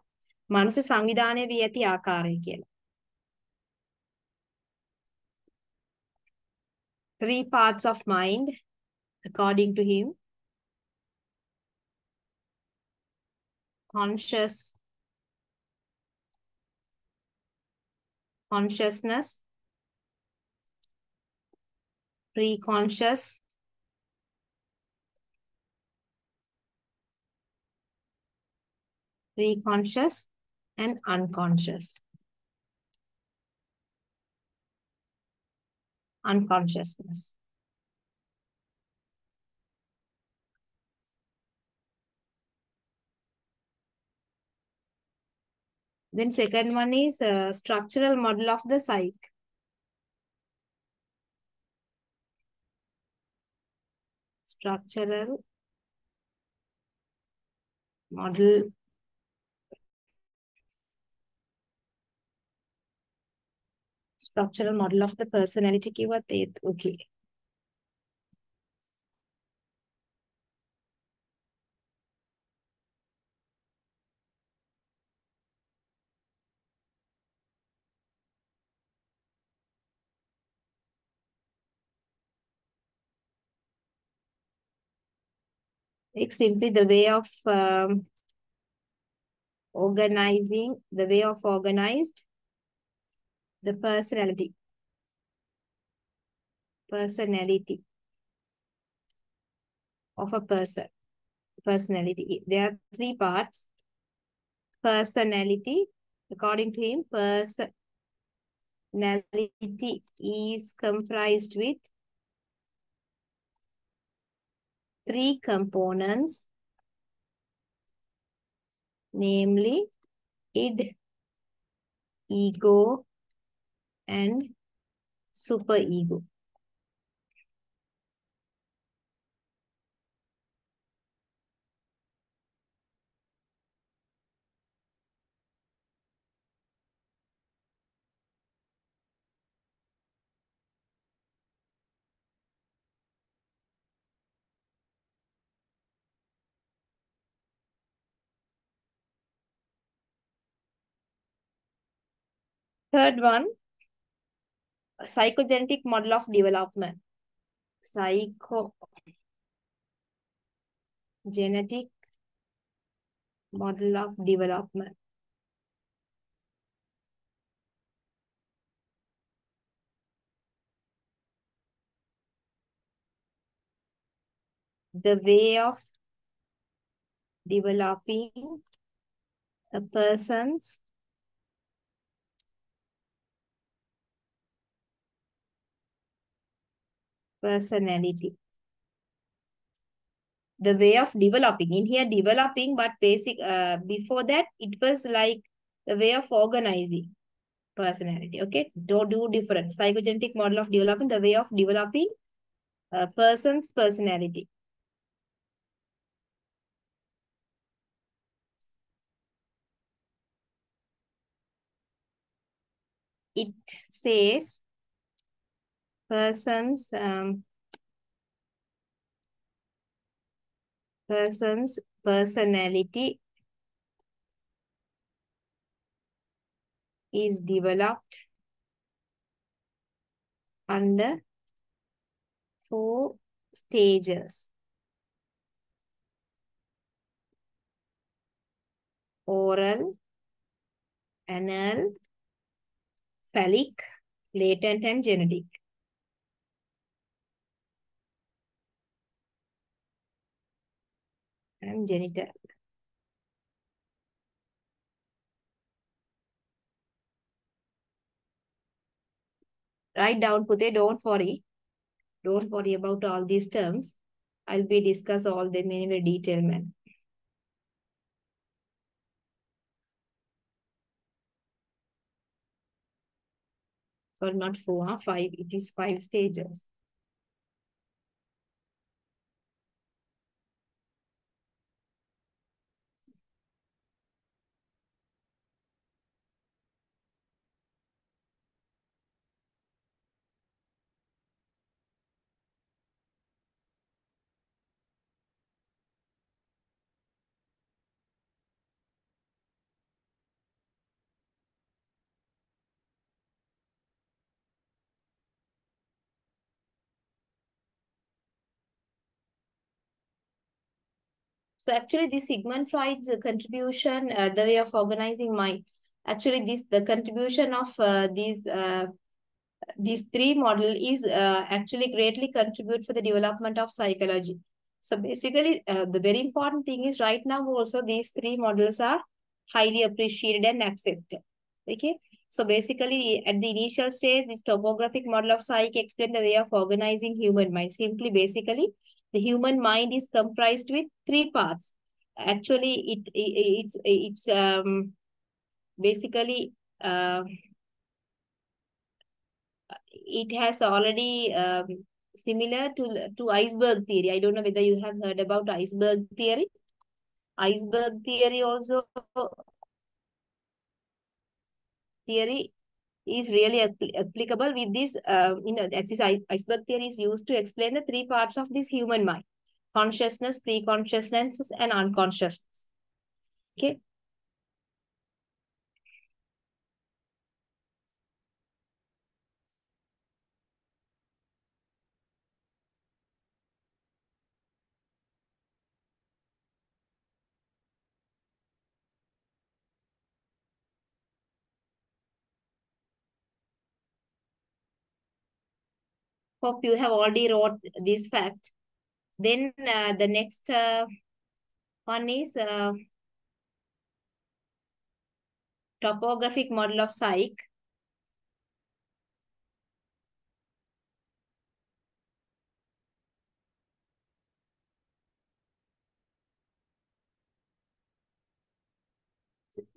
මනස සංවිධානය වී ඇති ආකාරය කියලා. Three parts of mind, according to him. Consciousness, pre-conscious, and unconscious. Unconsciousness. Then second one is structural model of the psyche. Structural model of the personality කිව්වත් ඒත් okay. It's simply the way of organizing, the way of organized the personality of a person. Personality. There are three parts. Personality, according to him, personality is comprised with three components, namely id, ego, and superego. Third one, psychogenetic model of development. Psychogenetic model of development. The way of developing a person's personality. The way of developing. In here, developing, but before that, it was like the way of organizing personality. Okay, don't do different. Psychogenetic model of developing, the way of developing a person's personality. It says person's personality is developed under 4 stages. Oral, anal, phallic, latent, and genetic. And genital. Write down, Pute, don't worry. Don't worry about all these terms. I'll be discuss all them in a detail manner. Sorry, not 4, 5. It is 5 stages. So actually, this Sigmund Freud's contribution, the way of organizing mind, actually the contribution of these 3 model is actually greatly contribute for the development of psychology. So basically, the very important thing is right now also these 3 models are highly appreciated and accepted. Okay. So basically, at the initial stage, this topographic model of psyche explain the way of organizing human mind. Simply, basically, the human mind is comprised with 3 parts. Actually, it's basically it has already similar to iceberg theory. I don't know whether you have heard about iceberg theory. Iceberg theory also is really applicable with this, iceberg theory is used to explain the 3 parts of this human mind: consciousness, pre-consciousness, and unconsciousness. Okay. Hope you have already wrote this fact. Then the next one is topographic model of psyche.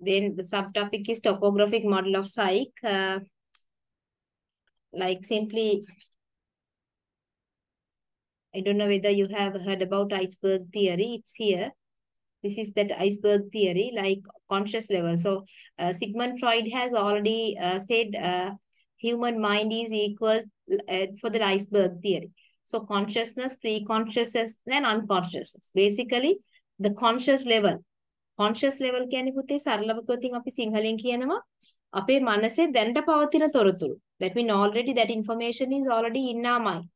Then the subtopic is topographic model of psyche. Like simply, I don't know whether you have heard about iceberg theory. It's here. This is that iceberg theory, like conscious level. So Sigmund Freud has already said human mind is equal for the iceberg theory. So consciousness, pre-consciousness, and unconsciousness. Basically, the conscious level. Conscious level කියන්නේ පුතේ සරලව කිව්වොත් අපි සිංහලෙන් කියනවා අපේ මනසේ දැනට පවතින තොරතුරු. That means already that information is already in our mind.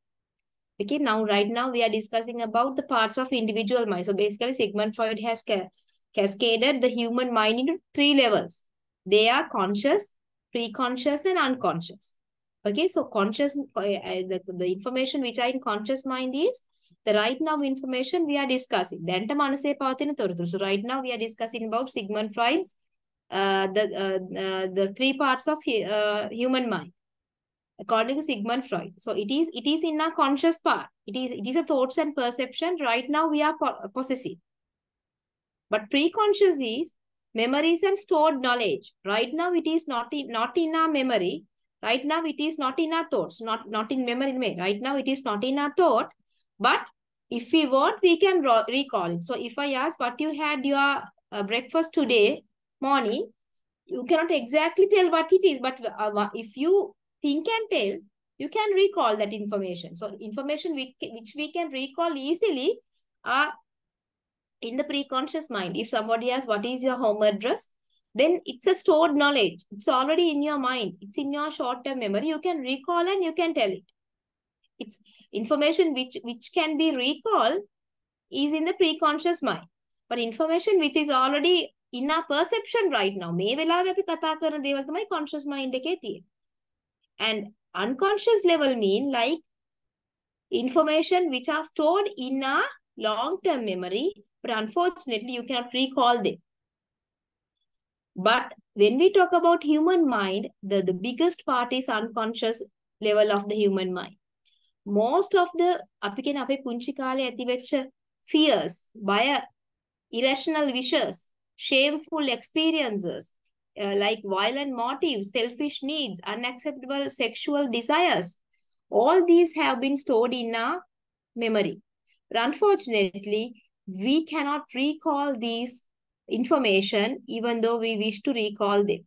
Okay, now right now we are discussing about the parts of individual mind. So basically Sigmund Freud has cascaded the human mind into 3 levels. They are conscious, pre-conscious and unconscious. Okay, so conscious, the information which are in conscious mind is the right now information we are discussing. දැනට මනසේ පවතින තොරතුරු. So right now we are discussing about Sigmund Freud's the 3 parts of human mind. According to Sigmund Freud. So it is in our conscious part. It is a thoughts and perception. Right now we are possessing. But pre-conscious is memories and stored knowledge. Right now it is not in our memory. Right now it is not in our thoughts. Not in memory. Right now it is not in our thought. But if we want, we can recall it. So if I ask what you had your breakfast today morning, you cannot exactly tell what it is. But if you think and tell, you can recall that information. So information which we can recall easily are in the pre-conscious mind. If somebody asks what is your home address, then it's a stored knowledge. It's already in your mind. It's in your short-term memory. You can recall and you can tell it. It's information which can be recalled is in the pre-conscious mind. But information which is already in our perception right now, මේ වෙලාවේ අපි කතා කරන දේවල් තමයි conscious mind එකේ තියෙන්නේ. And unconscious level mean like information which are stored in our long-term memory, but unfortunately you cannot recall them. But when we talk about human mind, the biggest part is unconscious level of the human mind. Most of the අපි කියන අපේ පුංචි කාලේ ඇතිවෙච්ච fears, බය, irrational wishes, shameful experiences, like violent motives, selfish needs, unacceptable sexual desires, all these have been stored in our memory. But unfortunately, we cannot recall these information even though we wish to recall them.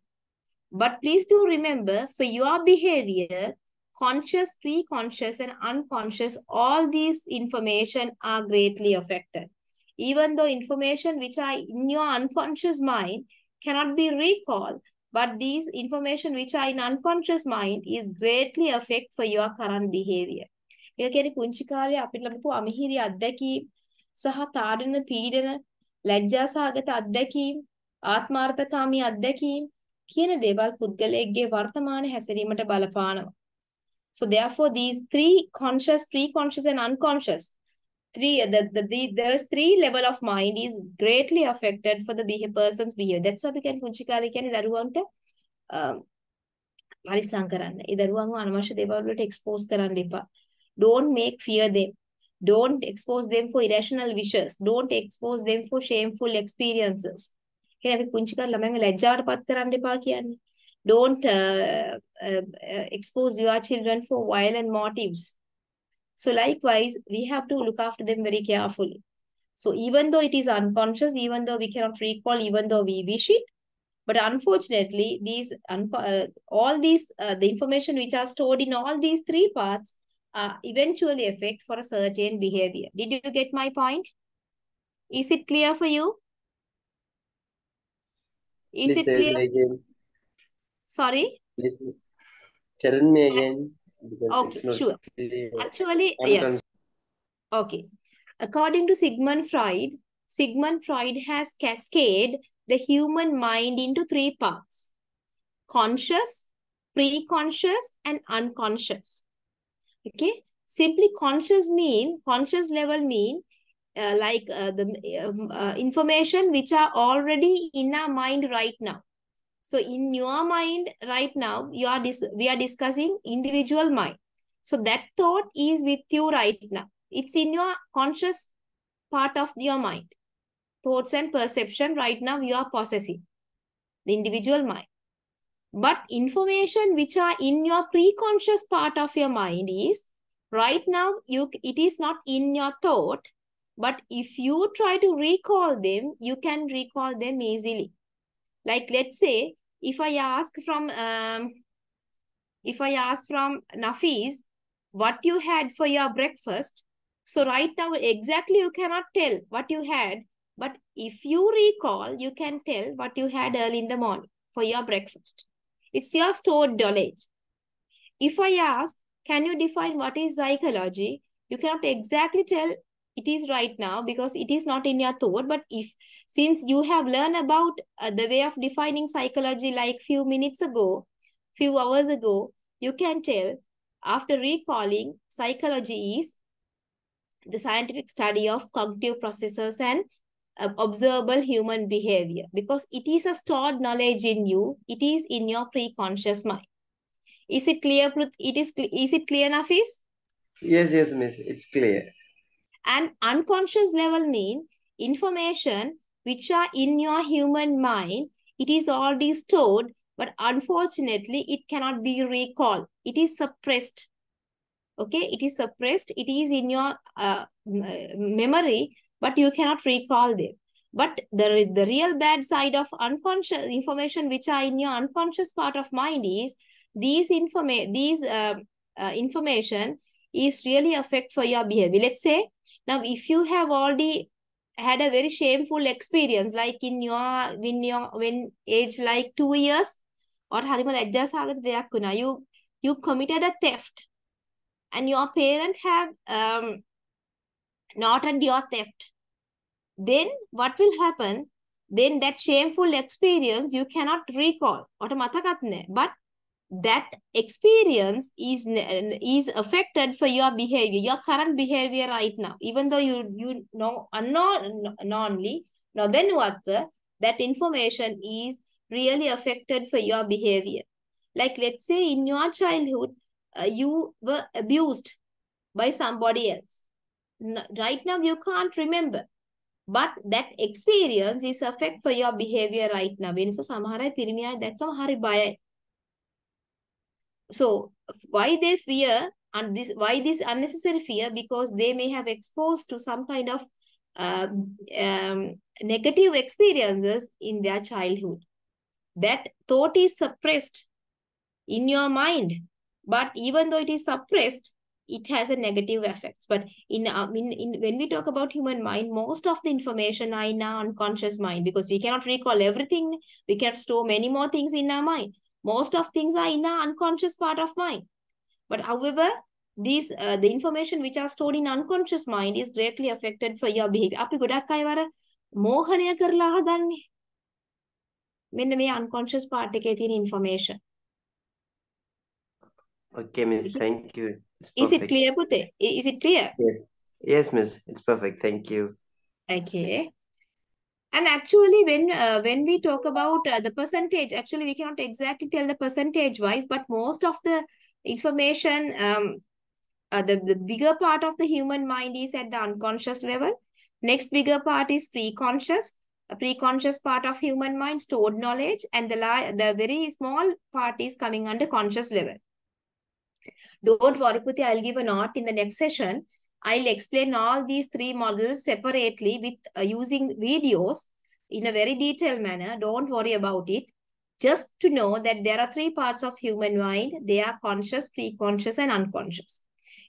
But please do remember, for your behavior, conscious, pre-conscious and unconscious, all these information are greatly affected. Even though information which are in your unconscious mind cannot be recalled, but these information which are in unconscious mind is greatly affect for your current behavior. ඒ කියන්නේ පුංචි කාලේ අපිට ලැබපු අමිහිරි අත්දැකීම් සහ තාඩන පීඩන ලැජ්ජාසහගත අත්දැකීම් ආත්මාර්ථකාමී අත්දැකීම් කියන දේවල් පුද්ගලයෙක්ගේ වර්තමාන හැසිරීමට බලපානවා. So therefore these 3 conscious, pre-conscious and unconscious, those 3 level of mind is greatly affected for the person's behavior. That's why we can පුංචි කාලේ කියන්නේ දරුවන්ට පරිස්සම් කරන්න. ඒ දරුවන්ව අනවශ්‍ය දේවල් වලට expose කරන්න එපා. Don't make fear them. Don't expose them for irrational wishes. Don't expose them for shameful experiences. කියන්නේ අපි පුංචි කාලේ ළමයන්ව ලැජ්ජාවට පත් කරන්න එපා කියන්නේ. Don't expose your children for violent motives. So likewise, we have to look after them very carefully. So even though it is unconscious, even though we cannot recall, even though we wish it, but unfortunately, all these the information which are stored in all these 3 parts eventually affect for a certain behavior. Did you get my point? Is it clear for you? Is Please it clear? again. Sorry? Please tell me again because Okay, it's not sure. clear. Actually, yes. Okay. According to Sigmund Freud has cascaded the human mind into 3 parts: conscious, pre-conscious, and unconscious. Okay. Simply conscious level mean the information which are already in our mind right now. So in your mind right now, we are discussing individual mind. So that thought is with you right now. It's in your conscious part of your mind. Thoughts and perception right now you are possessing, the individual mind. But information which are in your pre-conscious part of your mind is right now it is not in your thought, but if you try to recall them, you can recall them easily. Like let's say if I ask from Nafis what you had for your breakfast, so right now exactly you cannot tell what you had, but if you recall, you can tell what you had early in the morning for your breakfast. It's your stored knowledge. If I ask, can you define what is psychology? You cannot exactly tell it is right now because it is not in your thought. But since you have learned about the way of defining psychology like few minutes ago, few hours ago, you can tell after recalling psychology is the scientific study of cognitive processes and observable human behavior, because it is a stored knowledge in you. It is in your pre-conscious mind. Is it clear? Is it clear, Nafis? Yes, miss. It's clear. And unconscious level mean information which are in your human mind. It is already stored, but unfortunately, it cannot be recalled. It is suppressed. Okay, it is suppressed. It is in your memory, but you cannot recall them. But the real bad side of unconscious information which are in your unconscious part of mind is these information is really affect for your behavior. Let's say now if you have already had a very shameful experience, like when age like 2 years, or you committed a theft, and your parents have noted your theft, then what will happen? Then that shameful experience you cannot recall. But that experience is affected for your behavior, your current behavior right now. Even though you know unknowingly, now then what? That information is really affected for your behavior. Like let's say in your childhood, you were abused by somebody else. Right now you can't remember, but that experience is affect for your behavior right now. So why they fear, and why this unnecessary fear? Because they may have exposed to some kind of negative experiences in their childhood. That thought is suppressed in your mind, but even though it is suppressed, it has a negative effects. But when we talk about human mind, most of the information are in our unconscious mind, because we cannot recall everything. We can store many more things in our mind. Most of things are in our unconscious part of mind. But however, these the information which are stored in unconscious mind is greatly affected for your behavior. අපි ගොඩක් අය වර මෝහණය කරලා හදන්නේ. මෙන්න මේ unconscious part එකේ තියෙන information. Okay, miss. Thank you. It's Is it perfect. clear, Pute? Is it clear? Yes, miss. It's perfect. Thank you. Okay. And actually, when we talk about the percentage, actually we cannot exactly tell the percentage wise, but most of the information, the bigger part of the human mind is at the unconscious level. Next bigger part is pre-conscious. A pre-conscious part of human mind, stored knowledge, and the very small part is coming under conscious level. Don't worry, Puti, I'll give a note in the next session. I'll explain all these three models separately with using videos in a very detailed manner. Don't worry about it. Just to know that there are three parts of human mind. They are conscious, pre-conscious, and unconscious.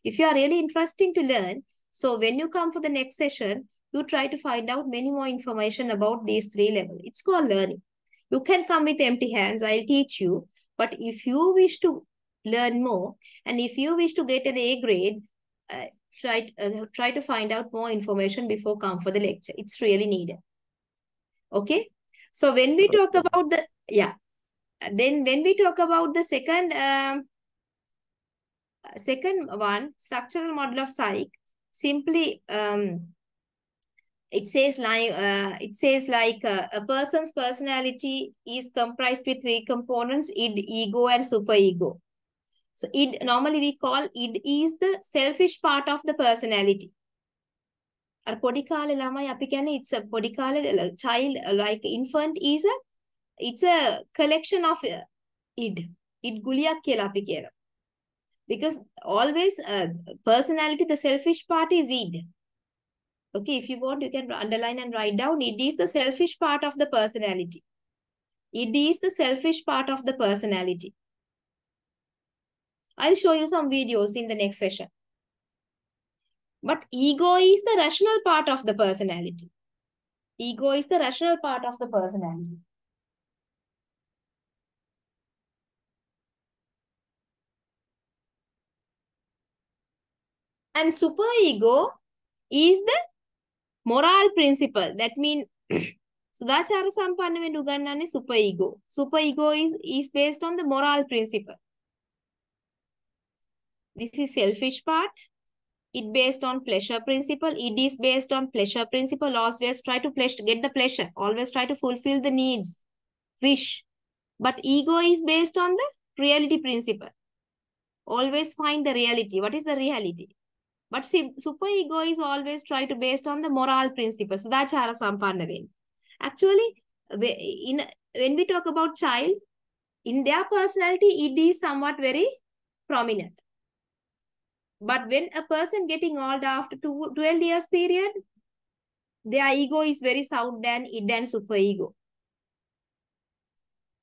If you are really interested to learn, so when you come for the next session, you try to find out many more information about these three levels. It's called learning. You can come with empty hands. I'll teach you. But if you wish to learn more, and if you wish to get an A grade, try to find out more information before come for the lecture. It's really needed. Okay. So when we talk about the, then when we talk about the second one, structural model of psych, simply it says like a person's personality is comprised with three components: id, ego, and superego. So id, normally we call id is the selfish part of the personality. It's a child, like infant is it's a collection of id. Id guliyak කියලා අපි කියනවා. Because always personality, the selfish part is id. Okay, if you want, you can underline and write down. Id is the selfish part of the personality. Id is the selfish part of the personality. I'll show you some videos in the next session. But ego is the rational part of the personality. Ego is the rational part of the personality. And superego is the moral principle. That means Sadachara Sampanna when uganane superego. Superego is based on the moral principle. This is selfish part. It based on pleasure principle. It is based on pleasure principle. Always try to get the pleasure. Always try to fulfill the needs, wish. But ego is based on the reality principle. Always find the reality. What is the reality? But see, superego is always try to based on the moral principle. Sadachara Sampanna when. Actually, when we talk about child, in their personality, it is somewhat very prominent. But when a person getting older after 12 years period, their ego is very sound than id and superego.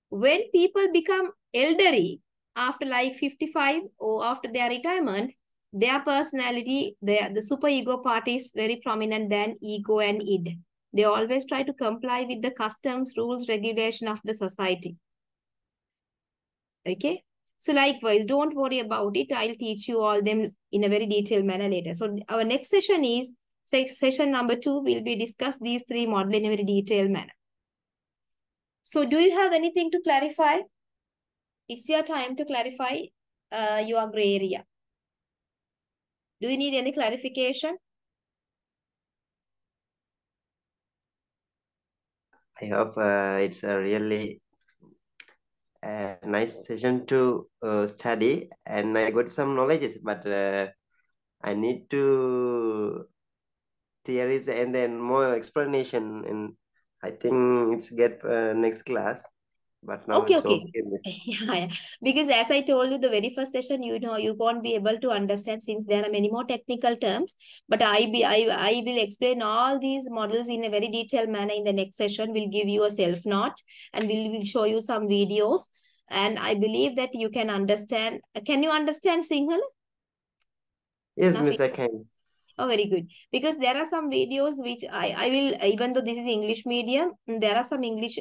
When people become elderly, after like 55 or after their retirement, their personality, the superego part is very prominent than ego and id. They always try to comply with the customs, rules, regulation of the society. Okay. So likewise, don't worry about it. I'll teach you all them in a very detailed manner later. So our next session is session number 2. We'll be discuss these 3 models in a very detailed manner. So do you have anything to clarify? It's your time to clarify your gray area. Do you need any clarification? I hope it's a really nice session to study, and I got some knowledges, but I need to theories and then more explanation, and I think it's get next class. But now Okay, it's okay. Miss. Yeah. Because as I told you, the very first session, you won't be able to understand since there are many more technical terms. But I will explain all these models in a very detailed manner in the next session. We'll give you a self-note and we'll show you some videos. And I believe that you can understand. Can you understand Sinhala? Yes, Nafi? Miss, I can. Oh, very good. Because there are some videos which I will, even though this is English medium, there are some English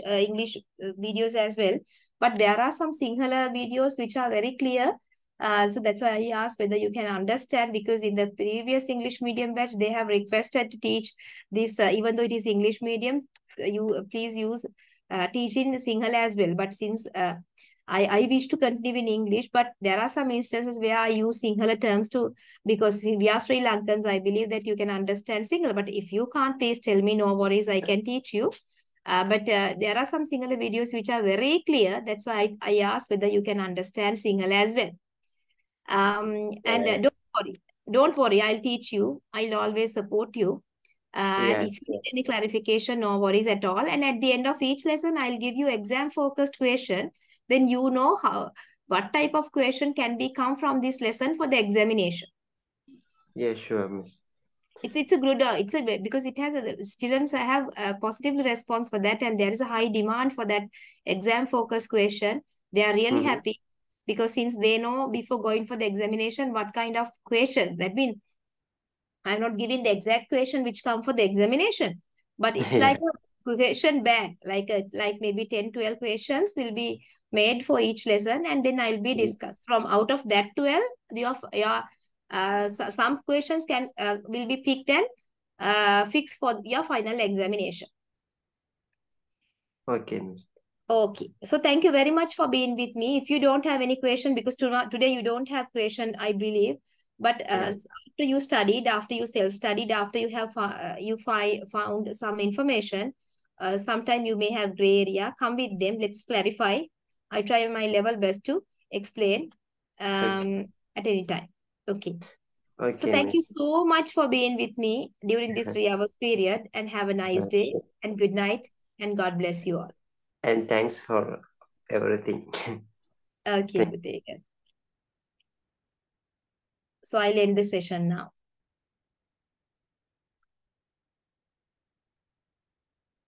videos as well. But there are some Sinhala videos which are very clear. So that's why I asked whether you can understand, because in the previous English medium batch, they have requested to teach this, even though it is English medium, you please use teach in Sinhala as well. But since I wish to continue in English, but there are some instances where I use Sinhala terms to, because we are Sri Lankans, I believe that you can understand Sinhala. But if you can't, please tell me, no worries, I can teach you. But there are some Sinhala videos which are very clear. That's why I asked whether you can understand Sinhala as well. And don't worry, I'll teach you. I'll always support you. And if you need any clarification, no worries at all. And at the end of each lesson, I'll give you exam-focused question. Then you know what type of question can be come from this lesson for the examination. Yeah, sure, Miss. It's a good because it has students have a positive response for that, and there is a high demand for that exam-focused question. They are really happy because since they know before going for the examination what kind of questions. That means I'm not giving the exact question which come for the examination, but it's like a question bank, it's like maybe 10, 12 questions will be made for each lesson, and then I'll be discussed. From out of that 12, some questions will be picked and fixed for your final examination. Okay, Miss. Okay, so thank you very much for being with me. If you don't have any question, because today you don't have question, I believe. But after you studied, after you self-studied, after you have found some information, sometime you may have gray area. Come with them. Let's clarify. I try my level best to explain at any time. Okay. So thank you so much for being with me during this 3 hours period, and have a nice day and good night, and God bless you all. And thanks for everything. Okay, Bhutega. So I'll end the session now.